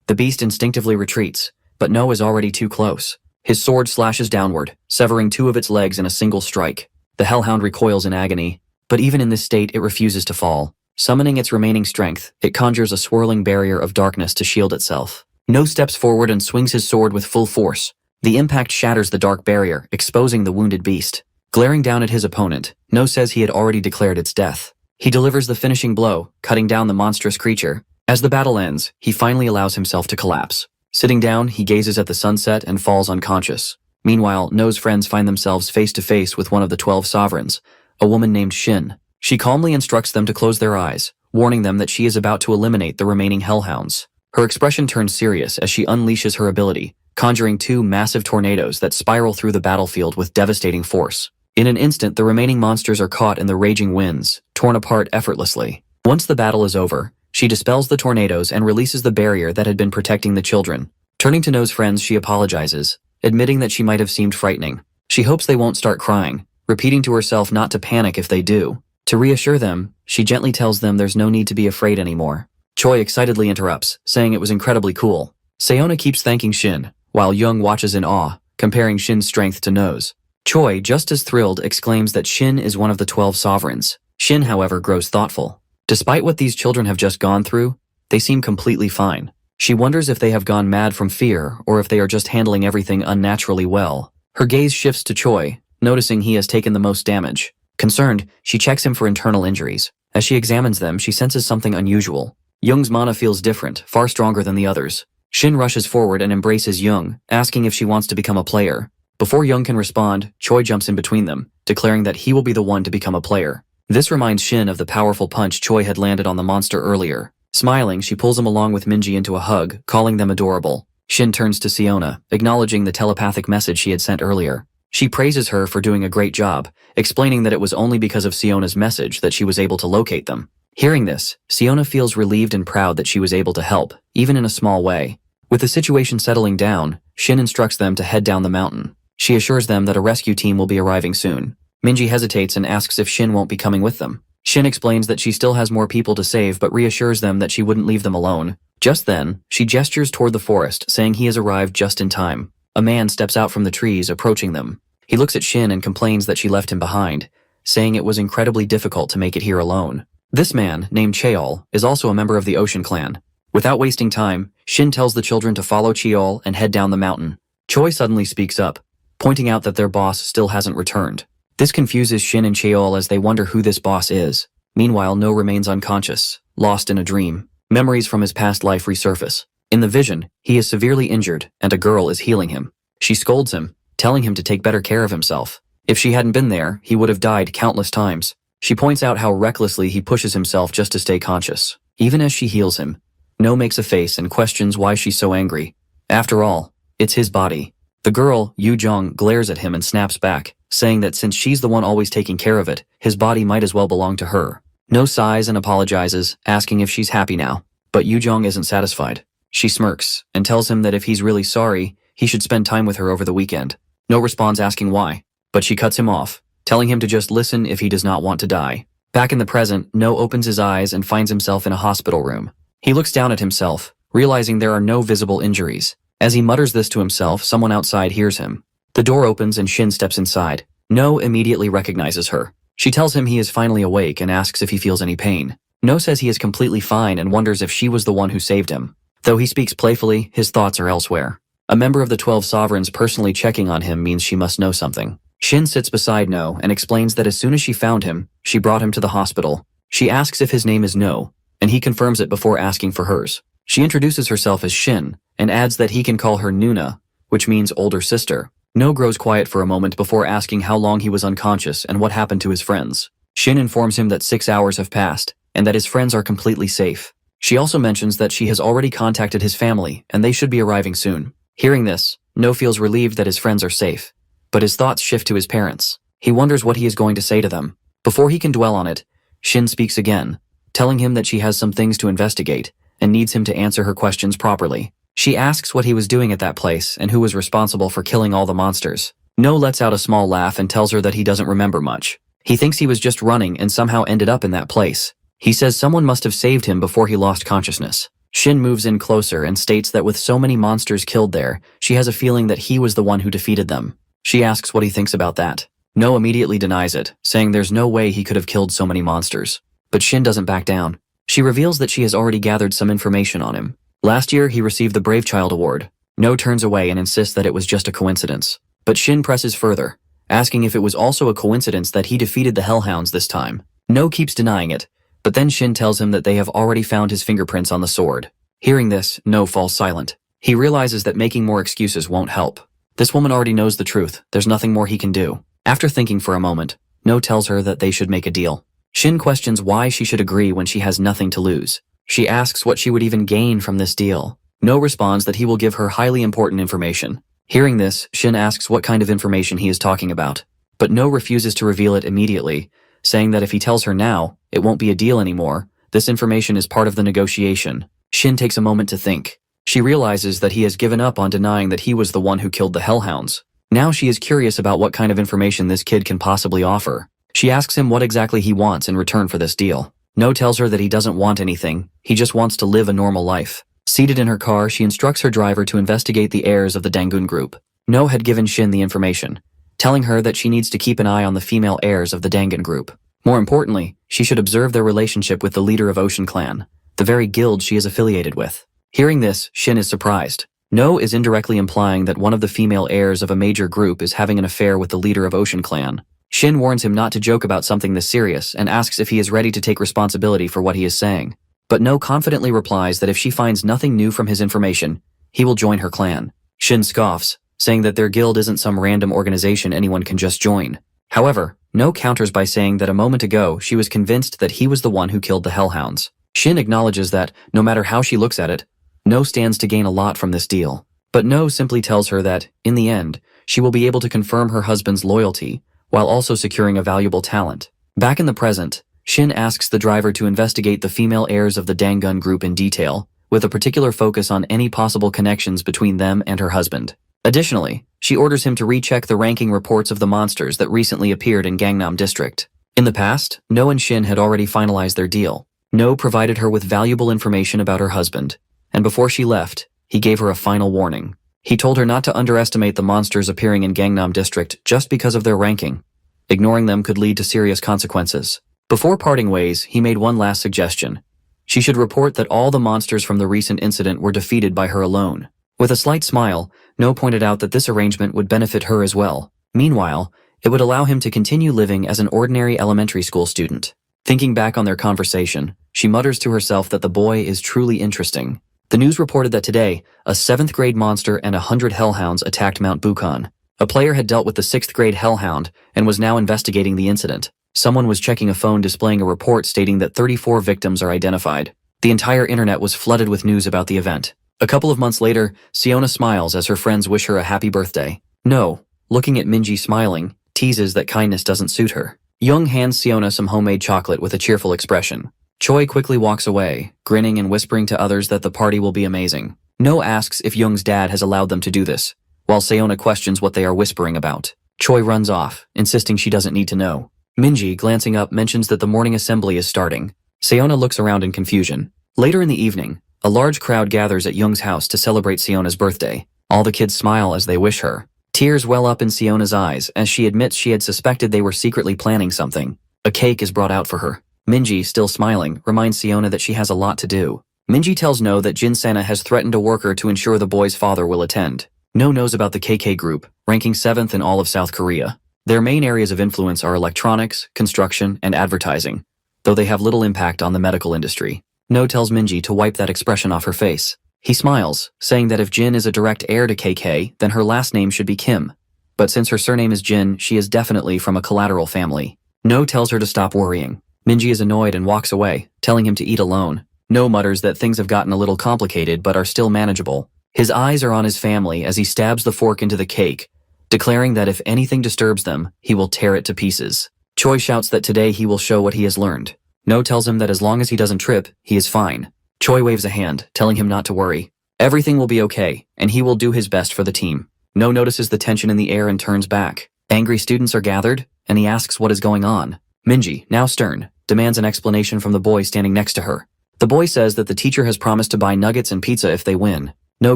The beast instinctively retreats, but No is already too close. His sword slashes downward, severing two of its legs in a single strike. The Hellhound recoils in agony, but even in this state, it refuses to fall. Summoning its remaining strength, it conjures a swirling barrier of darkness to shield itself. No steps forward and swings his sword with full force. The impact shatters the dark barrier, exposing the wounded beast. Glaring down at his opponent, No says he had already declared its death. He delivers the finishing blow, cutting down the monstrous creature. As the battle ends, he finally allows himself to collapse. Sitting down, he gazes at the sunset and falls unconscious. Meanwhile, No's friends find themselves face to face with one of the 12 sovereigns, a woman named Shin. She calmly instructs them to close their eyes, warning them that she is about to eliminate the remaining Hellhounds. Her expression turns serious as she unleashes her ability, conjuring two massive tornadoes that spiral through the battlefield with devastating force. In an instant, the remaining monsters are caught in the raging winds, torn apart effortlessly. Once the battle is over, she dispels the tornadoes and releases the barrier that had been protecting the children. Turning to No's friends, she apologizes, admitting that she might have seemed frightening. She hopes they won't start crying, repeating to herself not to panic if they do. To reassure them, she gently tells them there's no need to be afraid anymore. Choi excitedly interrupts, saying it was incredibly cool. Sayona keeps thanking Shin, while Young watches in awe, comparing Shin's strength to No's. Choi, just as thrilled, exclaims that Shin is one of the 12 sovereigns. Shin, however, grows thoughtful. Despite what these children have just gone through, they seem completely fine. She wonders if they have gone mad from fear or if they are just handling everything unnaturally well. Her gaze shifts to Choi, noticing he has taken the most damage. Concerned, she checks him for internal injuries. As she examines them, she senses something unusual. Young's mana feels different, far stronger than the others. Shin rushes forward and embraces Young, asking if she wants to become a player. Before Young can respond, Choi jumps in between them, declaring that he will be the one to become a player. This reminds Shin of the powerful punch Choi had landed on the monster earlier. Smiling, she pulls him along with Minji into a hug, calling them adorable. Shin turns to Siona, acknowledging the telepathic message she had sent earlier. She praises her for doing a great job, explaining that it was only because of Siona's message that she was able to locate them. Hearing this, Siona feels relieved and proud that she was able to help, even in a small way. With the situation settling down, Shin instructs them to head down the mountain. She assures them that a rescue team will be arriving soon. Minji hesitates and asks if Shin won't be coming with them. Shin explains that she still has more people to save but reassures them that she wouldn't leave them alone. Just then, she gestures toward the forest, saying he has arrived just in time. A man steps out from the trees, approaching them. He looks at Shin and complains that she left him behind, saying it was incredibly difficult to make it here alone. This man, named Cheol, is also a member of the Ocean Clan. Without wasting time, Shin tells the children to follow Cheol and head down the mountain. Choi suddenly speaks up, pointing out that their boss still hasn't returned. This confuses Shin and Cheol as they wonder who this boss is. Meanwhile, No remains unconscious, lost in a dream. Memories from his past life resurface. In the vision, he is severely injured, and a girl is healing him. She scolds him, telling him to take better care of himself. If she hadn't been there, he would have died countless times. She points out how recklessly he pushes himself just to stay conscious. Even as she heals him, No makes a face and questions why she's so angry. After all, it's his body. The girl, Yu Jong, glares at him and snaps back, saying that since she's the one always taking care of it, his body might as well belong to her. No sighs and apologizes, asking if she's happy now. But Yu Jong isn't satisfied. She smirks and tells him that if he's really sorry, he should spend time with her over the weekend. No responds asking why, but she cuts him off, telling him to just listen if he does not want to die. Back in the present, No opens his eyes and finds himself in a hospital room. He looks down at himself, realizing there are no visible injuries. As he mutters this to himself, someone outside hears him. The door opens and Shin steps inside. No immediately recognizes her. She tells him he is finally awake and asks if he feels any pain. No says he is completely fine and wonders if she was the one who saved him. Though he speaks playfully, his thoughts are elsewhere. A member of the 12 sovereigns personally checking on him means she must know something. Shin sits beside No and explains that as soon as she found him, she brought him to the hospital. She asks if his name is No, and he confirms it before asking for hers. She introduces herself as Shin, and adds that he can call her Nuna, which means older sister. No grows quiet for a moment before asking how long he was unconscious and what happened to his friends. Shin informs him that 6 hours have passed, and that his friends are completely safe. She also mentions that she has already contacted his family, and they should be arriving soon. Hearing this, No feels relieved that his friends are safe, but his thoughts shift to his parents. He wonders what he is going to say to them. Before he can dwell on it, Shin speaks again, telling him that she has some things to investigate, and needs him to answer her questions properly. She asks what he was doing at that place and who was responsible for killing all the monsters. No lets out a small laugh and tells her that he doesn't remember much. He thinks he was just running and somehow ended up in that place. He says someone must have saved him before he lost consciousness. Shin moves in closer and states that with so many monsters killed there, she has a feeling that he was the one who defeated them. She asks what he thinks about that. No immediately denies it, saying there's no way he could have killed so many monsters. But Shin doesn't back down. She reveals that she has already gathered some information on him. Last year, he received the Brave Child Award. No turns away and insists that it was just a coincidence. But Shin presses further, asking if it was also a coincidence that he defeated the Hellhounds this time. No keeps denying it, but then Shin tells him that they have already found his fingerprints on the sword. Hearing this, No falls silent. He realizes that making more excuses won't help. This woman already knows the truth. There's nothing more he can do. After thinking for a moment, No tells her that they should make a deal. Shin questions why she should agree when she has nothing to lose. She asks what she would even gain from this deal. No responds that he will give her highly important information. Hearing this, Shin asks what kind of information he is talking about. But No refuses to reveal it immediately, saying that if he tells her now, it won't be a deal anymore. This information is part of the negotiation. Shin takes a moment to think. She realizes that he has given up on denying that he was the one who killed the Hellhounds. Now she is curious about what kind of information this kid can possibly offer. She asks him what exactly he wants in return for this deal. No tells her that he doesn't want anything, he just wants to live a normal life. Seated in her car, she instructs her driver to investigate the heirs of the Dangun group. No had given Shin the information, telling her that she needs to keep an eye on the female heirs of the Dangun group. More importantly, she should observe their relationship with the leader of Ocean Clan, the very guild she is affiliated with. Hearing this, Shin is surprised. No is indirectly implying that one of the female heirs of a major group is having an affair with the leader of Ocean Clan. Shin warns him not to joke about something this serious and asks if he is ready to take responsibility for what he is saying. But No confidently replies that if she finds nothing new from his information, he will join her clan. Shin scoffs, saying that their guild isn't some random organization anyone can just join. However, No counters by saying that a moment ago she was convinced that he was the one who killed the Hellhounds. Shin acknowledges that, no matter how she looks at it, No stands to gain a lot from this deal. But No simply tells her that, in the end, she will be able to confirm her husband's loyalty, while also securing a valuable talent. Back in the present, Shin asks the driver to investigate the female heirs of the Dangun group in detail, with a particular focus on any possible connections between them and her husband. Additionally, she orders him to recheck the ranking reports of the monsters that recently appeared in Gangnam District. In the past, No and Shin had already finalized their deal. No provided her with valuable information about her husband, and before she left, he gave her a final warning. He told her not to underestimate the monsters appearing in Gangnam District just because of their ranking. Ignoring them could lead to serious consequences. Before parting ways, he made one last suggestion. She should report that all the monsters from the recent incident were defeated by her alone. With a slight smile, No pointed out that this arrangement would benefit her as well. Meanwhile, it would allow him to continue living as an ordinary elementary school student. Thinking back on their conversation, she mutters to herself that the boy is truly interesting. The news reported that today, a 7th grade monster and 100 hellhounds attacked Mount Bukan. A player had dealt with the 6th grade hellhound and was now investigating the incident. Someone was checking a phone displaying a report stating that 34 victims are identified. The entire internet was flooded with news about the event. A couple of months later, Siona smiles as her friends wish her a happy birthday. No, looking at Minji smiling, teases that kindness doesn't suit her. Young hands Siona some homemade chocolate with a cheerful expression. Choi quickly walks away, grinning and whispering to others that the party will be amazing. No asks if Young's dad has allowed them to do this, while Siona questions what they are whispering about. Choi runs off, insisting she doesn't need to know. Minji, glancing up, mentions that the morning assembly is starting. Siona looks around in confusion. Later in the evening, a large crowd gathers at Young's house to celebrate Siona's birthday. All the kids smile as they wish her. Tears well up in Siona's eyes as she admits she had suspected they were secretly planning something. A cake is brought out for her. Minji, still smiling, reminds Siona that she has a lot to do. Minji tells No that Jin-sana has threatened a worker to ensure the boy's father will attend. No knows about the KK group, ranking 7th in all of South Korea. Their main areas of influence are electronics, construction, and advertising, though they have little impact on the medical industry. No tells Minji to wipe that expression off her face. He smiles, saying that if Jin is a direct heir to KK, then her last name should be Kim. But since her surname is Jin, she is definitely from a collateral family. No tells her to stop worrying. Minji is annoyed and walks away, telling him to eat alone. No mutters that things have gotten a little complicated but are still manageable. His eyes are on his family as he stabs the fork into the cake, declaring that if anything disturbs them, he will tear it to pieces. Choi shouts that today he will show what he has learned. No tells him that as long as he doesn't trip, he is fine. Choi waves a hand, telling him not to worry. Everything will be okay, and he will do his best for the team. No notices the tension in the air and turns back. Angry students are gathered, and he asks what is going on. Minji, now stern, demands an explanation from the boy standing next to her. The boy says that the teacher has promised to buy nuggets and pizza if they win. No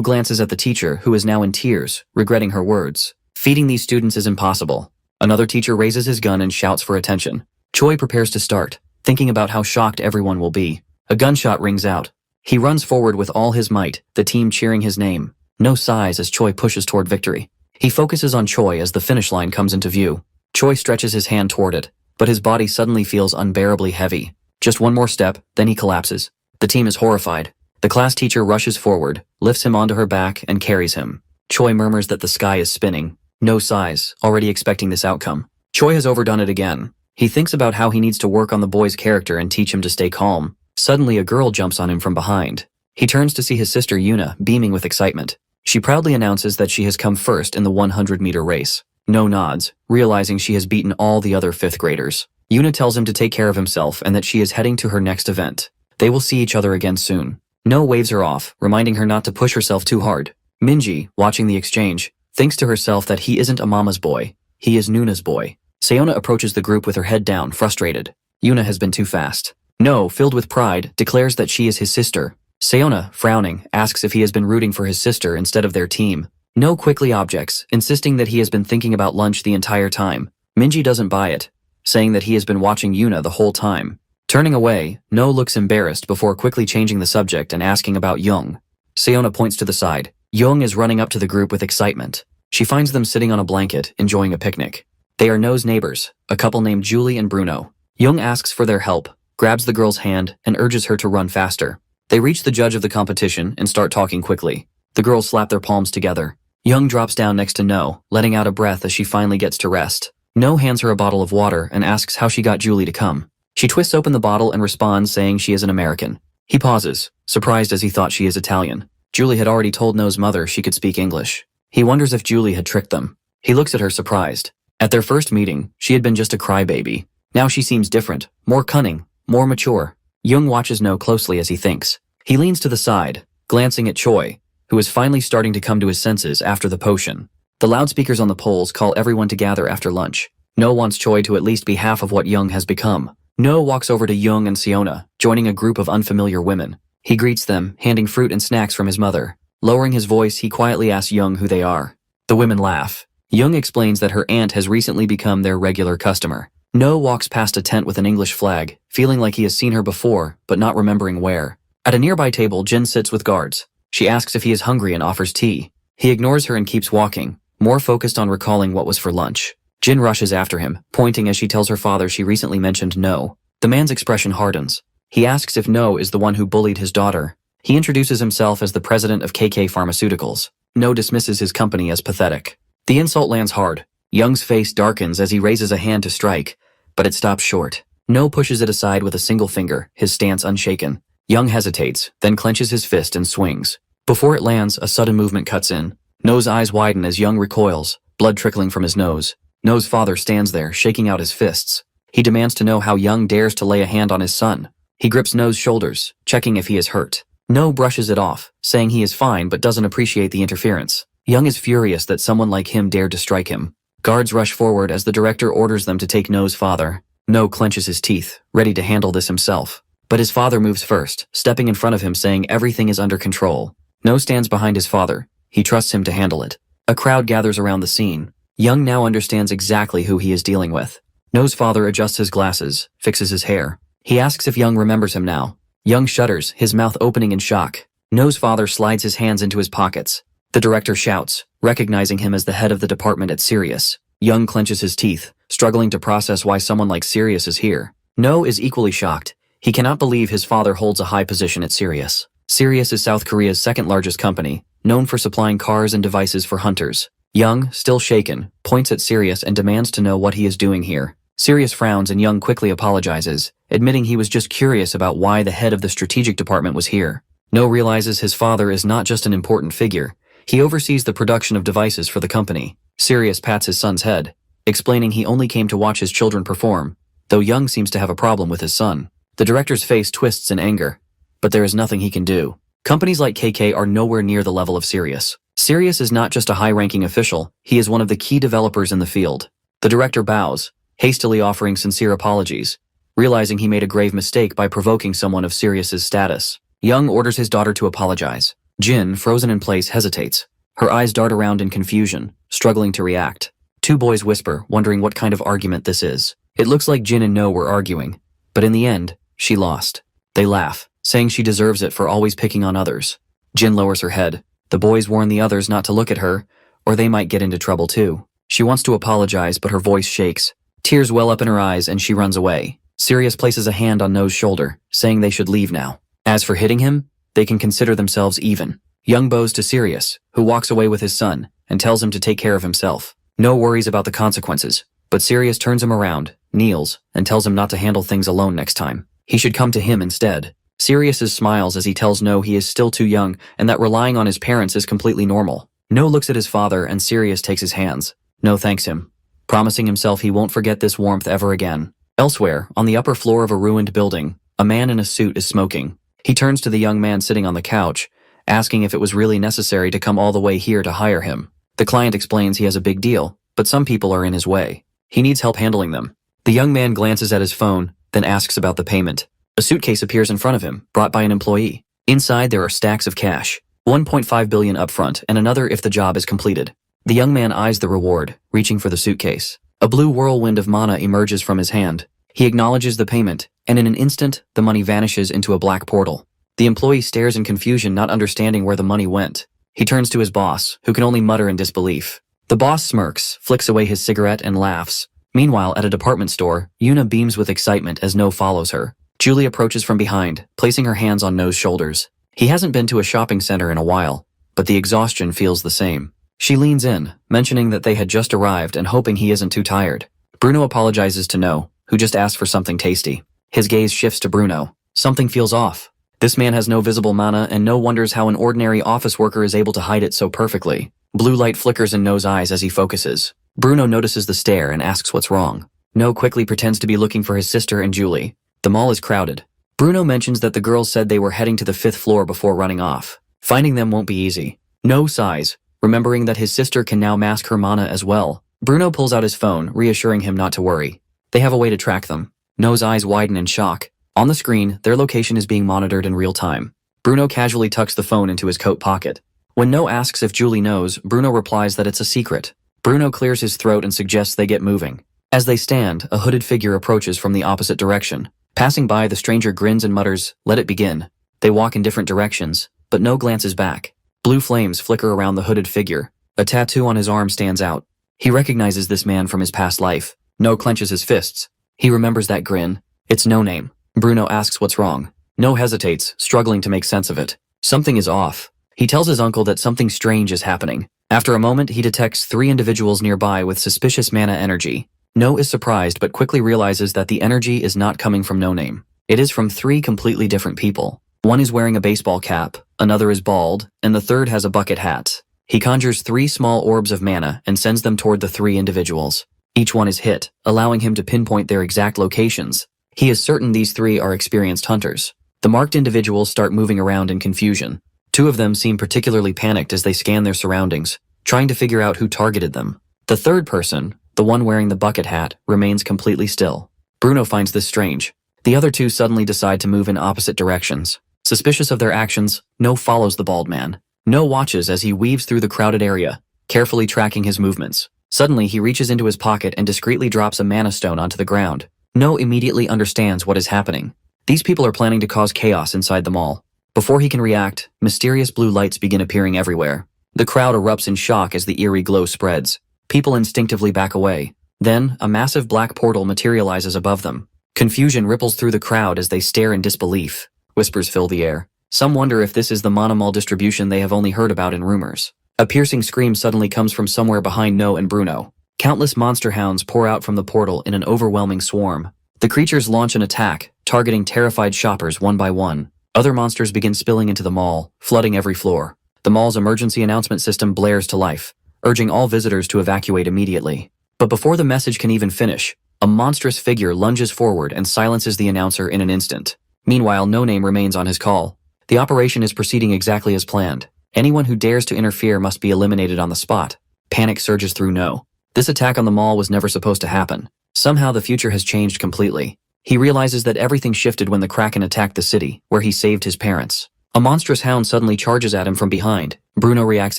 glances at the teacher, who is now in tears, regretting her words. Feeding these students is impossible. Another teacher raises his gun and shouts for attention. Choi prepares to start, thinking about how shocked everyone will be. A gunshot rings out. He runs forward with all his might, the team cheering his name. No sighs as Choi pushes toward victory. He focuses on Choi as the finish line comes into view. Choi stretches his hand toward it, but his body suddenly feels unbearably heavy. Just one more step, then he collapses. The team is horrified. The class teacher rushes forward, lifts him onto her back, and carries him. Choi murmurs that the sky is spinning. No sighs, already expecting this outcome. Choi has overdone it again. He thinks about how he needs to work on the boy's character and teach him to stay calm. Suddenly, a girl jumps on him from behind. He turns to see his sister Yuna, beaming with excitement. She proudly announces that she has come first in the 100-meter race. No nods, realizing she has beaten all the other 5th graders. Yuna tells him to take care of himself and that she is heading to her next event. They will see each other again soon. No waves her off, reminding her not to push herself too hard. Minji, watching the exchange, thinks to herself that he isn't Amama's boy. He is Nuna's boy. Siona approaches the group with her head down, frustrated. Yuna has been too fast. No, filled with pride, declares that she is his sister. Siona, frowning, asks if he has been rooting for his sister instead of their team. No quickly objects, insisting that he has been thinking about lunch the entire time. Minji doesn't buy it, saying that he has been watching Yuna the whole time. Turning away, No looks embarrassed before quickly changing the subject and asking about Young. Siona points to the side. Young is running up to the group with excitement. She finds them sitting on a blanket, enjoying a picnic. They are No's neighbors, a couple named Julie and Bruno. Young asks for their help, grabs the girl's hand, and urges her to run faster. They reach the judge of the competition and start talking quickly. The girls slap their palms together. Young drops down next to No, letting out a breath as she finally gets to rest. No hands her a bottle of water and asks how she got Julie to come. She twists open the bottle and responds saying she is an American. He pauses, surprised as he thought she is Italian. Julie had already told No's mother she could speak English. He wonders if Julie had tricked them. He looks at her surprised. At their first meeting, she had been just a crybaby. Now she seems different, more cunning, more mature. Young watches No closely as he thinks. He leans to the side, glancing at Choi, who is finally starting to come to his senses after the potion. The loudspeakers on the poles call everyone to gather after lunch. No wants Choi to at least be half of what Young has become. No walks over to Young and Siona, joining a group of unfamiliar women. He greets them, handing fruit and snacks from his mother. Lowering his voice, he quietly asks Young who they are. The women laugh. Young explains that her aunt has recently become their regular customer. No walks past a tent with an English flag, feeling like he has seen her before, but not remembering where. At a nearby table, Jin sits with guards. She asks if he is hungry and offers tea. He ignores her and keeps walking, more focused on recalling what was for lunch. Jin rushes after him, pointing as she tells her father she recently mentioned No. The man's expression hardens. He asks if No is the one who bullied his daughter. He introduces himself as the president of KK Pharmaceuticals. No dismisses his company as pathetic. The insult lands hard. Young's face darkens as he raises a hand to strike, but it stops short. No pushes it aside with a single finger, his stance unshaken. Young hesitates, then clenches his fist and swings. Before it lands, a sudden movement cuts in. No's eyes widen as Young recoils, blood trickling from his nose. No's father stands there, shaking out his fists. He demands to know how Young dares to lay a hand on his son. He grips No's shoulders, checking if he is hurt. No brushes it off, saying he is fine but doesn't appreciate the interference. Young is furious that someone like him dared to strike him. Guards rush forward as the director orders them to take No's father. No clenches his teeth, ready to handle this himself. But his father moves first, stepping in front of him saying everything is under control. No stands behind his father. He trusts him to handle it. A crowd gathers around the scene. Young now understands exactly who he is dealing with. No's father adjusts his glasses, fixes his hair. He asks if Young remembers him now. Young shudders, his mouth opening in shock. No's father slides his hands into his pockets. The director shouts, recognizing him as the head of the department at Sirius. Young clenches his teeth, struggling to process why someone like Sirius is here. No is equally shocked. He cannot believe his father holds a high position at Sirius. Sirius is South Korea's second largest company, known for supplying cars and devices for hunters. Young, still shaken, points at Sirius and demands to know what he is doing here. Sirius frowns and Young quickly apologizes, admitting he was just curious about why the head of the strategic department was here. No realizes his father is not just an important figure. He oversees the production of devices for the company. Sirius pats his son's head, explaining he only came to watch his children perform, though Young seems to have a problem with his son. The director's face twists in anger, but there is nothing he can do. Companies like KK are nowhere near the level of Sirius. Sirius is not just a high-ranking official, he is one of the key developers in the field. The director bows, hastily offering sincere apologies, realizing he made a grave mistake by provoking someone of Sirius's status. Young orders his daughter to apologize. Jin, frozen in place, hesitates. Her eyes dart around in confusion, struggling to react. Two boys whisper, wondering what kind of argument this is. It looks like Jin and No were arguing, but in the end, she lost. They laugh, saying she deserves it for always picking on others. Jin lowers her head. The boys warn the others not to look at her, or they might get into trouble too. She wants to apologize, but her voice shakes. Tears well up in her eyes and she runs away. Sirius places a hand on No's shoulder, saying they should leave now. As for hitting him, they can consider themselves even. Young bows to Sirius, who walks away with his son, and tells him to take care of himself. No worries about the consequences, but Sirius turns him around, kneels, and tells him not to handle things alone next time. He should come to him instead. Sirius smiles as he tells No he is still too young and that relying on his parents is completely normal. No looks at his father and Sirius takes his hands. No thanks him, promising himself he won't forget this warmth ever again. Elsewhere, on the upper floor of a ruined building, a man in a suit is smoking. He turns to the young man sitting on the couch, asking if it was really necessary to come all the way here to hire him. The client explains he has a big deal, but some people are in his way. He needs help handling them. The young man glances at his phone, then asks about the payment. A suitcase appears in front of him, brought by an employee. Inside there are stacks of cash, 1.5 billion upfront and another if the job is completed. The young man eyes the reward, reaching for the suitcase. A blue whirlwind of mana emerges from his hand. He acknowledges the payment, and in an instant, the money vanishes into a black portal. The employee stares in confusion, not understanding where the money went. He turns to his boss, who can only mutter in disbelief. The boss smirks, flicks away his cigarette, and laughs. Meanwhile, at a department store, Yuna beams with excitement as No follows her. Julie approaches from behind, placing her hands on No's shoulders. He hasn't been to a shopping center in a while, but the exhaustion feels the same. She leans in, mentioning that they had just arrived and hoping he isn't too tired. Bruno apologizes to No, who just asked for something tasty. His gaze shifts to Bruno. Something feels off. This man has no visible mana, and No wonders how an ordinary office worker is able to hide it so perfectly. Blue light flickers in No's eyes as he focuses. Bruno notices the stare and asks what's wrong. No quickly pretends to be looking for his sister and Julie. The mall is crowded. Bruno mentions that the girls said they were heading to the 5th floor before running off. Finding them won't be easy. No sighs, remembering that his sister can now mask her mana as well. Bruno pulls out his phone, reassuring him not to worry. They have a way to track them. No's eyes widen in shock. On the screen, their location is being monitored in real time. Bruno casually tucks the phone into his coat pocket. When No asks if Julie knows, Bruno replies that it's a secret. Bruno clears his throat and suggests they get moving. As they stand, a hooded figure approaches from the opposite direction. Passing by, the stranger grins and mutters, "Let it begin." They walk in different directions, but No glances back. Blue flames flicker around the hooded figure. A tattoo on his arm stands out. He recognizes this man from his past life. No clenches his fists. He remembers that grin. It's No Name. Bruno asks what's wrong. No hesitates, struggling to make sense of it. Something is off. He tells his uncle that something strange is happening. After a moment, he detects 3 individuals nearby with suspicious mana energy. No is surprised but quickly realizes that the energy is not coming from No Name. It is from 3 completely different people. One is wearing a baseball cap, another is bald, and the third has a bucket hat. He conjures 3 small orbs of mana and sends them toward the 3 individuals. Each one is hit, allowing him to pinpoint their exact locations. He is certain these 3 are experienced hunters. The marked individuals start moving around in confusion. 2 of them seem particularly panicked as they scan their surroundings, trying to figure out who targeted them. The third person, the one wearing the bucket hat, remains completely still. Bruno finds this strange. The other 2 suddenly decide to move in opposite directions. Suspicious of their actions, No follows the bald man. No watches as he weaves through the crowded area, carefully tracking his movements. Suddenly, he reaches into his pocket and discreetly drops a mana stone onto the ground. No immediately understands what is happening. These people are planning to cause chaos inside the mall. Before he can react, mysterious blue lights begin appearing everywhere. The crowd erupts in shock as the eerie glow spreads. People instinctively back away. Then, a massive black portal materializes above them. Confusion ripples through the crowd as they stare in disbelief. Whispers fill the air. Some wonder if this is the mana mall distribution they have only heard about in rumors. A piercing scream suddenly comes from somewhere behind No and Bruno. Countless monster hounds pour out from the portal in an overwhelming swarm. The creatures launch an attack, targeting terrified shoppers one by one. Other monsters begin spilling into the mall, flooding every floor. The mall's emergency announcement system blares to life, urging all visitors to evacuate immediately. But before the message can even finish, a monstrous figure lunges forward and silences the announcer in an instant. Meanwhile, No Name remains on his call. The operation is proceeding exactly as planned. Anyone who dares to interfere must be eliminated on the spot. Panic surges through No. This attack on the mall was never supposed to happen. Somehow the future has changed completely. He realizes that everything shifted when the Kraken attacked the city, where he saved his parents. A monstrous hound suddenly charges at him from behind. Bruno reacts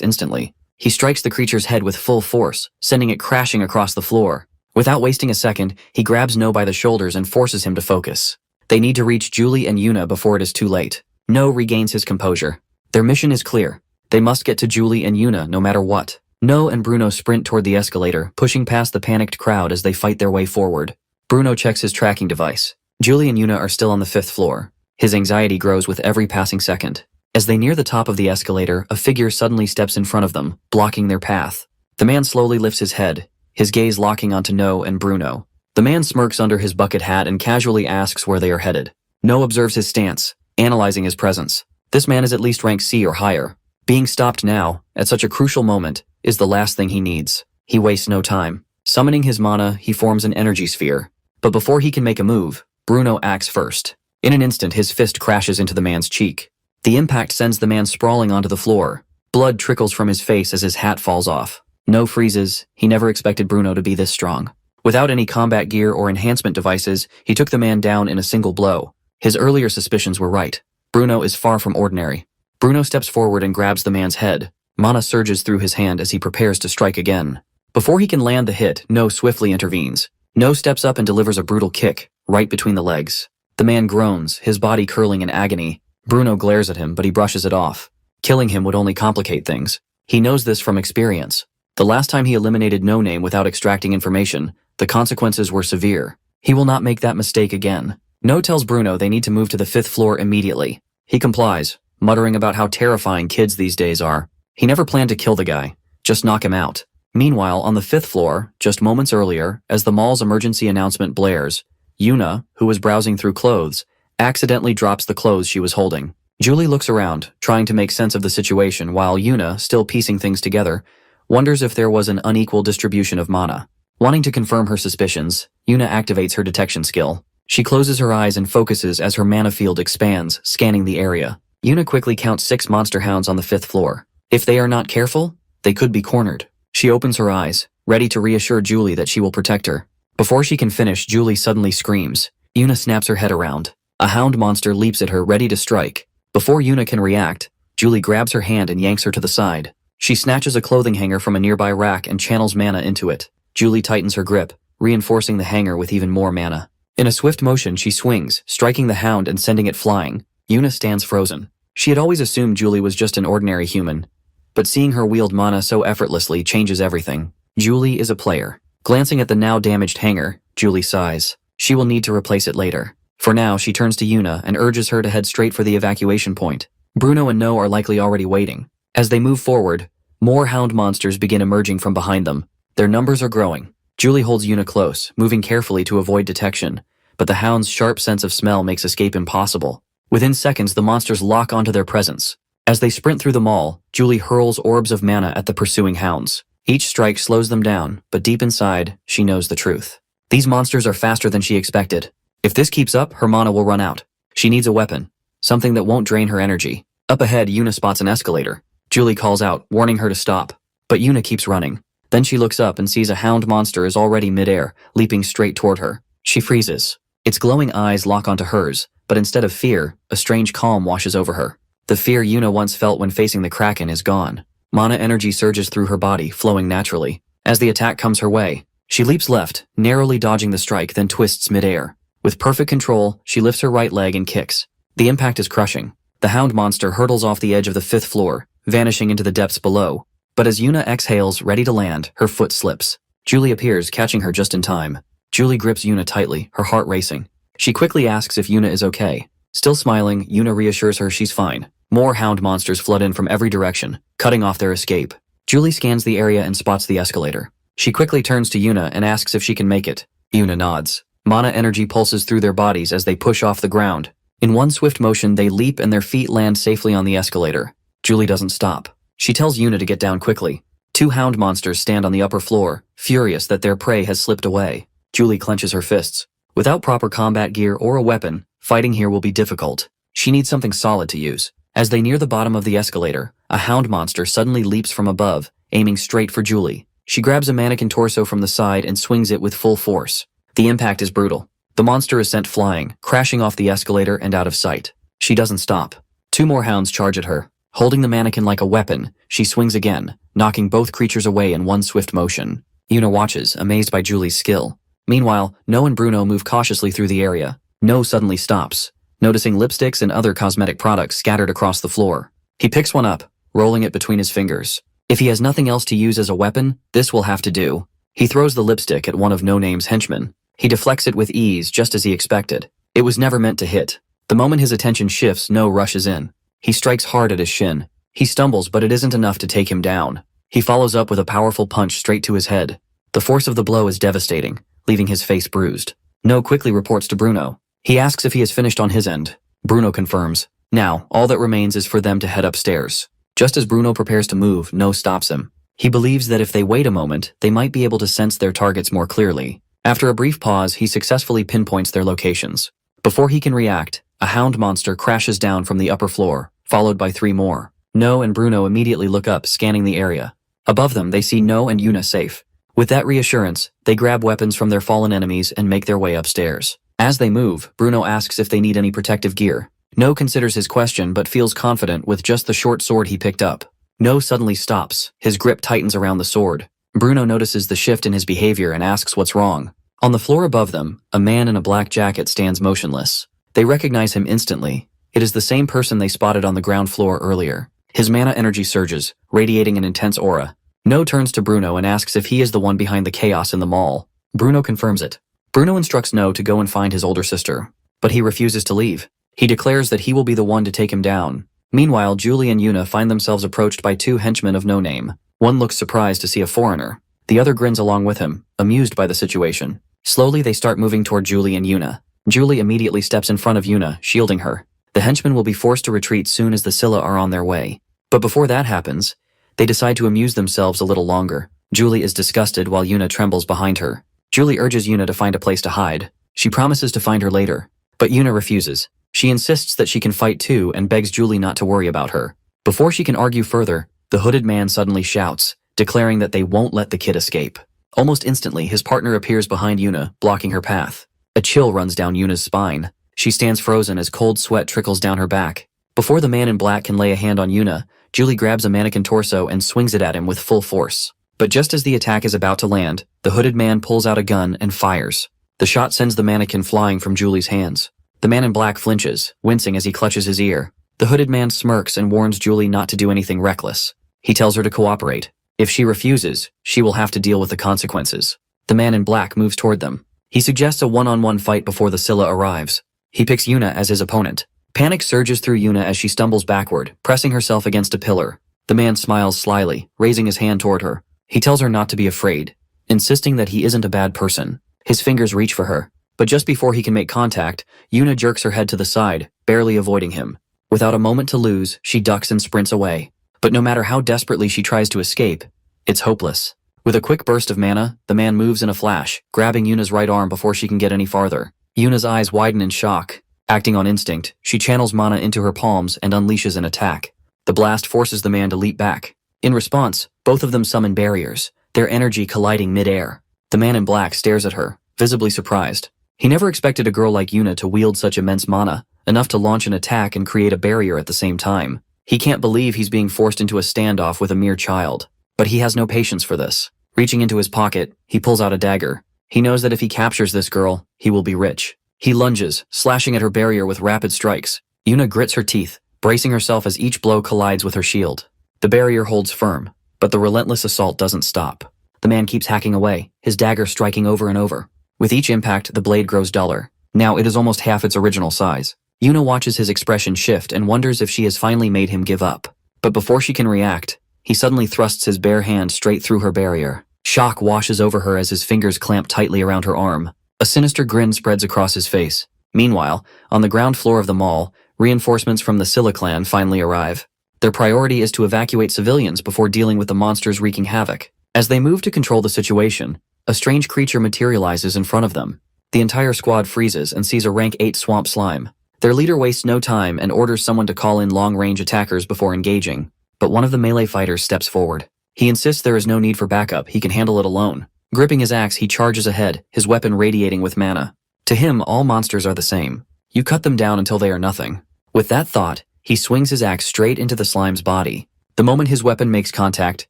instantly. He strikes the creature's head with full force, sending it crashing across the floor. Without wasting a second, he grabs No by the shoulders and forces him to focus. They need to reach Julie and Yuna before it is too late. No regains his composure. Their mission is clear. They must get to Julie and Yuna no matter what. No and Bruno sprint toward the escalator, pushing past the panicked crowd as they fight their way forward. Bruno checks his tracking device. Julie and Yuna are still on the 5th floor. His anxiety grows with every passing second. As they near the top of the escalator, a figure suddenly steps in front of them, blocking their path. The man slowly lifts his head, his gaze locking onto No and Bruno. The man smirks under his bucket hat and casually asks where they are headed. No observes his stance, analyzing his presence. This man is at least rank C or higher. Being stopped now, at such a crucial moment, is the last thing he needs. He wastes no time. Summoning his mana, he forms an energy sphere. But before he can make a move, Bruno acts first. In an instant, his fist crashes into the man's cheek. The impact sends the man sprawling onto the floor. Blood trickles from his face as his hat falls off. No freezes. He never expected Bruno to be this strong. Without any combat gear or enhancement devices, he took the man down in a single blow. His earlier suspicions were right. Bruno is far from ordinary. Bruno steps forward and grabs the man's head. Mana surges through his hand as he prepares to strike again. Before he can land the hit, No swiftly intervenes. No steps up and delivers a brutal kick, right between the legs. The man groans, his body curling in agony. Bruno glares at him, but he brushes it off. Killing him would only complicate things. He knows this from experience. The last time he eliminated No Name without extracting information, the consequences were severe. He will not make that mistake again. No tells Bruno they need to move to the 5th floor immediately. He complies, muttering about how terrifying kids these days are. He never planned to kill the guy, just knock him out. Meanwhile, on the 5th floor, just moments earlier, as the mall's emergency announcement blares, Yuna, who was browsing through clothes, accidentally drops the clothes she was holding. Julie looks around, trying to make sense of the situation, while Yuna, still piecing things together, wonders if there was an unequal distribution of mana. Wanting to confirm her suspicions, Yuna activates her detection skill. She closes her eyes and focuses as her mana field expands, scanning the area. Yuna quickly counts 6 monster hounds on the 5th floor. If they are not careful, they could be cornered. She opens her eyes, ready to reassure Julie that she will protect her. Before she can finish, Julie suddenly screams. Yuna snaps her head around. A hound monster leaps at her, ready to strike. Before Yuna can react, Julie grabs her hand and yanks her to the side. She snatches a clothing hanger from a nearby rack and channels mana into it. Julie tightens her grip, reinforcing the hanger with even more mana. In a swift motion, she swings, striking the hound and sending it flying. Yuna stands frozen. She had always assumed Julie was just an ordinary human, but seeing her wield mana so effortlessly changes everything. Julie is a player. Glancing at the now damaged hanger, Julie sighs. She will need to replace it later. For now, she turns to Yuna and urges her to head straight for the evacuation point. Bruno and No are likely already waiting. As they move forward, more hound monsters begin emerging from behind them. Their numbers are growing. Julie holds Yuna close, moving carefully to avoid detection, but the hound's sharp sense of smell makes escape impossible. Within seconds, the monsters lock onto their presence. As they sprint through the mall, Julie hurls orbs of mana at the pursuing hounds. Each strike slows them down, but deep inside, she knows the truth. These monsters are faster than she expected. If this keeps up, her mana will run out. She needs a weapon, something that won't drain her energy. Up ahead, Yuna spots an escalator. Julie calls out, warning her to stop. But Yuna keeps running. Then she looks up and sees a hound monster is already midair, leaping straight toward her. She freezes. Its glowing eyes lock onto hers, but instead of fear, a strange calm washes over her. The fear Yuna once felt when facing the Kraken is gone. Mana energy surges through her body, flowing naturally. As the attack comes her way, she leaps left, narrowly dodging the strike, then twists midair. With perfect control, she lifts her right leg and kicks. The impact is crushing. The hound monster hurtles off the edge of the 5th floor, vanishing into the depths below. But as Yuna exhales, ready to land, her foot slips. Julie appears, catching her just in time. Julie grips Yuna tightly, her heart racing. She quickly asks if Yuna is okay. Still smiling, Yuna reassures her she's fine. More hound monsters flood in from every direction, cutting off their escape. Julie scans the area and spots the escalator. She quickly turns to Yuna and asks if she can make it. Yuna nods. Mana energy pulses through their bodies as they push off the ground. In one swift motion, they leap and their feet land safely on the escalator. Julie doesn't stop. She tells Yuna to get down quickly. 2 hound monsters stand on the upper floor, furious that their prey has slipped away. Julie clenches her fists. Without proper combat gear or a weapon, fighting here will be difficult. She needs something solid to use. As they near the bottom of the escalator, a hound monster suddenly leaps from above, aiming straight for Julie. She grabs a mannequin torso from the side and swings it with full force. The impact is brutal. The monster is sent flying, crashing off the escalator and out of sight. She doesn't stop. 2 more hounds charge at her. Holding the mannequin like a weapon, she swings again, knocking both creatures away in one swift motion. Yuna watches, amazed by Julie's skill. Meanwhile, No and Bruno move cautiously through the area. No suddenly stops, noticing lipsticks and other cosmetic products scattered across the floor. He picks one up, rolling it between his fingers. If he has nothing else to use as a weapon, this will have to do. He throws the lipstick at one of No Name's henchmen. He deflects it with ease, just as he expected. It was never meant to hit. The moment his attention shifts, No rushes in. He strikes hard at his shin. He stumbles, but it isn't enough to take him down. He follows up with a powerful punch straight to his head. The force of the blow is devastating, leaving his face bruised. No quickly reports to Bruno. He asks if he has finished on his end. Bruno confirms. Now, all that remains is for them to head upstairs. Just as Bruno prepares to move, No stops him. He believes that if they wait a moment, they might be able to sense their targets more clearly. After a brief pause, he successfully pinpoints their locations. Before he can react, a hound monster crashes down from the upper floor, followed by 3 more. No and Bruno immediately look up, scanning the area. Above them, they see No and Yuna safe. With that reassurance, they grab weapons from their fallen enemies and make their way upstairs. As they move, Bruno asks if they need any protective gear. No considers his question but feels confident with just the short sword he picked up. No suddenly stops. His grip tightens around the sword. Bruno notices the shift in his behavior and asks what's wrong. On the floor above them, a man in a black jacket stands motionless. They recognize him instantly. It is the same person they spotted on the ground floor earlier. His mana energy surges, radiating an intense aura. No turns to Bruno and asks if he is the one behind the chaos in the mall. Bruno confirms it. Bruno instructs No to go and find his older sister, but he refuses to leave. He declares that he will be the one to take him down. Meanwhile, Julie and Yuna find themselves approached by 2 henchmen of No Name. One looks surprised to see a foreigner. The other grins along with him, amused by the situation. Slowly, they start moving toward Julie and Yuna. Julie immediately steps in front of Yuna, shielding her. The henchmen will be forced to retreat soon as the Scylla are on their way. But before that happens, they decide to amuse themselves a little longer. Julie is disgusted while Yuna trembles behind her. Julie urges Yuna to find a place to hide. She promises to find her later, but Yuna refuses. She insists that she can fight too and begs Julie not to worry about her. Before she can argue further, the hooded man suddenly shouts, declaring that they won't let the kid escape. Almost instantly, his partner appears behind Yuna, blocking her path. A chill runs down Yuna's spine. She stands frozen as cold sweat trickles down her back. Before the man in black can lay a hand on Yuna, Julie grabs a mannequin torso and swings it at him with full force. But just as the attack is about to land, the hooded man pulls out a gun and fires. The shot sends the mannequin flying from Julie's hands. The man in black flinches, wincing as he clutches his ear. The hooded man smirks and warns Julie not to do anything reckless. He tells her to cooperate. If she refuses, she will have to deal with the consequences. The man in black moves toward them. He suggests a one-on-one fight before the Scylla arrives. He picks Yuna as his opponent. Panic surges through Yuna as she stumbles backward, pressing herself against a pillar. The man smiles slyly, raising his hand toward her. He tells her not to be afraid, insisting that he isn't a bad person. His fingers reach for her. But just before he can make contact, Yuna jerks her head to the side, barely avoiding him. Without a moment to lose, she ducks and sprints away. But no matter how desperately she tries to escape, it's hopeless. With a quick burst of mana, the man moves in a flash, grabbing Yuna's right arm before she can get any farther. Yuna's eyes widen in shock. Acting on instinct, she channels mana into her palms and unleashes an attack. The blast forces the man to leap back. In response, both of them summon barriers, their energy colliding mid-air. The man in black stares at her, visibly surprised. He never expected a girl like Yuna to wield such immense mana, enough to launch an attack and create a barrier at the same time. He can't believe he's being forced into a standoff with a mere child. But he has no patience for this. Reaching into his pocket, he pulls out a dagger. He knows that if he captures this girl, he will be rich. He lunges, slashing at her barrier with rapid strikes. Yuna grits her teeth, bracing herself as each blow collides with her shield. The barrier holds firm, but the relentless assault doesn't stop. The man keeps hacking away, his dagger striking over and over. With each impact, the blade grows duller. Now it is almost half its original size. Yuna watches his expression shift and wonders if she has finally made him give up. But before she can react, he suddenly thrusts his bare hand straight through her barrier. Shock washes over her as his fingers clamp tightly around her arm. A sinister grin spreads across his face. Meanwhile, on the ground floor of the mall, reinforcements from the Scylla clan finally arrive. Their priority is to evacuate civilians before dealing with the monsters wreaking havoc. As they move to control the situation, a strange creature materializes in front of them. The entire squad freezes and sees a rank 8 swamp slime. Their leader wastes no time and orders someone to call in long-range attackers before engaging. But one of the melee fighters steps forward. He insists there is no need for backup, he can handle it alone. Gripping his axe, he charges ahead, his weapon radiating with mana. To him, all monsters are the same. You cut them down until they are nothing. With that thought, he swings his axe straight into the slime's body. The moment his weapon makes contact,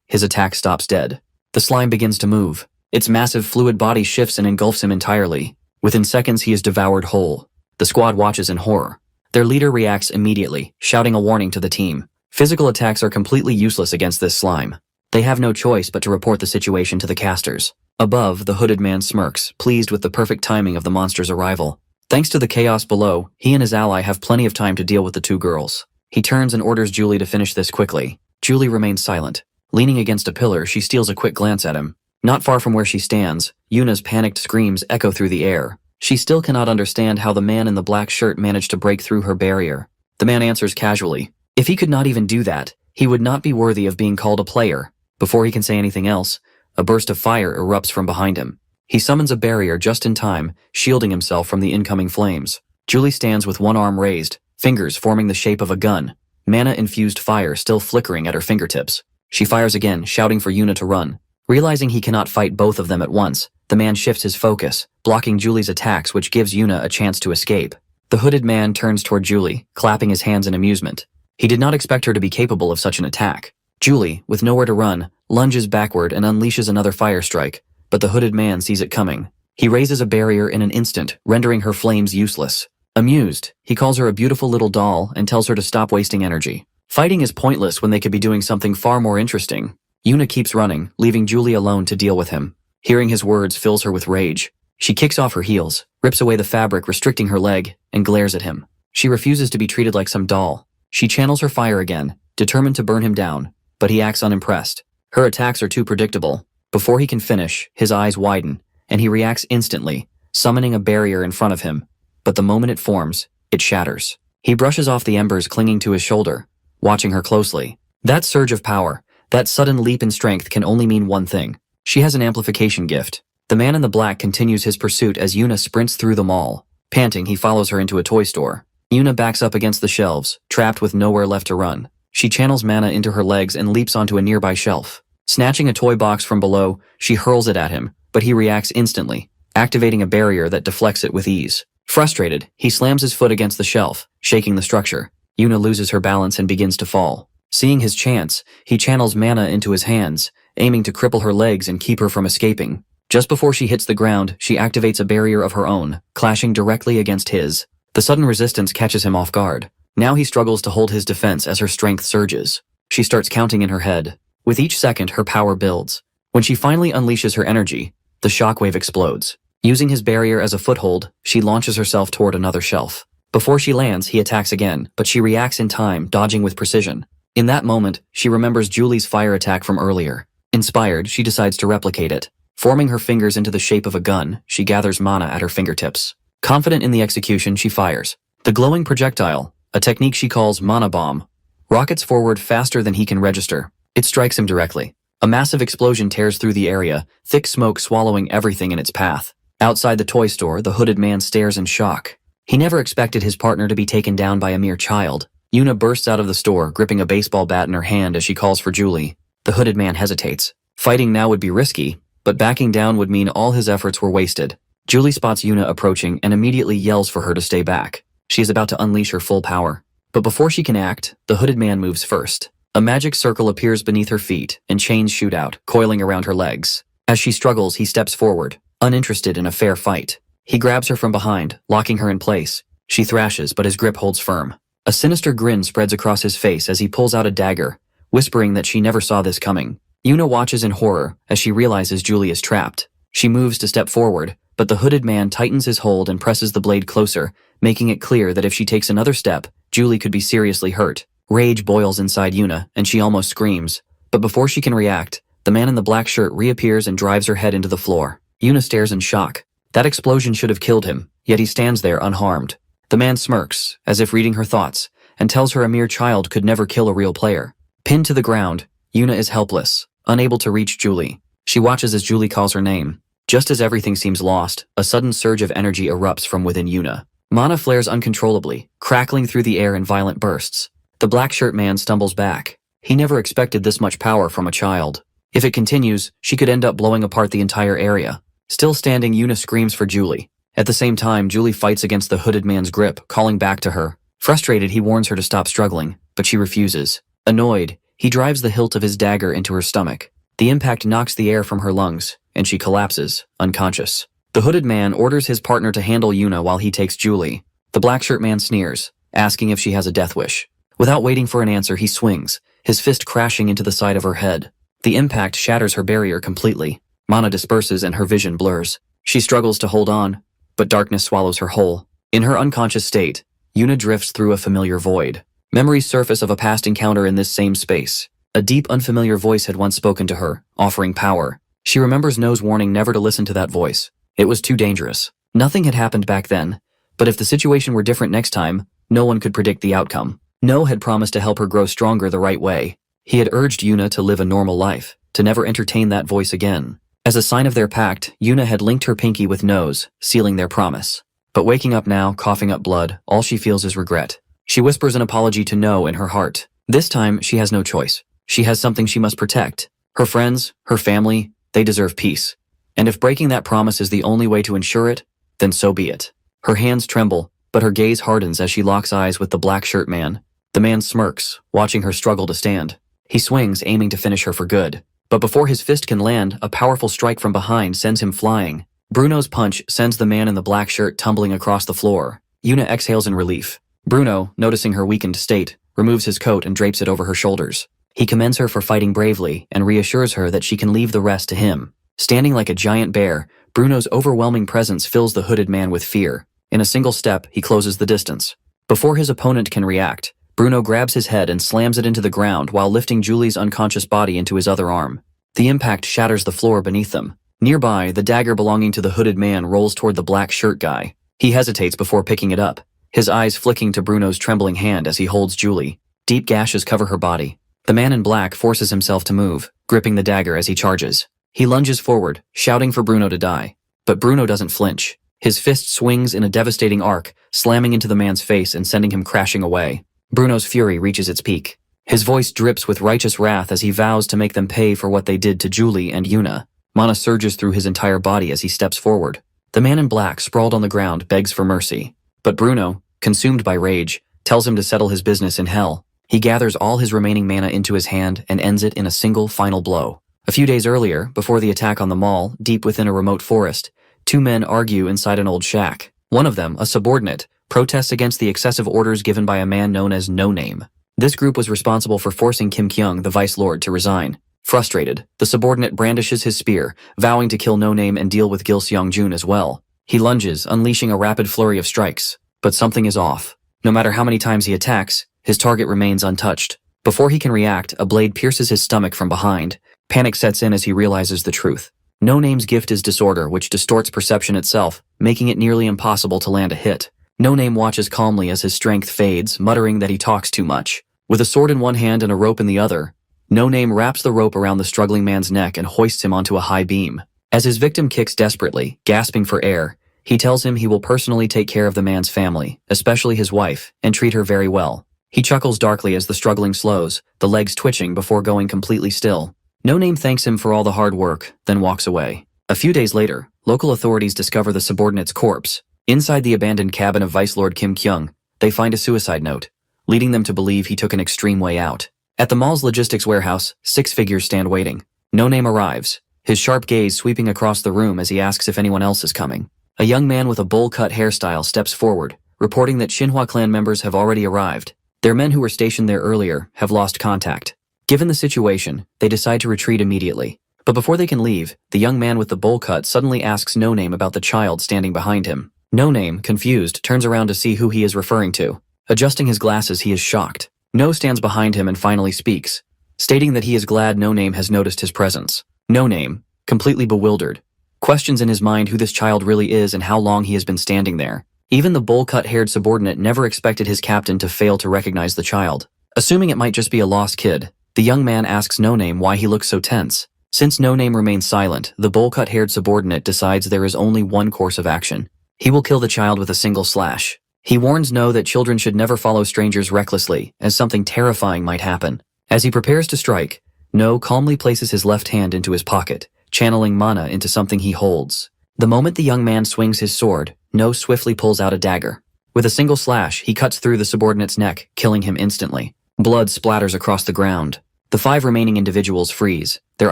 his attack stops dead. The slime begins to move. Its massive fluid body shifts and engulfs him entirely. Within seconds, he is devoured whole. The squad watches in horror. Their leader reacts immediately, shouting a warning to the team. Physical attacks are completely useless against this slime. They have no choice but to report the situation to the casters. Above, the hooded man smirks, pleased with the perfect timing of the monster's arrival. Thanks to the chaos below, he and his ally have plenty of time to deal with the two girls. He turns and orders Julie to finish this quickly. Julie remains silent. Leaning against a pillar, she steals a quick glance at him. Not far from where she stands, Yuna's panicked screams echo through the air. She still cannot understand how the man in the black shirt managed to break through her barrier. The man answers casually. If he could not even do that, he would not be worthy of being called a player. Before he can say anything else, a burst of fire erupts from behind him. He summons a barrier just in time, shielding himself from the incoming flames. Julie stands with one arm raised, fingers forming the shape of a gun, mana-infused fire still flickering at her fingertips. She fires again, shouting for Yuna to run. Realizing he cannot fight both of them at once, the man shifts his focus, blocking Julie's attacks, which gives Yuna a chance to escape. The hooded man turns toward Julie, clapping his hands in amusement. He did not expect her to be capable of such an attack. Julie, with nowhere to run, lunges backward and unleashes another fire strike, but the hooded man sees it coming. He raises a barrier in an instant, rendering her flames useless. Amused, he calls her a beautiful little doll and tells her to stop wasting energy. Fighting is pointless when they could be doing something far more interesting. Yuna keeps running, leaving Julie alone to deal with him. Hearing his words fills her with rage. She kicks off her heels, rips away the fabric restricting her leg, and glares at him. She refuses to be treated like some doll. She channels her fire again, determined to burn him down, but he acts unimpressed. Her attacks are too predictable. Before he can finish, his eyes widen, and he reacts instantly, summoning a barrier in front of him. But the moment it forms, it shatters. He brushes off the embers clinging to his shoulder, watching her closely. That surge of power, that sudden leap in strength can only mean one thing. She has an amplification gift. The man in the black continues his pursuit as Yuna sprints through the mall. Panting, he follows her into a toy store. Yuna backs up against the shelves, trapped with nowhere left to run. She channels mana into her legs and leaps onto a nearby shelf. Snatching a toy box from below, she hurls it at him, but he reacts instantly, activating a barrier that deflects it with ease. Frustrated, he slams his foot against the shelf, shaking the structure. Yuna loses her balance and begins to fall. Seeing his chance, he channels mana into his hands, aiming to cripple her legs and keep her from escaping. Just before she hits the ground, she activates a barrier of her own, clashing directly against his. The sudden resistance catches him off guard. Now he struggles to hold his defense as her strength surges. She starts counting in her head. With each second, her power builds. When she finally unleashes her energy, the shockwave explodes. Using his barrier as a foothold, she launches herself toward another shelf. Before she lands, he attacks again, but she reacts in time, dodging with precision. In that moment, she remembers Julie's fire attack from earlier. Inspired, she decides to replicate it. Forming her fingers into the shape of a gun, she gathers mana at her fingertips. Confident in the execution, she fires. The glowing projectile, a technique she calls mana bomb, rockets forward faster than he can register. It strikes him directly. A massive explosion tears through the area, thick smoke swallowing everything in its path. Outside the toy store, the hooded man stares in shock. He never expected his partner to be taken down by a mere child. Yuna bursts out of the store, gripping a baseball bat in her hand as she calls for Julie. The hooded man hesitates. Fighting now would be risky, but backing down would mean all his efforts were wasted. Julie spots Yuna approaching and immediately yells for her to stay back. She is about to unleash her full power. But before she can act, the hooded man moves first. A magic circle appears beneath her feet, and chains shoot out, coiling around her legs. As she struggles, he steps forward, uninterested in a fair fight. He grabs her from behind, locking her in place. She thrashes, but his grip holds firm. A sinister grin spreads across his face as he pulls out a dagger, whispering that she never saw this coming. Yuna watches in horror as she realizes Julie is trapped. She moves to step forward, but the hooded man tightens his hold and presses the blade closer, making it clear that if she takes another step, Julie could be seriously hurt. Rage boils inside Yuna, and she almost screams. But before she can react, the man in the black shirt reappears and drives her head into the floor. Yuna stares in shock. That explosion should have killed him, yet he stands there unharmed. The man smirks, as if reading her thoughts, and tells her a mere child could never kill a real player. Pinned to the ground, Yuna is helpless, unable to reach Julie. She watches as Julie calls her name. Just as everything seems lost, a sudden surge of energy erupts from within Yuna. Mana flares uncontrollably, crackling through the air in violent bursts. The black shirt man stumbles back. He never expected this much power from a child. If it continues, she could end up blowing apart the entire area. Still standing, Yuna screams for Julie. At the same time, Julie fights against the hooded man's grip, calling back to her. Frustrated, he warns her to stop struggling, but she refuses. Annoyed, he drives the hilt of his dagger into her stomach. The impact knocks the air from her lungs, and she collapses, unconscious. The hooded man orders his partner to handle Yuna while he takes Julie. The black shirt man sneers, asking if she has a death wish. Without waiting for an answer, he swings, his fist crashing into the side of her head. The impact shatters her barrier completely. Mana disperses and her vision blurs. She struggles to hold on, but darkness swallows her whole. In her unconscious state, Yuna drifts through a familiar void. Memories surface of a past encounter in this same space. A deep, unfamiliar voice had once spoken to her, offering power. She remembers No's warning never to listen to that voice. It was too dangerous. Nothing had happened back then, but if the situation were different next time, no one could predict the outcome. No had promised to help her grow stronger the right way. He had urged Yuna to live a normal life, to never entertain that voice again. As a sign of their pact, Yuna had linked her pinky with No's, sealing their promise. But waking up now, coughing up blood, all she feels is regret. She whispers an apology to No in her heart. This time, she has no choice. She has something she must protect. Her friends, her family, they deserve peace. And if breaking that promise is the only way to ensure it, then so be it. Her hands tremble, but her gaze hardens as she locks eyes with the black shirt man. The man smirks, watching her struggle to stand. He swings, aiming to finish her for good. But before his fist can land, a powerful strike from behind sends him flying. Bruno's punch sends the man in the black shirt tumbling across the floor. Yuna exhales in relief. Bruno, noticing her weakened state, removes his coat and drapes it over her shoulders. He commends her for fighting bravely and reassures her that she can leave the rest to him. Standing like a giant bear, Bruno's overwhelming presence fills the hooded man with fear. In a single step, he closes the distance. Before his opponent can react, Bruno grabs his head and slams it into the ground while lifting Julie's unconscious body into his other arm. The impact shatters the floor beneath them. Nearby, the dagger belonging to the hooded man rolls toward the black shirt guy. He hesitates before picking it up, his eyes flicking to Bruno's trembling hand as he holds Julie. Deep gashes cover her body. The man in black forces himself to move, gripping the dagger as he charges. He lunges forward, shouting for Bruno to die. But Bruno doesn't flinch. His fist swings in a devastating arc, slamming into the man's face and sending him crashing away. Bruno's fury reaches its peak. His voice drips with righteous wrath as he vows to make them pay for what they did to Julie and Yuna. Mana surges through his entire body as he steps forward. The man in black, sprawled on the ground, begs for mercy. But Bruno, consumed by rage, tells him to settle his business in hell. He gathers all his remaining mana into his hand and ends it in a single final blow. A few days earlier, before the attack on the mall, deep within a remote forest, two men argue inside an old shack. One of them, a subordinate, protests against the excessive orders given by a man known as No Name. This group was responsible for forcing Kim Kyung, the Vice Lord, to resign. Frustrated, the subordinate brandishes his spear, vowing to kill No Name and deal with Gil Seong-jun as well. He lunges, unleashing a rapid flurry of strikes. But something is off. No matter how many times he attacks, his target remains untouched. Before he can react, a blade pierces his stomach from behind. Panic sets in as he realizes the truth. No Name's gift is disorder, which distorts perception itself, making it nearly impossible to land a hit. No Name watches calmly as his strength fades, muttering that he talks too much. With a sword in one hand and a rope in the other, No Name wraps the rope around the struggling man's neck and hoists him onto a high beam. As his victim kicks desperately, gasping for air, he tells him he will personally take care of the man's family, especially his wife, and treat her very well. He chuckles darkly as the struggling slows, the legs twitching before going completely still. No Name thanks him for all the hard work, then walks away. A few days later, local authorities discover the subordinate's corpse. Inside the abandoned cabin of Vice Lord Kim Kyung, they find a suicide note, leading them to believe he took an extreme way out. At the mall's logistics warehouse, 6 figures stand waiting. No Name arrives, his sharp gaze sweeping across the room as he asks if anyone else is coming. A young man with a bowl-cut hairstyle steps forward, reporting that Shinhwa clan members have already arrived. Their men who were stationed there earlier have lost contact. Given the situation, they decide to retreat immediately. But before they can leave, the young man with the bowl cut suddenly asks No Name about the child standing behind him. No Name, confused, turns around to see who he is referring to. Adjusting his glasses, he is shocked. No stands behind him and finally speaks, stating that he is glad No Name has noticed his presence. No Name, completely bewildered, questions in his mind who this child really is and how long he has been standing there. Even the bowl-cut-haired subordinate never expected his captain to fail to recognize the child. Assuming it might just be a lost kid, the young man asks No Name why he looks so tense. Since No Name remains silent, the bowl-cut-haired subordinate decides there is only one course of action. He will kill the child with a single slash. He warns No that children should never follow strangers recklessly, as something terrifying might happen. As he prepares to strike, No calmly places his left hand into his pocket, channeling mana into something he holds. The moment the young man swings his sword, No swiftly pulls out a dagger. With a single slash, he cuts through the subordinate's neck, killing him instantly. Blood splatters across the ground. The 5 remaining individuals freeze, their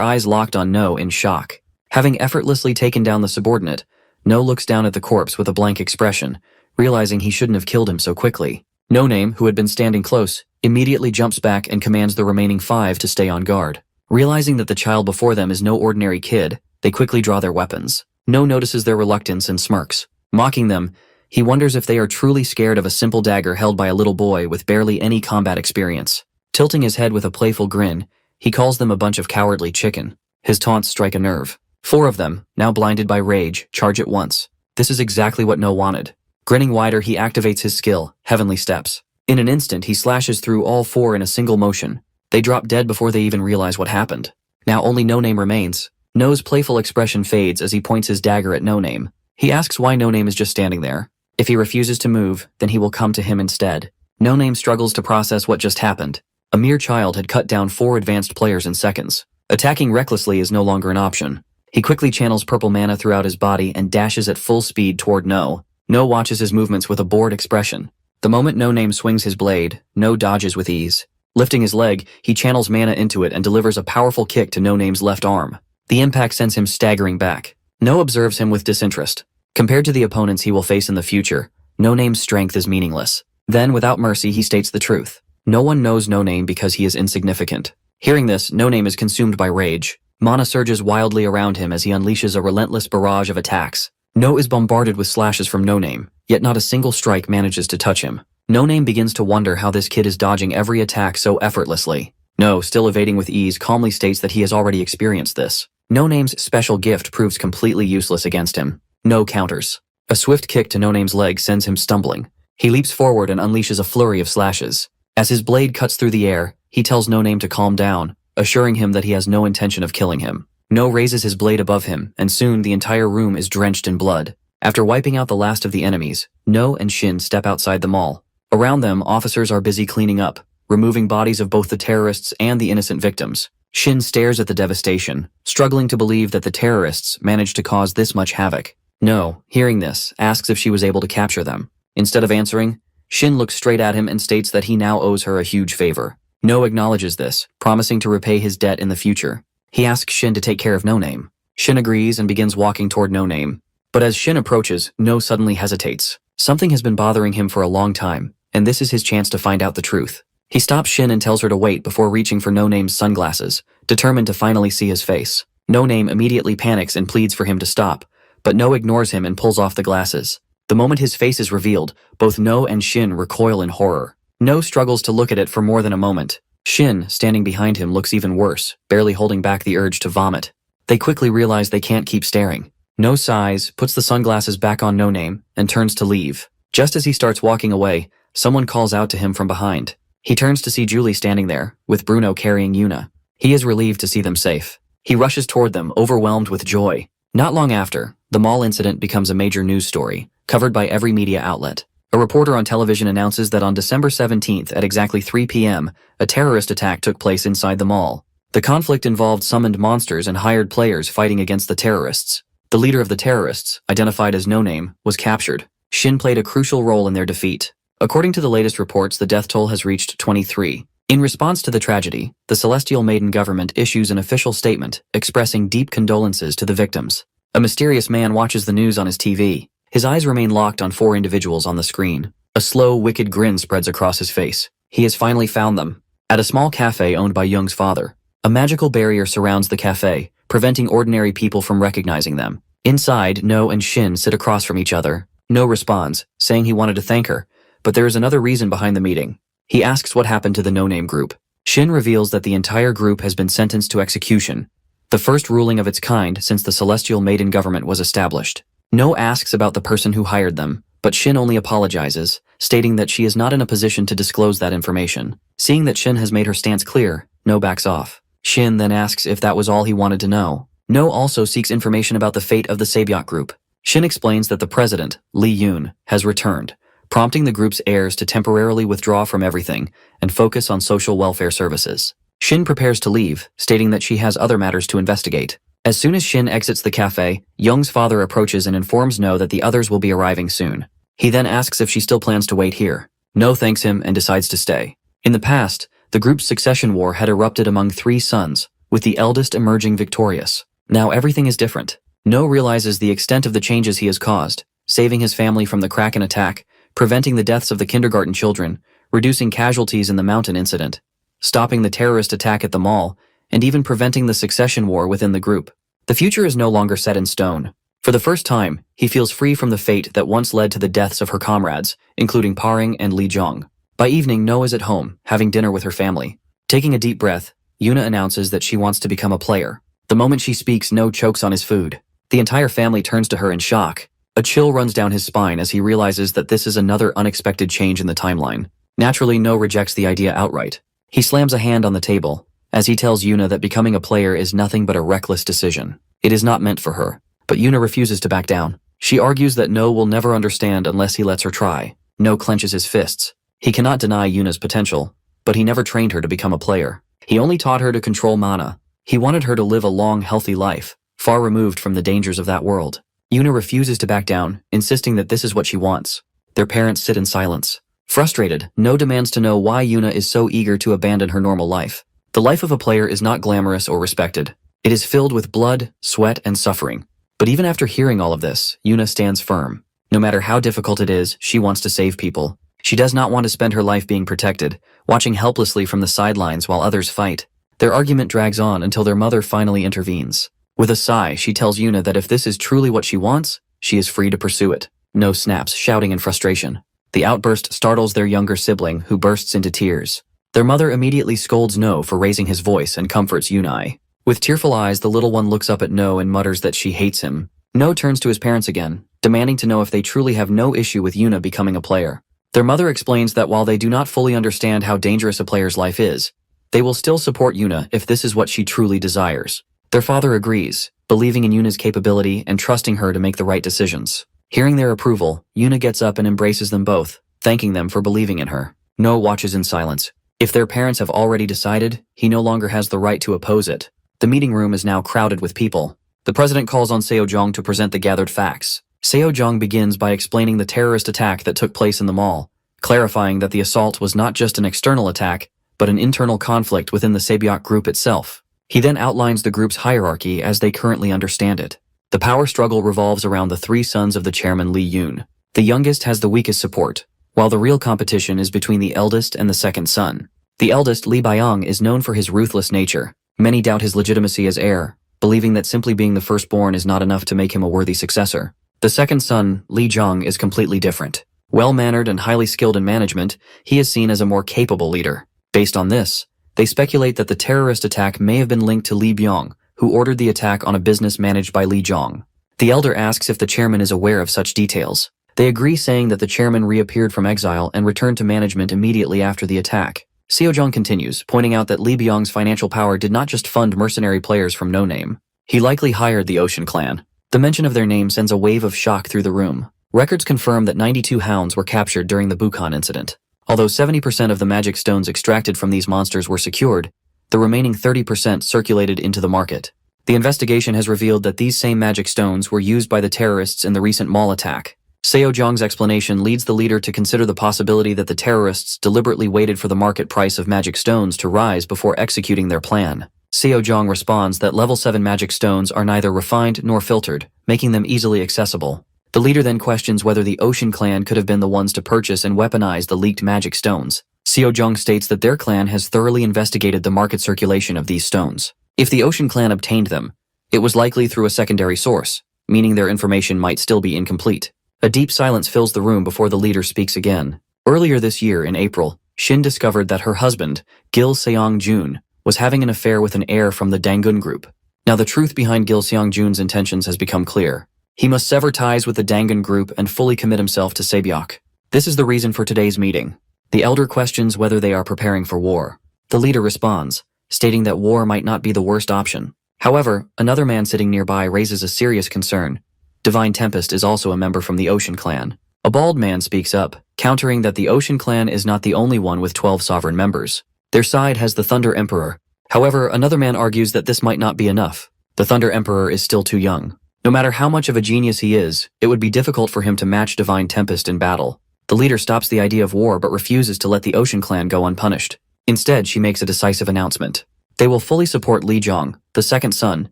eyes locked on No in shock. Having effortlessly taken down the subordinate, No looks down at the corpse with a blank expression, realizing he shouldn't have killed him so quickly. No Name, who had been standing close, immediately jumps back and commands the remaining 5 to stay on guard. Realizing that the child before them is no ordinary kid, they quickly draw their weapons. No notices their reluctance and smirks. Mocking them, he wonders if they are truly scared of a simple dagger held by a little boy with barely any combat experience. Tilting his head with a playful grin, he calls them a bunch of cowardly chicken. His taunts strike a nerve. 4 of them, now blinded by rage, charge at once. This is exactly what No wanted. Grinning wider, he activates his skill, Heavenly Steps. In an instant, he slashes through all 4 in a single motion. They drop dead before they even realize what happened. Now only No Name remains. No's playful expression fades as he points his dagger at No Name. He asks why No Name is just standing there. If he refuses to move, then he will come to him instead. No Name struggles to process what just happened. A mere child had cut down 4 advanced players in seconds. Attacking recklessly is no longer an option. He quickly channels purple mana throughout his body and dashes at full speed toward No. No watches his movements with a bored expression. The moment No Name swings his blade, No dodges with ease. Lifting his leg, he channels mana into it and delivers a powerful kick to No Name's left arm. The impact sends him staggering back. No observes him with disinterest. Compared to the opponents he will face in the future, No Name's strength is meaningless. Then, without mercy, he states the truth. No one knows No Name because he is insignificant. Hearing this, No Name is consumed by rage. Mana surges wildly around him as he unleashes a relentless barrage of attacks. No is bombarded with slashes from No Name, yet not a single strike manages to touch him. No Name begins to wonder how this kid is dodging every attack so effortlessly. No, still evading with ease, calmly states that he has already experienced this. No Name's special gift proves completely useless against him. No counters. A swift kick to No Name's leg sends him stumbling. He leaps forward and unleashes a flurry of slashes. As his blade cuts through the air, he tells No Name to calm down, assuring him that he has no intention of killing him. No raises his blade above him, and soon the entire room is drenched in blood. After wiping out the last of the enemies, No and Shin step outside the mall. Around them, officers are busy cleaning up, removing bodies of both the terrorists and the innocent victims. Shin stares at the devastation, struggling to believe that the terrorists managed to cause this much havoc. No, hearing this, asks if she was able to capture them. Instead of answering, Shin looks straight at him and states that he now owes her a huge favor. No acknowledges this, promising to repay his debt in the future. He asks Shin to take care of No Name. Shin agrees and begins walking toward No Name. But as Shin approaches, No suddenly hesitates. Something has been bothering him for a long time, and this is his chance to find out the truth. He stops Shin and tells her to wait before reaching for No Name's sunglasses, determined to finally see his face. No Name immediately panics and pleads for him to stop, but No ignores him and pulls off the glasses. The moment his face is revealed, both No and Shin recoil in horror. No struggles to look at it for more than a moment. Shin, standing behind him, looks even worse, barely holding back the urge to vomit. They quickly realize they can't keep staring. No sighs, puts the sunglasses back on No Name, and turns to leave. Just as he starts walking away, someone calls out to him from behind. He turns to see Julie standing there, with Bruno carrying Yuna. He is relieved to see them safe. He rushes toward them, overwhelmed with joy. Not long after, the mall incident becomes a major news story, covered by every media outlet. A reporter on television announces that on December 17th at exactly 3 p.m., a terrorist attack took place inside the mall. The conflict involved summoned monsters and hired players fighting against the terrorists. The leader of the terrorists, identified as No Name, was captured. Shin played a crucial role in their defeat. According to the latest reports, the death toll has reached 23. In response to the tragedy, the Celestial Maiden government issues an official statement expressing deep condolences to the victims. A mysterious man watches the news on his TV. His eyes remain locked on 4 individuals on the screen. A slow, wicked grin spreads across his face. He has finally found them. At a small cafe owned by Young's father, a magical barrier surrounds the cafe, preventing ordinary people from recognizing them. Inside, No and Shin sit across from each other. No responds, saying he wanted to thank her, but there is another reason behind the meeting. He asks what happened to the No Name group. Shin reveals that the entire group has been sentenced to execution, the first ruling of its kind since the Celestial Maiden government was established. No asks about the person who hired them, but Shin only apologizes, stating that she is not in a position to disclose that information. Seeing that Shin has made her stance clear, No backs off. Shin then asks if that was all he wanted to know. No also seeks information about the fate of the Sabyok group. Shin explains that the president, Lee Yoon, has returned, prompting the group's heirs to temporarily withdraw from everything and focus on social welfare services. Shin prepares to leave, stating that she has other matters to investigate. As soon as Shin exits the cafe, Young's father approaches and informs No that the others will be arriving soon. He then asks if she still plans to wait here. No thanks him and decides to stay. In the past, the group's succession war had erupted among 3 sons, with the eldest emerging victorious. Now everything is different. No realizes the extent of the changes he has caused, saving his family from the Kraken attack, preventing the deaths of the kindergarten children, reducing casualties in the mountain incident, stopping the terrorist attack at the mall, and even preventing the succession war within the group. The future is no longer set in stone. For the first time, he feels free from the fate that once led to the deaths of her comrades, including Paring and Lee Jong. By evening, No is at home, having dinner with her family. Taking a deep breath, Yuna announces that she wants to become a player. The moment she speaks, No chokes on his food. The entire family turns to her in shock. A chill runs down his spine as he realizes that this is another unexpected change in the timeline. Naturally, No rejects the idea outright. He slams a hand on the table, as he tells Yuna that becoming a player is nothing but a reckless decision. It is not meant for her, but Yuna refuses to back down. She argues that No will never understand unless he lets her try. No clenches his fists. He cannot deny Yuna's potential, but he never trained her to become a player. He only taught her to control mana. He wanted her to live a long, healthy life, far removed from the dangers of that world. Yuna refuses to back down, insisting that this is what she wants. Their parents sit in silence. Frustrated, No demands to know why Yuna is so eager to abandon her normal life. The life of a player is not glamorous or respected. It is filled with blood, sweat, and suffering. But even after hearing all of this, Yuna stands firm. No matter how difficult it is, she wants to save people. She does not want to spend her life being protected, watching helplessly from the sidelines while others fight. Their argument drags on until their mother finally intervenes. With a sigh, she tells Yuna that if this is truly what she wants, she is free to pursue it. No snaps, shouting in frustration. The outburst startles their younger sibling, who bursts into tears. Their mother immediately scolds No for raising his voice and comforts Yunai. With tearful eyes, the little one looks up at No and mutters that she hates him. No turns to his parents again, demanding to know if they truly have no issue with Yuna becoming a player. Their mother explains that while they do not fully understand how dangerous a player's life is, they will still support Yuna if this is what she truly desires. Their father agrees, believing in Yuna's capability and trusting her to make the right decisions. Hearing their approval, Yuna gets up and embraces them both, thanking them for believing in her. No watches in silence. If their parents have already decided, he no longer has the right to oppose it. The meeting room is now crowded with people. The president calls on Seo-jong to present the gathered facts. Seo-jong begins by explaining the terrorist attack that took place in the mall, clarifying that the assault was not just an external attack, but an internal conflict within the Sabyok group itself. He then outlines the group's hierarchy as they currently understand it. The power struggle revolves around the 3 sons of the chairman Lee Yoon. The youngest has the weakest support, while the real competition is between the eldest and the second son. The eldest, Lee Byung, is known for his ruthless nature. Many doubt his legitimacy as heir, believing that simply being the firstborn is not enough to make him a worthy successor. The second son, Lee Jong, is completely different. Well-mannered and highly skilled in management, he is seen as a more capable leader. Based on this, they speculate that the terrorist attack may have been linked to Lee Byung, who ordered the attack on a business managed by Li Zhong. The elder asks if the chairman is aware of such details. They agree, saying that the chairman reappeared from exile and returned to management immediately after the attack. Seojong continues, pointing out that Li Byong's financial power did not just fund mercenary players from no name. He likely hired the Ocean Clan. The mention of their name sends a wave of shock through the room. Records confirm that 92 hounds were captured during the Bukhan incident. Although 70% of the magic stones extracted from these monsters were secured, the remaining 30% circulated into the market. The investigation has revealed that these same magic stones were used by the terrorists in the recent mall attack. Seojong's explanation leads the leader to consider the possibility that the terrorists deliberately waited for the market price of magic stones to rise before executing their plan. Seojong responds that level 7 magic stones are neither refined nor filtered, making them easily accessible. The leader then questions whether the Ocean Clan could have been the ones to purchase and weaponize the leaked magic stones. Seojong states that their clan has thoroughly investigated the market circulation of these stones. If the Ocean Clan obtained them, it was likely through a secondary source, meaning their information might still be incomplete. A deep silence fills the room before the leader speaks again. Earlier this year, in April, Shin discovered that her husband, Gil Seong-jun, was having an affair with an heir from the Dangun group. Now the truth behind Gil Seong-jun's intentions has become clear. He must sever ties with the Dangun group and fully commit himself to Sabyok. This is the reason for today's meeting. The elder questions whether they are preparing for war. The leader responds, stating that war might not be the worst option. However, another man sitting nearby raises a serious concern. Divine Tempest is also a member from the Ocean Clan. A bald man speaks up, countering that the Ocean Clan is not the only one with 12 sovereign members. Their side has the Thunder Emperor. However, another man argues that this might not be enough. The Thunder Emperor is still too young. No matter how much of a genius he is, it would be difficult for him to match Divine Tempest in battle. The leader stops the idea of war but refuses to let the Ocean Clan go unpunished. Instead, she makes a decisive announcement. They will fully support Li Zhong, the second son,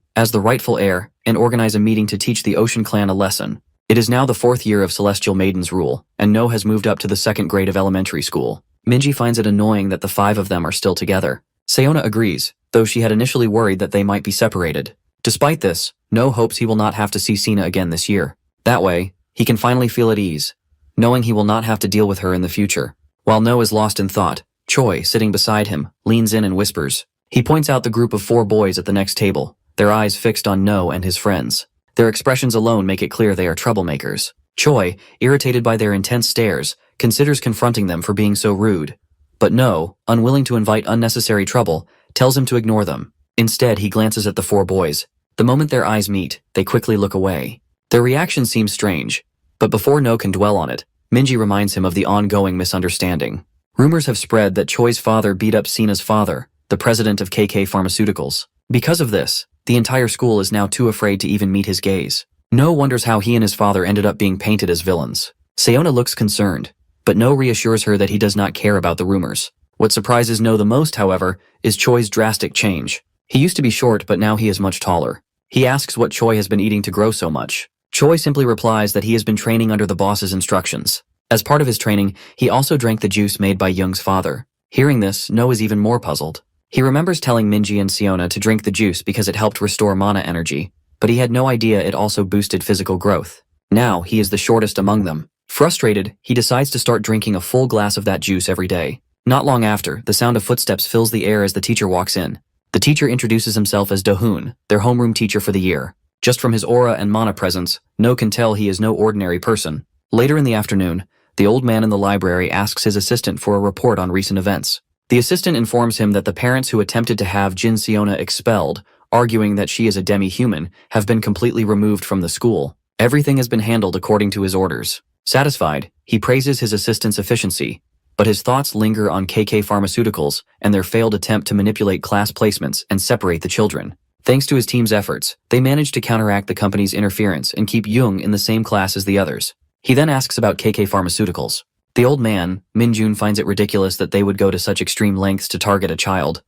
as the rightful heir, and organize a meeting to teach the Ocean Clan a lesson. It is now the 4th year of Celestial Maiden's rule, and No has moved up to the 2nd grade of elementary school. Minji finds it annoying that the 5 of them are still together. Seona agrees, though she had initially worried that they might be separated. Despite this, No hopes he will not have to see Sina again this year. That way, he can finally feel at ease, knowing he will not have to deal with her in the future. While No is lost in thought, Choi, sitting beside him, leans in and whispers. He points out the group of 4 boys at the next table, their eyes fixed on No and his friends. Their expressions alone make it clear they are troublemakers. Choi, irritated by their intense stares, considers confronting them for being so rude. But No, unwilling to invite unnecessary trouble, tells him to ignore them. Instead, he glances at the 4 boys. The moment their eyes meet, they quickly look away. Their reaction seems strange, but before No can dwell on it, Minji reminds him of the ongoing misunderstanding. Rumors have spread that Choi's father beat up Sina's father, the president of KK Pharmaceuticals. Because of this, the entire school is now too afraid to even meet his gaze. No wonders how he and his father ended up being painted as villains. Seona looks concerned, but No reassures her that he does not care about the rumors. What surprises No the most, however, is Choi's drastic change. He used to be short, but now he is much taller. He asks what Choi has been eating to grow so much. Choi simply replies that he has been training under the boss's instructions. As part of his training, he also drank the juice made by Young's father. Hearing this, No is even more puzzled. He remembers telling Minji and Seona to drink the juice because it helped restore mana energy, but he had no idea it also boosted physical growth. Now, he is the shortest among them. Frustrated, he decides to start drinking a full glass of that juice every day. Not long after, the sound of footsteps fills the air as the teacher walks in. The teacher introduces himself as Do-hoon, their homeroom teacher for the year. Just from his aura and mana presence, No can tell he is no ordinary person. Later in the afternoon, the old man in the library asks his assistant for a report on recent events. The assistant informs him that the parents who attempted to have Jin Seona expelled, arguing that she is a demi-human, have been completely removed from the school. Everything has been handled according to his orders. Satisfied, he praises his assistant's efficiency, but his thoughts linger on KK Pharmaceuticals and their failed attempt to manipulate class placements and separate the children. Thanks to his team's efforts, they managed to counteract the company's interference and keep Jung in the same class as the others. He then asks about KK Pharmaceuticals. The old man, Min-jun, finds it ridiculous that they would go to such extreme lengths to target a child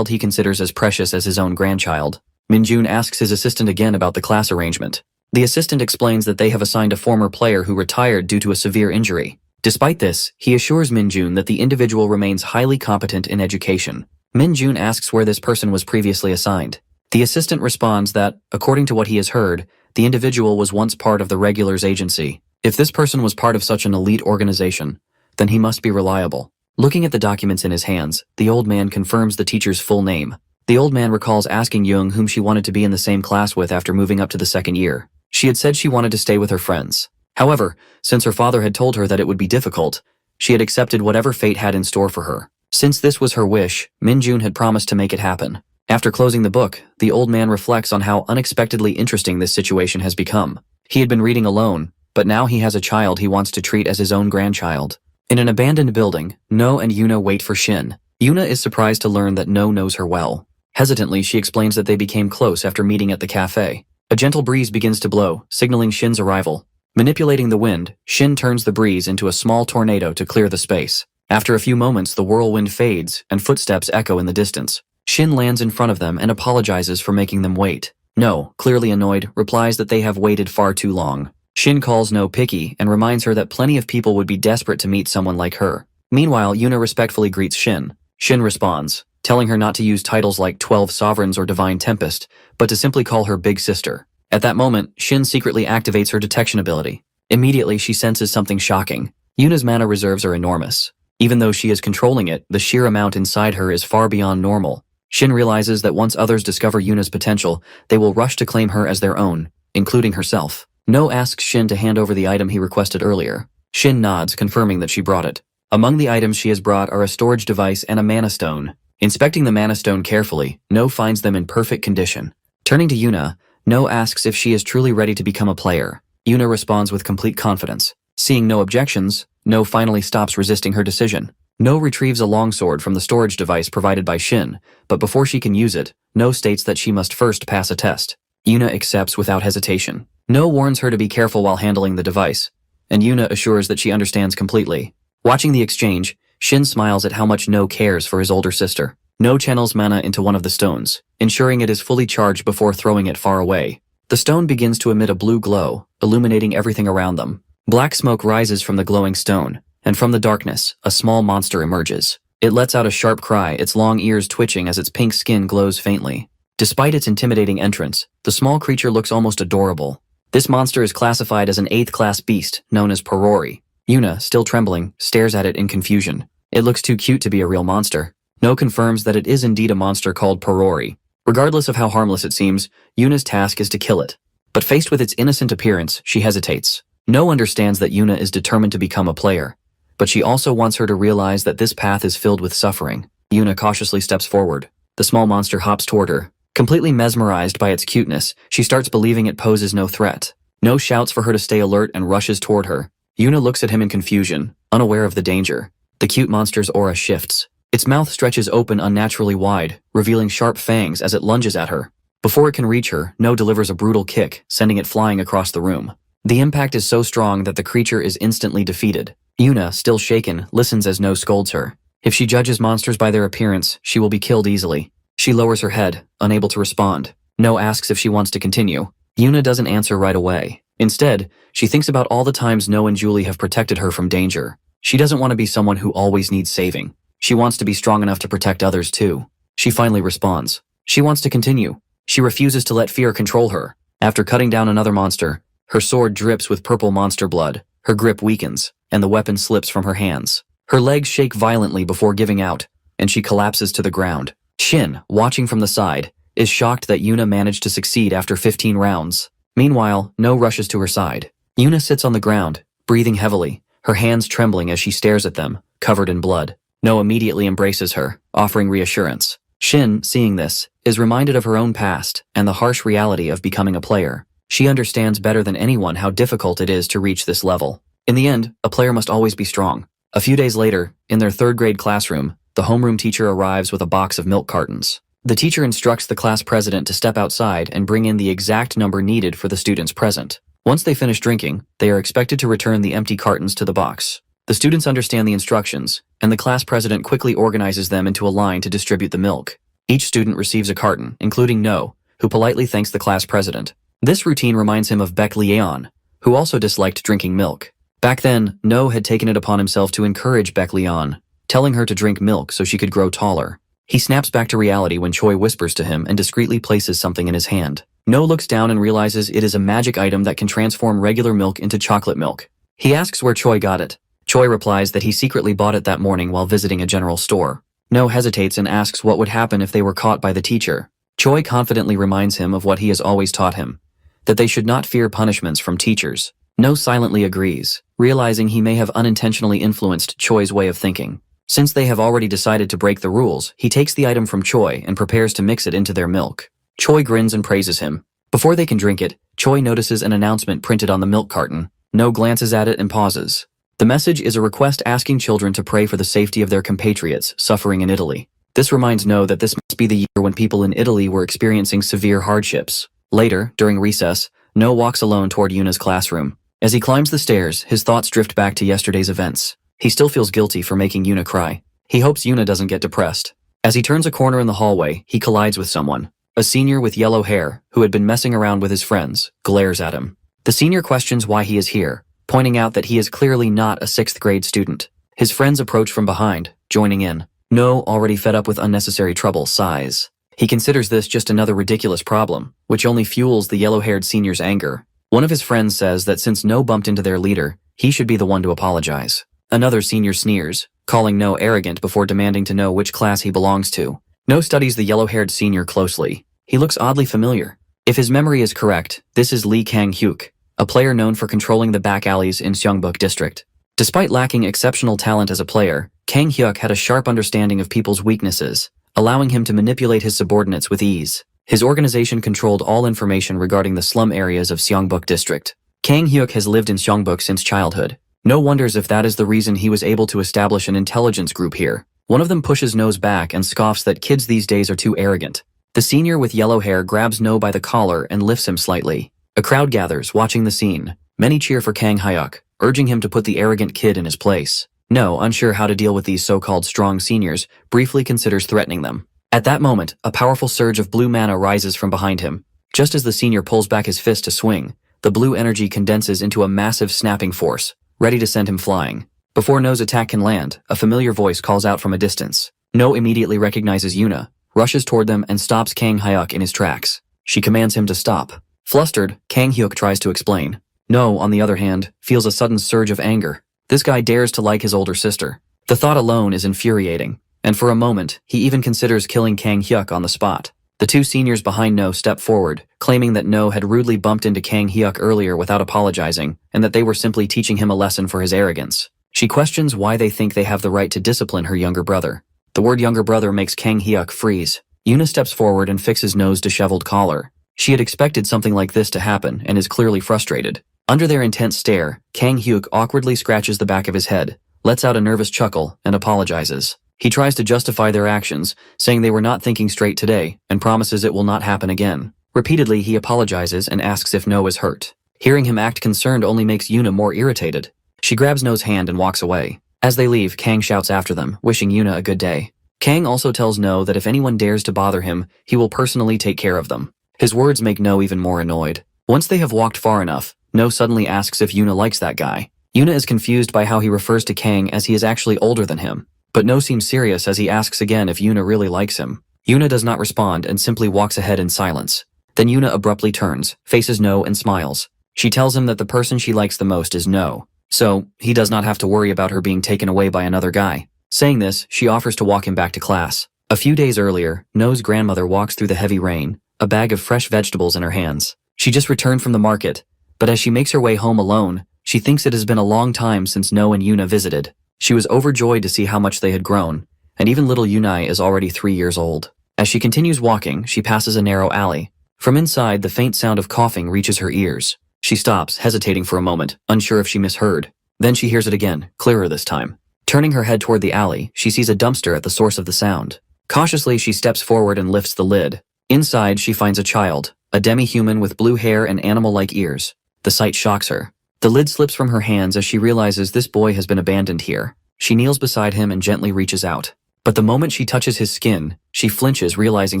he considers as precious as his own grandchild. Min-jun asks his assistant again about the class arrangement. The assistant explains that they have assigned a former player who retired due to a severe injury. Despite this, he assures Min-jun that the individual remains highly competent in education. Min-jun asks where this person was previously assigned. The assistant responds that, according to what he has heard, the individual was once part of the Regulars Agency. If this person was part of such an elite organization, then he must be reliable. Looking at the documents in his hands, the old man confirms the teacher's full name. The old man recalls asking Jung whom she wanted to be in the same class with after moving up to the second year. She had said she wanted to stay with her friends. However, since her father had told her that it would be difficult, she had accepted whatever fate had in store for her. Since this was her wish, Min-jun had promised to make it happen. After closing the book, the old man reflects on how unexpectedly interesting this situation has become. He had been reading alone, but now he has a child he wants to treat as his own grandchild. In an abandoned building, No and Yuna wait for Shin. Yuna is surprised to learn that No knows her well. Hesitantly, she explains that they became close after meeting at the cafe. A gentle breeze begins to blow, signaling Shin's arrival. Manipulating the wind, Shin turns the breeze into a small tornado to clear the space. After a few moments, the whirlwind fades, and footsteps echo in the distance. Shin lands in front of them and apologizes for making them wait. No, clearly annoyed, replies that they have waited far too long. Shin calls No picky and reminds her that plenty of people would be desperate to meet someone like her. Meanwhile, Yuna respectfully greets Shin. Shin responds, telling her not to use titles like 12 Sovereigns or Divine Tempest, but to simply call her Big Sister. At that moment, Shin secretly activates her detection ability. Immediately, she senses something shocking. Yuna's mana reserves are enormous. Even though she is controlling it, the sheer amount inside her is far beyond normal. Shin realizes that once others discover Yuna's potential, they will rush to claim her as their own, including herself. No asks Shin to hand over the item he requested earlier. Shin nods, confirming that she brought it. Among the items she has brought are a storage device and a mana stone. Inspecting the mana stone carefully, No finds them in perfect condition. Turning to Yuna, No asks if she is truly ready to become a player. Yuna responds with complete confidence. Seeing no objections, No finally stops resisting her decision. No retrieves a longsword from the storage device provided by Shin, but before she can use it, No states that she must first pass a test. Yuna accepts without hesitation. No warns her to be careful while handling the device, and Yuna assures that she understands completely. Watching the exchange, Shin smiles at how much No cares for his older sister. No channels mana into one of the stones, ensuring it is fully charged before throwing it far away. The stone begins to emit a blue glow, illuminating everything around them. Black smoke rises from the glowing stone, and from the darkness, a small monster emerges. It lets out a sharp cry, its long ears twitching as its pink skin glows faintly. Despite its intimidating entrance, the small creature looks almost adorable. This monster is classified as an 8th class beast, known as prodigy. Yuna, still trembling, stares at it in confusion. It looks too cute to be a real monster. No confirms that it is indeed a monster called prodigy. Regardless of how harmless it seems, Yuna's task is to kill it. But faced with its innocent appearance, she hesitates. No understands that Yuna is determined to become a player, but she also wants her to realize that this path is filled with suffering. Yuna cautiously steps forward. The small monster hops toward her. Completely mesmerized by its cuteness, she starts believing it poses no threat. No shouts for her to stay alert and rushes toward her. Yuna looks at him in confusion, unaware of the danger. The cute monster's aura shifts. Its mouth stretches open unnaturally wide, revealing sharp fangs as it lunges at her. Before it can reach her, No delivers a brutal kick, sending it flying across the room. The impact is so strong that the creature is instantly defeated. Yuna, still shaken, listens as No scolds her. If she judges monsters by their appearance, she will be killed easily. She lowers her head, unable to respond. No asks if she wants to continue. Yuna doesn't answer right away. Instead, she thinks about all the times No and Julie have protected her from danger. She doesn't want to be someone who always needs saving. She wants to be strong enough to protect others too. She finally responds. She wants to continue. She refuses to let fear control her. After cutting down another monster, her sword drips with purple monster blood. Her grip weakens, and the weapon slips from her hands. Her legs shake violently before giving out, and she collapses to the ground. Shin, watching from the side, is shocked that Yuna managed to succeed after 15 rounds. Meanwhile, No rushes to her side. Yuna sits on the ground, breathing heavily, her hands trembling as she stares at them, covered in blood. No immediately embraces her, offering reassurance. Shin, seeing this, is reminded of her own past and the harsh reality of becoming a player. She understands better than anyone how difficult it is to reach this level. In the end, a player must always be strong. A few days later, in their 3rd grade classroom, the homeroom teacher arrives with a box of milk cartons. The teacher instructs the class president to step outside and bring in the exact number needed for the students present. Once they finish drinking, they are expected to return the empty cartons to the box. The students understand the instructions, and the class president quickly organizes them into a line to distribute the milk. Each student receives a carton, including No, who politely thanks the class president. This routine reminds him of Baek Leon, who also disliked drinking milk. Back then, No had taken it upon himself to encourage Baek Leon, telling her to drink milk so she could grow taller. He snaps back to reality when Choi whispers to him and discreetly places something in his hand. No looks down and realizes it is a magic item that can transform regular milk into chocolate milk. He asks where Choi got it. Choi replies that he secretly bought it that morning while visiting a general store. No hesitates and asks what would happen if they were caught by the teacher. Choi confidently reminds him of what he has always taught him, that they should not fear punishments from teachers. No silently agrees, realizing he may have unintentionally influenced Choi's way of thinking. Since they have already decided to break the rules, he takes the item from Choi and prepares to mix it into their milk. Choi grins and praises him. Before they can drink it, Choi notices an announcement printed on the milk carton. No glances at it and pauses. The message is a request asking children to pray for the safety of their compatriots suffering in Italy. This reminds No that this must be the year when people in Italy were experiencing severe hardships. Later, during recess, No walks alone toward Yuna's classroom. As he climbs the stairs, his thoughts drift back to yesterday's events. He still feels guilty for making Yuna cry. He hopes Yuna doesn't get depressed. As he turns a corner in the hallway, he collides with someone. A senior with yellow hair, who had been messing around with his friends, glares at him. The senior questions why he is here, pointing out that he is clearly not a 6th grade student. His friends approach from behind, joining in. No, already fed up with unnecessary trouble, sighs. He considers this just another ridiculous problem, which only fuels the yellow-haired senior's anger. One of his friends says that since No bumped into their leader, he should be the one to apologize. Another senior sneers, calling No arrogant before demanding to know which class he belongs to. No studies the yellow-haired senior closely. He looks oddly familiar. If his memory is correct, this is Lee Kang-hyuk, a player known for controlling the back alleys in Seongbuk District. Despite lacking exceptional talent as a player, Kang-hyuk had a sharp understanding of people's weaknesses, allowing him to manipulate his subordinates with ease. His organization controlled all information regarding the slum areas of Seongbuk District. Kang-hyuk has lived in Seongbuk since childhood. No wonders if that is the reason he was able to establish an intelligence group here. One of them pushes No's back and scoffs that kids these days are too arrogant. The senior with yellow hair grabs No by the collar and lifts him slightly. A crowd gathers, watching the scene. Many cheer for Kang-hyuk, urging him to put the arrogant kid in his place. No, unsure how to deal with these so-called strong seniors, briefly considers threatening them. At that moment, a powerful surge of blue mana rises from behind him. Just as the senior pulls back his fist to swing, the blue energy condenses into a massive snapping force, ready to send him flying. Before No's attack can land, a familiar voice calls out from a distance. No immediately recognizes Yuna, rushes toward them and stops Kang-hyuk in his tracks. She commands him to stop. Flustered, Kang-hyuk tries to explain. No, on the other hand, feels a sudden surge of anger. This guy dares to like his older sister. The thought alone is infuriating, and for a moment, he even considers killing Kang-hyuk on the spot. The two seniors behind No step forward, claiming that No had rudely bumped into Kang-hyuk earlier without apologizing, and that they were simply teaching him a lesson for his arrogance. She questions why they think they have the right to discipline her younger brother. The word younger brother makes Kang-hyuk freeze. Yuna steps forward and fixes No's disheveled collar. She had expected something like this to happen and is clearly frustrated. Under their intense stare, Kang-hyuk awkwardly scratches the back of his head, lets out a nervous chuckle, and apologizes. He tries to justify their actions, saying they were not thinking straight today, and promises it will not happen again. Repeatedly, he apologizes and asks if No is hurt. Hearing him act concerned only makes Yuna more irritated. She grabs No's hand and walks away. As they leave, Kang shouts after them, wishing Yuna a good day. Kang also tells No that if anyone dares to bother him, he will personally take care of them. His words make No even more annoyed. Once they have walked far enough, No suddenly asks if Yuna likes that guy. Yuna is confused by how he refers to Kang as he is actually older than him. But No seems serious as he asks again if Yuna really likes him. Yuna does not respond and simply walks ahead in silence. Then Yuna abruptly turns, faces No and smiles. She tells him that the person she likes the most is No, so he does not have to worry about her being taken away by another guy. Saying this, she offers to walk him back to class. A few days earlier, No's grandmother walks through the heavy rain, a bag of fresh vegetables in her hands. She just returned from the market, but as she makes her way home alone, she thinks it has been a long time since No and Yuna visited. She was overjoyed to see how much they had grown, and even little Yunai is already 3 years old. As she continues walking, she passes a narrow alley. From inside, the faint sound of coughing reaches her ears. She stops, hesitating for a moment, unsure if she misheard. Then she hears it again, clearer this time. Turning her head toward the alley, she sees a dumpster at the source of the sound. Cautiously, she steps forward and lifts the lid. Inside, she finds a child, a demi-human with blue hair and animal-like ears. The sight shocks her. The lid slips from her hands as she realizes this boy has been abandoned here. She kneels beside him and gently reaches out. But the moment she touches his skin, she flinches, realizing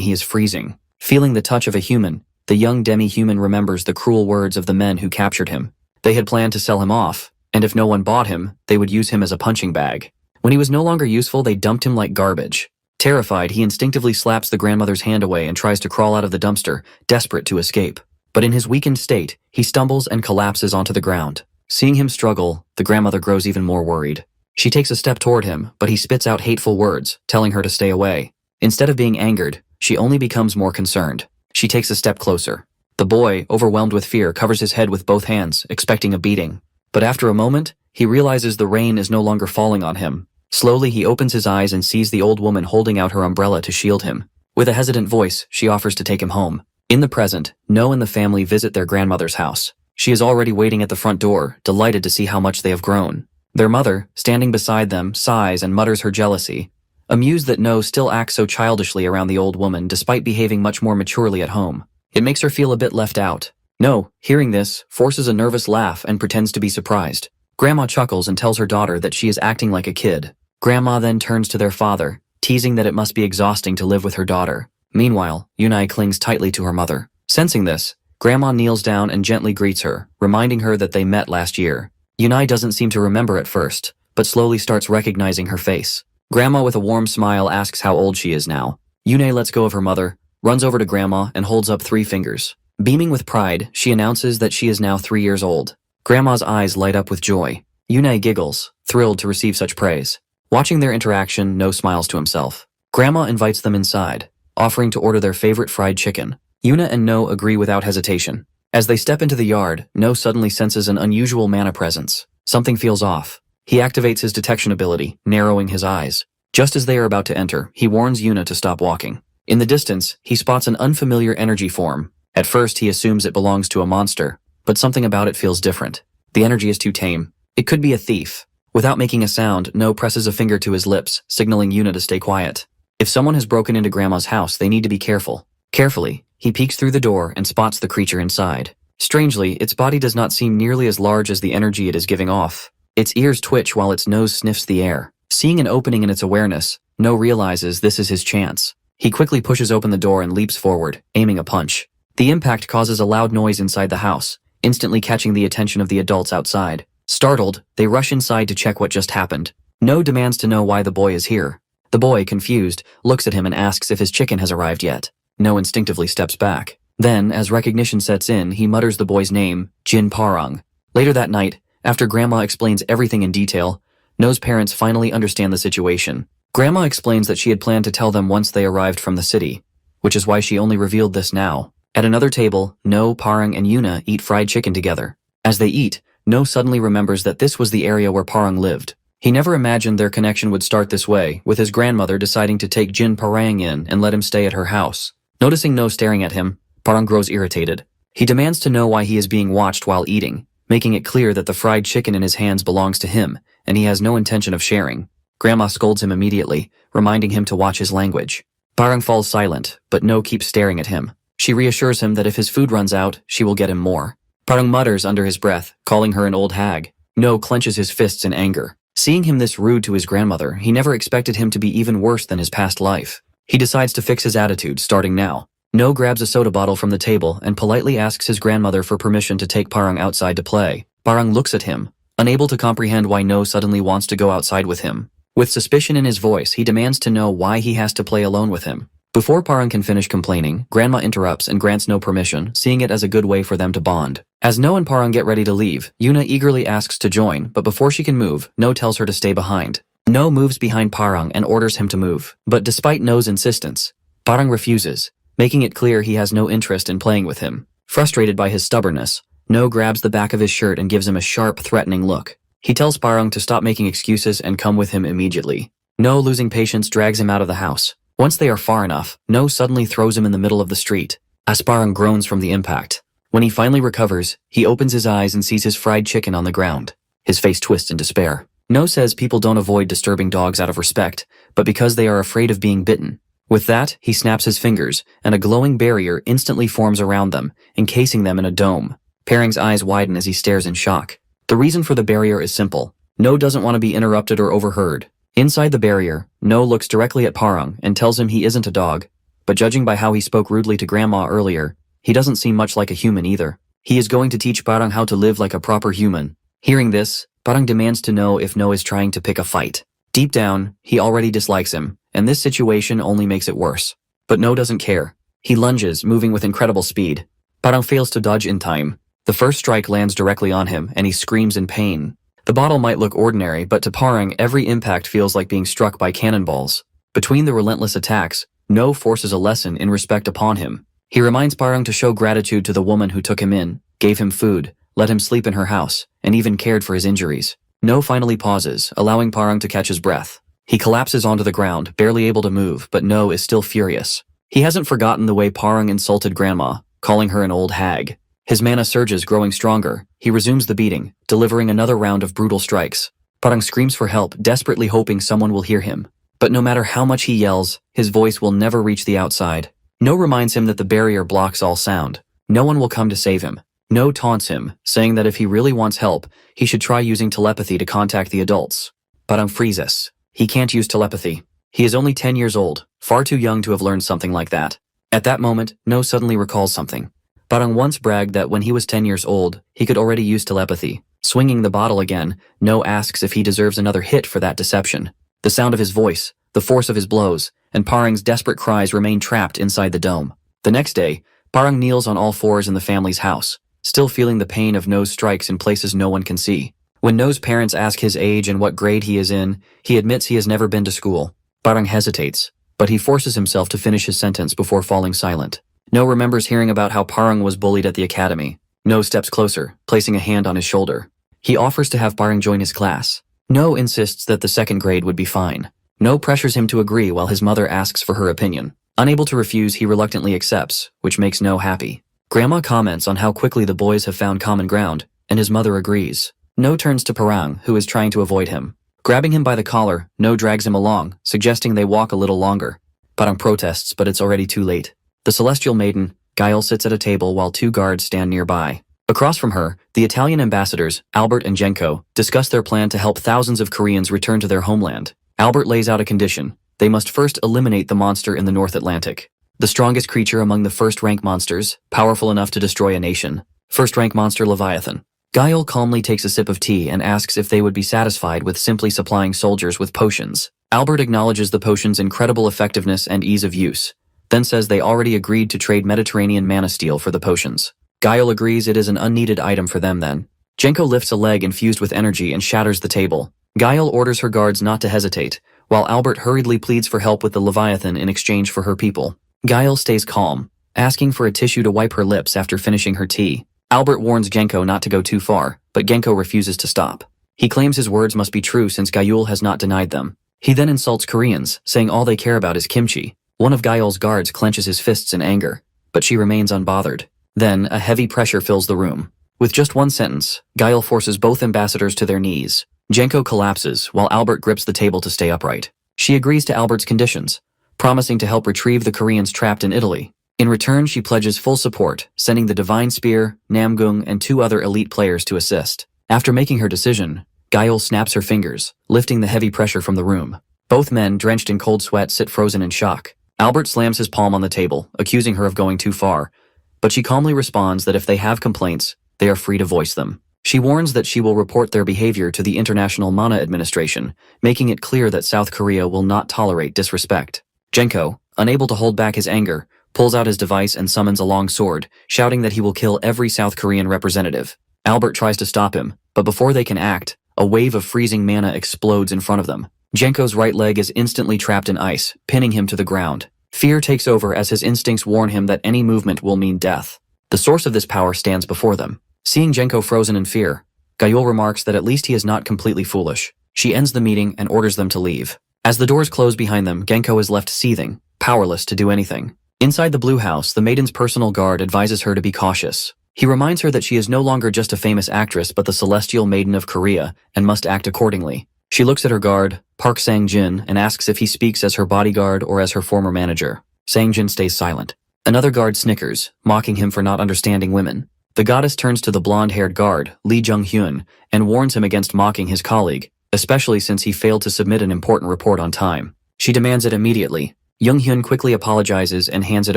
he is freezing. Feeling the touch of a human, the young demi-human remembers the cruel words of the men who captured him. They had planned to sell him off, and if no one bought him, they would use him as a punching bag. When he was no longer useful, they dumped him like garbage. Terrified, he instinctively slaps the grandmother's hand away and tries to crawl out of the dumpster, desperate to escape. But in his weakened state, he stumbles and collapses onto the ground. Seeing him struggle, the grandmother grows even more worried. She takes a step toward him, but he spits out hateful words, telling her to stay away. Instead of being angered, she only becomes more concerned. She takes a step closer. The boy, overwhelmed with fear, covers his head with both hands, expecting a beating. But after a moment, he realizes the rain is no longer falling on him. Slowly, he opens his eyes and sees the old woman holding out her umbrella to shield him. With a hesitant voice, she offers to take him home. In the present, No and the family visit their grandmother's house. She is already waiting at the front door, delighted to see how much they have grown. Their mother, standing beside them, sighs and mutters her jealousy, amused that No still acts so childishly around the old woman despite behaving much more maturely at home. It makes her feel a bit left out. No, hearing this, forces a nervous laugh and pretends to be surprised. Grandma chuckles and tells her daughter that she is acting like a kid. Grandma then turns to their father, teasing that it must be exhausting to live with her daughter. Meanwhile, Yunai clings tightly to her mother. Sensing this, Grandma kneels down and gently greets her, reminding her that they met last year. Yunai doesn't seem to remember at first, but slowly starts recognizing her face. Grandma with a warm smile asks how old she is now. Yunai lets go of her mother, runs over to Grandma and holds up 3 fingers. Beaming with pride, she announces that she is now 3 years old. Grandma's eyes light up with joy. Yunai giggles, thrilled to receive such praise. Watching their interaction, No smiles to himself. Grandma invites them inside, offering to order their favorite fried chicken. Yuna and No agree without hesitation. As they step into the yard, No suddenly senses an unusual mana presence. Something feels off. He activates his detection ability, narrowing his eyes. Just as they are about to enter, he warns Yuna to stop walking. In the distance, he spots an unfamiliar energy form. At first, he assumes it belongs to a monster, but something about it feels different. The energy is too tame. It could be a thief. Without making a sound, No presses a finger to his lips, signaling Yuna to stay quiet. If someone has broken into Grandma's house, they need to be careful. Carefully, he peeks through the door and spots the creature inside. Strangely, its body does not seem nearly as large as the energy it is giving off. Its ears twitch while its nose sniffs the air. Seeing an opening in its awareness, No realizes this is his chance. He quickly pushes open the door and leaps forward, aiming a punch. The impact causes a loud noise inside the house, instantly catching the attention of the adults outside. Startled, they rush inside to check what just happened. No demands to know why the boy is here. The boy, confused, looks at him and asks if his chicken has arrived yet. No instinctively steps back. Then, as recognition sets in, he mutters the boy's name, Jin Parang. Later that night, after Grandma explains everything in detail, No's parents finally understand the situation. Grandma explains that she had planned to tell them once they arrived from the city, which is why she only revealed this now. At another table, No, Parang, and Yuna eat fried chicken together. As they eat, No suddenly remembers that this was the area where Parang lived. He never imagined their connection would start this way, with his grandmother deciding to take Jin Parang in and let him stay at her house. Noticing No staring at him, Parang grows irritated. He demands to know why he is being watched while eating, making it clear that the fried chicken in his hands belongs to him, and he has no intention of sharing. Grandma scolds him immediately, reminding him to watch his language. Parang falls silent, but No keeps staring at him. She reassures him that if his food runs out, she will get him more. Parang mutters under his breath, calling her an old hag. No clenches his fists in anger. Seeing him this rude to his grandmother, he never expected him to be even worse than his past life. He decides to fix his attitude, starting now. No grabs a soda bottle from the table and politely asks his grandmother for permission to take Parang outside to play. Parang looks at him, unable to comprehend why No suddenly wants to go outside with him. With suspicion in his voice, he demands to know why he has to play alone with him. Before Parang can finish complaining, Grandma interrupts and grants No permission, seeing it as a good way for them to bond. As No and Parang get ready to leave, Yuna eagerly asks to join, but before she can move, No tells her to stay behind. No moves behind Parang and orders him to move, but despite No's insistence, Parang refuses, making it clear he has no interest in playing with him. Frustrated by his stubbornness, No grabs the back of his shirt and gives him a sharp, threatening look. He tells Parang to stop making excuses and come with him immediately. No, losing patience, drags him out of the house. Once they are far enough, No suddenly throws him in the middle of the street. As Parang groans from the impact. When he finally recovers, he opens his eyes and sees his fried chicken on the ground. His face twists in despair. No says people don't avoid disturbing dogs out of respect, but because they are afraid of being bitten. With that, he snaps his fingers, and a glowing barrier instantly forms around them, encasing them in a dome. Parang's eyes widen as he stares in shock. The reason for the barrier is simple. No doesn't want to be interrupted or overheard. Inside the barrier, No looks directly at Parang and tells him he isn't a dog, but judging by how he spoke rudely to Grandma earlier, he doesn't seem much like a human either. He is going to teach Parang how to live like a proper human. Hearing this, Parang demands to know if No is trying to pick a fight. Deep down, he already dislikes him, and this situation only makes it worse. But No doesn't care. He lunges, moving with incredible speed. Parang fails to dodge in time. The first strike lands directly on him, and he screams in pain. The bottle might look ordinary, but to Parang, every impact feels like being struck by cannonballs. Between the relentless attacks, No forces a lesson in respect upon him. He reminds Parang to show gratitude to the woman who took him in, gave him food, let him sleep in her house, and even cared for his injuries. No finally pauses, allowing Parang to catch his breath. He collapses onto the ground, barely able to move, but No is still furious. He hasn't forgotten the way Parang insulted Grandma, calling her an old hag. His mana surges, growing stronger. He resumes the beating, delivering another round of brutal strikes. Parang screams for help, desperately hoping someone will hear him. But no matter how much he yells, his voice will never reach the outside. No reminds him that the barrier blocks all sound. No one will come to save him. No taunts him, saying that if he really wants help, he should try using telepathy to contact the adults. Parang freezes. He can't use telepathy. He is only 10 years old, far too young to have learned something like that. At that moment, No suddenly recalls something. Parang once bragged that when he was 10 years old, he could already use telepathy. Swinging the bottle again, No asks if he deserves another hit for that deception. The sound of his voice, the force of his blows, and Parang's desperate cries remain trapped inside the dome. The next day, Parang kneels on all fours in the family's house, still feeling the pain of No's strikes in places no one can see. When No's parents ask his age and what grade he is in, he admits he has never been to school. Parang hesitates, but he forces himself to finish his sentence before falling silent. No remembers hearing about how Parang was bullied at the academy. No steps closer, placing a hand on his shoulder. He offers to have Parang join his class. No insists that the second grade would be fine. No pressures him to agree while his mother asks for her opinion. Unable to refuse, he reluctantly accepts, which makes No happy. Grandma comments on how quickly the boys have found common ground, and his mother agrees. No turns to Parang, who is trying to avoid him. Grabbing him by the collar, No drags him along, suggesting they walk a little longer. Parang protests, but it's already too late. The celestial maiden, Gael, sits at a table while two guards stand nearby. Across from her, the Italian ambassadors, Albert and Jenko, discuss their plan to help thousands of Koreans return to their homeland. Albert lays out a condition. They must first eliminate the monster in the North Atlantic. The strongest creature among the first-rank monsters, powerful enough to destroy a nation. First-rank monster Leviathan. Gael calmly takes a sip of tea and asks if they would be satisfied with simply supplying soldiers with potions. Albert acknowledges the potion's incredible effectiveness and ease of use, then says they already agreed to trade Mediterranean mana steel for the potions. Gael agrees it is an unneeded item for them then. Jenko lifts a leg infused with energy and shatters the table. Gael orders her guards not to hesitate, while Albert hurriedly pleads for help with the Leviathan in exchange for her people. Gael stays calm, asking for a tissue to wipe her lips after finishing her tea. Albert warns Jenko not to go too far, but Genko refuses to stop. He claims his words must be true since Gael has not denied them. He then insults Koreans, saying all they care about is kimchi. One of Gael's guards clenches his fists in anger, but she remains unbothered. Then, a heavy pressure fills the room. With just one sentence, Gael forces both ambassadors to their knees. Jenko collapses, while Albert grips the table to stay upright. She agrees to Albert's conditions, promising to help retrieve the Koreans trapped in Italy. In return, she pledges full support, sending the Divine Spear, Namgung, and 2 other elite players to assist. After making her decision, Gael snaps her fingers, lifting the heavy pressure from the room. Both men, drenched in cold sweat, sit frozen in shock. Albert slams his palm on the table, accusing her of going too far, but she calmly responds that if they have complaints, they are free to voice them. She warns that she will report their behavior to the International Mana Administration, making it clear that South Korea will not tolerate disrespect. Jenko, unable to hold back his anger, pulls out his device and summons a long sword, shouting that he will kill every South Korean representative. Albert tries to stop him, but before they can act, a wave of freezing mana explodes in front of them. Jenko's right leg is instantly trapped in ice, pinning him to the ground. Fear takes over as his instincts warn him that any movement will mean death. The source of this power stands before them. Seeing Jenko frozen in fear, Gael remarks that at least he is not completely foolish. She ends the meeting and orders them to leave. As the doors close behind them, Genko is left seething, powerless to do anything. Inside the Blue House, the maiden's personal guard advises her to be cautious. He reminds her that she is no longer just a famous actress but the Celestial Maiden of Korea and must act accordingly. She looks at her guard, Park Sang-jin, and asks if he speaks as her bodyguard or as her former manager. Sang-jin stays silent. Another guard snickers, mocking him for not understanding women. The goddess turns to the blonde-haired guard, Lee Jung-hyun, and warns him against mocking his colleague, especially since he failed to submit an important report on time. She demands it immediately. Jung-hyun quickly apologizes and hands it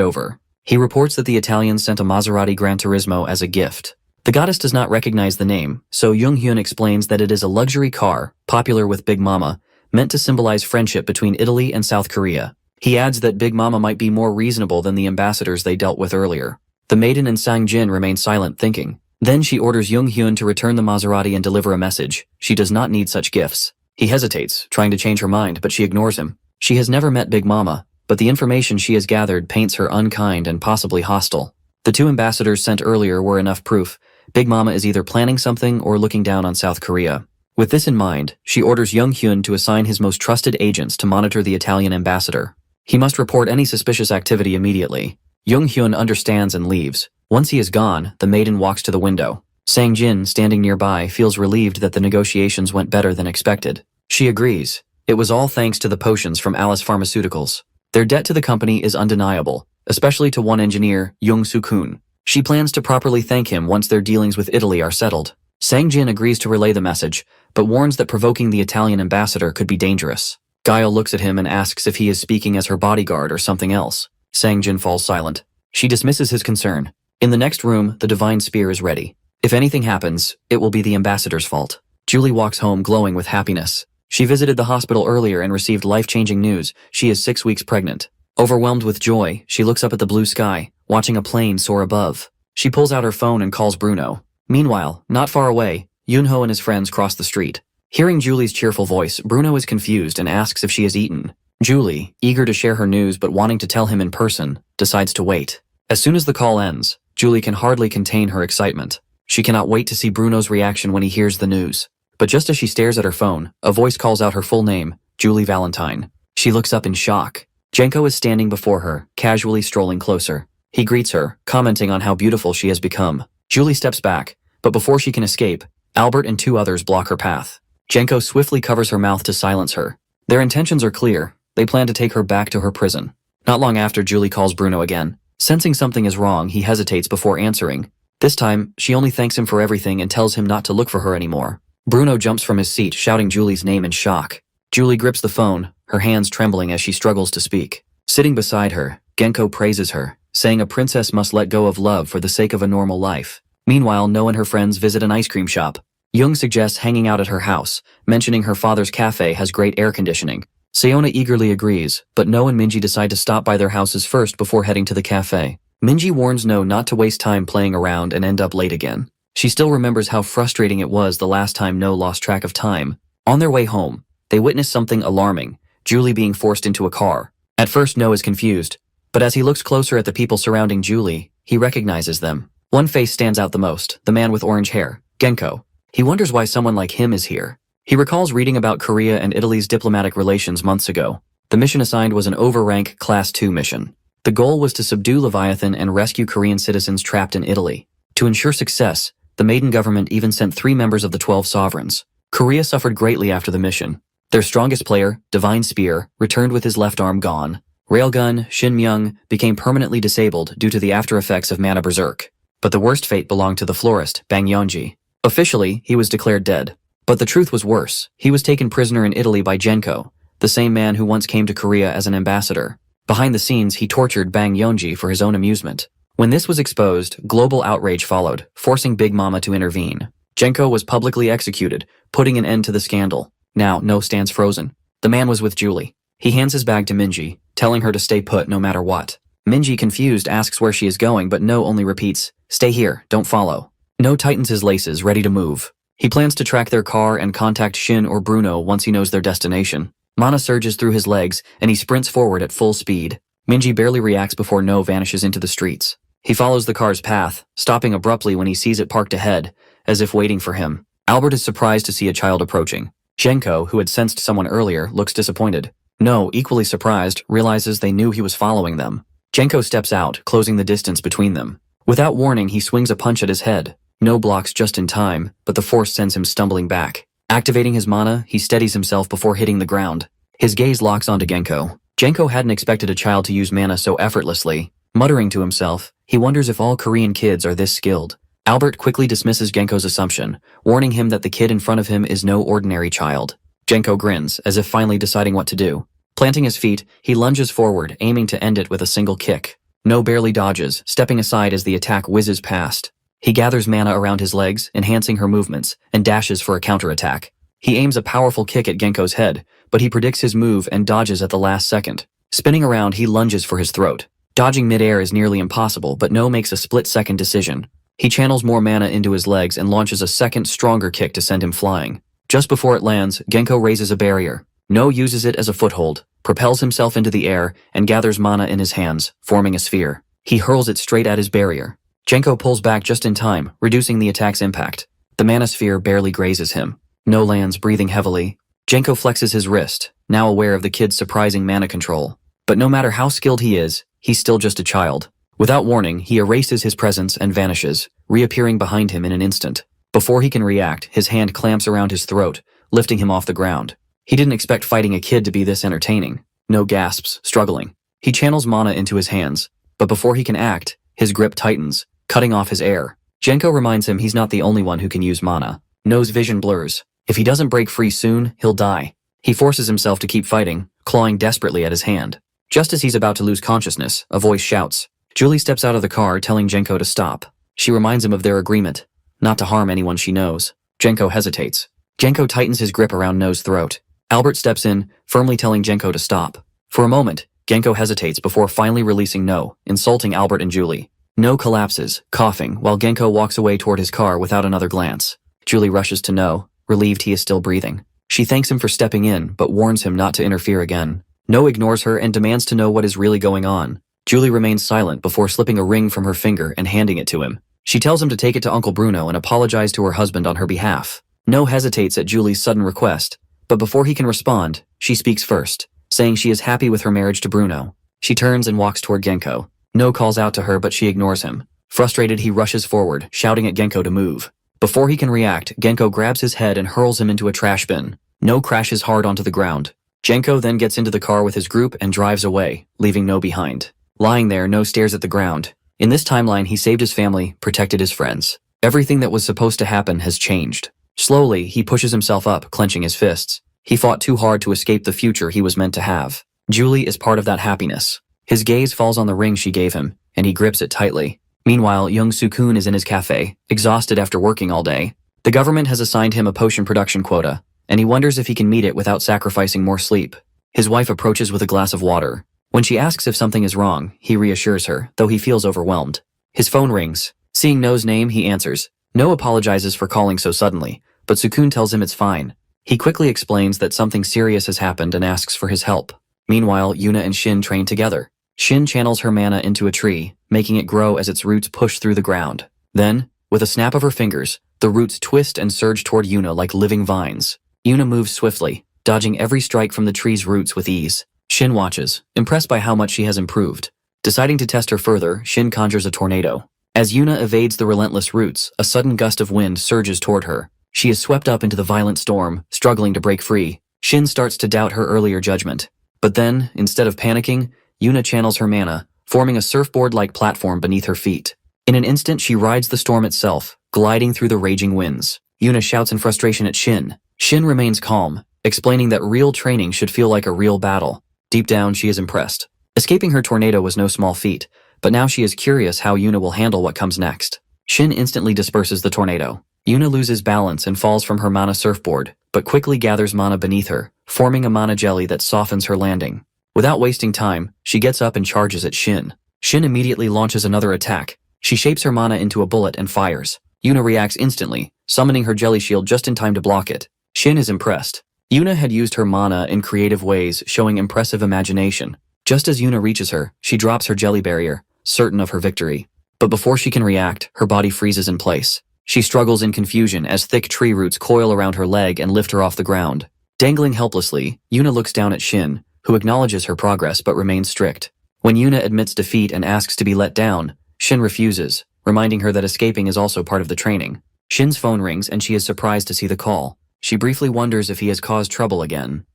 over. He reports that the Italians sent a Maserati Gran Turismo as a gift. The goddess does not recognize the name, so Jung-hyun explains that it is a luxury car, popular with Big Mama, meant to symbolize friendship between Italy and South Korea. He adds that Big Mama might be more reasonable than the ambassadors they dealt with earlier. The maiden and Sang-jin remain silent, thinking. Then she orders Jung Hyun to return the Maserati and deliver a message. She does not need such gifts. He hesitates, trying to change her mind, but she ignores him. She has never met Big Mama, but the information she has gathered paints her unkind and possibly hostile. The 2 ambassadors sent earlier were enough proof. Big Mama is either planning something or looking down on South Korea. With this in mind, she orders Jung Hyun to assign his most trusted agents to monitor the Italian ambassador. He must report any suspicious activity immediately. Jung Hyun understands and leaves. Once he is gone, the maiden walks to the window. Sang Jin, standing nearby, feels relieved that the negotiations went better than expected. She agrees. It was all thanks to the potions from Alice Pharmaceuticals. Their debt to the company is undeniable, especially to one engineer, Jung Soo-kun. She plans to properly thank him once their dealings with Italy are settled. Sang Jin agrees to relay the message, but warns that provoking the Italian ambassador could be dangerous. Gail looks at him and asks if he is speaking as her bodyguard or something else. Sang Jin falls silent. She dismisses his concern. In the next room, the divine spear is ready. If anything happens, it will be the ambassador's fault. Julie walks home glowing with happiness. She visited the hospital earlier and received life-changing news. She is 6 weeks pregnant. Overwhelmed with joy, she looks up at the blue sky, watching a plane soar above. She pulls out her phone and calls Bruno. Meanwhile, not far away, Yunho and his friends cross the street. Hearing Julie's cheerful voice, Bruno is confused and asks if she has eaten. Julie, eager to share her news but wanting to tell him in person, decides to wait. As soon as the call ends, Julie can hardly contain her excitement. She cannot wait to see Bruno's reaction when he hears the news. But just as she stares at her phone, a voice calls out her full name, Julie Valentine. She looks up in shock. Jenko is standing before her, casually strolling closer. He greets her, commenting on how beautiful she has become. Julie steps back, but before she can escape, Albert and 2 others block her path. Jenko swiftly covers her mouth to silence her. Their intentions are clear. They plan to take her back to her prison. Not long after, Julie calls Bruno again. Sensing something is wrong, he hesitates before answering. This time, she only thanks him for everything and tells him not to look for her anymore. Bruno jumps from his seat, shouting Julie's name in shock. Julie grips the phone, her hands trembling as she struggles to speak. Sitting beside her, Genko praises her, saying a princess must let go of love for the sake of a normal life. Meanwhile, No and her friends visit an ice cream shop. Jung suggests hanging out at her house, mentioning her father's cafe has great air conditioning. Seona eagerly agrees, but No and Minji decide to stop by their houses first before heading to the cafe. Minji warns No not to waste time playing around and end up late again. She still remembers how frustrating it was the last time No lost track of time. On their way home, they witness something alarming, Julie being forced into a car. At first, No is confused, but as he looks closer at the people surrounding Julie, he recognizes them. One face stands out the most, the man with orange hair, Genko. He wonders why someone like him is here. He recalls reading about Korea and Italy's diplomatic relations months ago. The mission assigned was an overrank Class 2 mission. The goal was to subdue Leviathan and rescue Korean citizens trapped in Italy. To ensure success, the maiden government even sent 3 members of the 12 sovereigns. Korea suffered greatly after the mission. Their strongest player, Divine Spear, returned with his left arm gone. Railgun, Shin Myung, became permanently disabled due to the after effects of Mana Berserk. But the worst fate belonged to the florist, Bang Yeonji. Officially, he was declared dead. But the truth was worse. He was taken prisoner in Italy by Genko, the same man who once came to Korea as an ambassador. Behind the scenes, he tortured Bang Yeonji for his own amusement. When this was exposed, global outrage followed, forcing Big Mama to intervene. Genko was publicly executed, putting an end to the scandal. Now, No stands frozen. The man was with Julie. He hands his bag to Minji, telling her to stay put no matter what. Minji, confused, asks where she is going, but No only repeats, "Stay here, don't follow." No tightens his laces, ready to move. He plans to track their car and contact Shin or Bruno once he knows their destination. Mana surges through his legs, and he sprints forward at full speed. Minji barely reacts before No vanishes into the streets. He follows the car's path, stopping abruptly when he sees it parked ahead, as if waiting for him. Albert is surprised to see a child approaching. Genko, who had sensed someone earlier, looks disappointed. No, equally surprised, realizes they knew he was following them. Genko steps out, closing the distance between them. Without warning, he swings a punch at his head. No blocks just in time, but the force sends him stumbling back. Activating his mana, he steadies himself before hitting the ground. His gaze locks onto Genko. Genko hadn't expected a child to use mana so effortlessly. Muttering to himself, he wonders if all Korean kids are this skilled. Albert quickly dismisses Genko's assumption, warning him that the kid in front of him is no ordinary child. Genko grins, as if finally deciding what to do. Planting his feet, he lunges forward, aiming to end it with a single kick. No barely dodges, stepping aside as the attack whizzes past. He gathers mana around his legs, enhancing her movements, and dashes for a counterattack. He aims a powerful kick at Genko's head, but he predicts his move and dodges at the last second. Spinning around, he lunges for his throat. Dodging midair is nearly impossible, but No makes a split-second decision. He channels more mana into his legs and launches a second, stronger kick to send him flying. Just before it lands, Genko raises a barrier. No uses it as a foothold, propels himself into the air, and gathers mana in his hands, forming a sphere. He hurls it straight at his barrier. Genko pulls back just in time, reducing the attack's impact. The mana sphere barely grazes him. No lands, breathing heavily. Genko flexes his wrist, now aware of the kid's surprising mana control. But no matter how skilled he is, he's still just a child. Without warning, he erases his presence and vanishes, reappearing behind him in an instant. Before he can react, his hand clamps around his throat, lifting him off the ground. He didn't expect fighting a kid to be this entertaining. No gasps, struggling. He channels mana into his hands, but before he can act, his grip tightens, cutting off his air. Genko reminds him he's not the only one who can use mana. No's vision blurs. If he doesn't break free soon, he'll die. He forces himself to keep fighting, clawing desperately at his hand. Just as he's about to lose consciousness, a voice shouts. Julie steps out of the car, telling Genko to stop. She reminds him of their agreement, not to harm anyone she knows. Genko hesitates. Genko tightens his grip around No's throat. Albert steps in, firmly telling Genko to stop. For a moment, Genko hesitates before finally releasing No, insulting Albert and Julie. No collapses, coughing, while Genko walks away toward his car without another glance. Julie rushes to No, relieved he is still breathing. She thanks him for stepping in, but warns him not to interfere again. No ignores her and demands to know what is really going on. Julie remains silent before slipping a ring from her finger and handing it to him. She tells him to take it to Uncle Bruno and apologize to her husband on her behalf. No hesitates at Julie's sudden request, but before he can respond, she speaks first, saying she is happy with her marriage to Bruno. She turns and walks toward Genko. No calls out to her, but she ignores him. Frustrated, he rushes forward, shouting at Genko to move. Before he can react, Genko grabs his head and hurls him into a trash bin. No crashes hard onto the ground. Genko then gets into the car with his group and drives away, leaving No behind. Lying there, No stares at the ground. In this timeline, he saved his family, protected his friends. Everything that was supposed to happen has changed. Slowly, he pushes himself up, clenching his fists. He fought too hard to escape the future he was meant to have. Julie is part of that happiness. His gaze falls on the ring she gave him, and he grips it tightly. Meanwhile, young Sukun is in his cafe, exhausted after working all day. The government has assigned him a potion production quota, and he wonders if he can meet it without sacrificing more sleep. His wife approaches with a glass of water. When she asks if something is wrong, he reassures her, though he feels overwhelmed. His phone rings. Seeing No's name, he answers. No apologizes for calling so suddenly, but Sukun tells him it's fine. He quickly explains that something serious has happened and asks for his help. Meanwhile, Yuna and Shin train together. Shin channels her mana into a tree, making it grow as its roots push through the ground. Then, with a snap of her fingers, the roots twist and surge toward Yuna like living vines. Yuna moves swiftly, dodging every strike from the tree's roots with ease. Shin watches, impressed by how much she has improved. Deciding to test her further, Shin conjures a tornado. As Yuna evades the relentless roots, a sudden gust of wind surges toward her. She is swept up into the violent storm, struggling to break free. Shin starts to doubt her earlier judgment. But then, instead of panicking, Yuna channels her mana, forming a surfboard-like platform beneath her feet. In an instant, she rides the storm itself, gliding through the raging winds. Yuna shouts in frustration at Shin. Shin remains calm, explaining that real training should feel like a real battle. Deep down, she is impressed. Escaping her tornado was no small feat, but now she is curious how Yuna will handle what comes next. Shin instantly disperses the tornado. Yuna loses balance and falls from her mana surfboard, but quickly gathers mana beneath her, forming a mana jelly that softens her landing. Without wasting time, she gets up and charges at Shin. Shin immediately launches another attack. She shapes her mana into a bullet and fires. Yuna reacts instantly, summoning her jelly shield just in time to block it. Shin is impressed. Yuna had used her mana in creative ways, showing impressive imagination. Just as Yuna reaches her, she drops her jelly barrier, certain of her victory. But before she can react, her body freezes in place. She struggles in confusion as thick tree roots coil around her leg and lift her off the ground. Dangling helplessly, Yuna looks down at Shin, who acknowledges her progress but remains strict. When Yuna admits defeat and asks to be let down, Shin refuses, reminding her that escaping is also part of the training. Shin's phone rings and she is surprised to see the call. She briefly wonders if he has caused trouble again.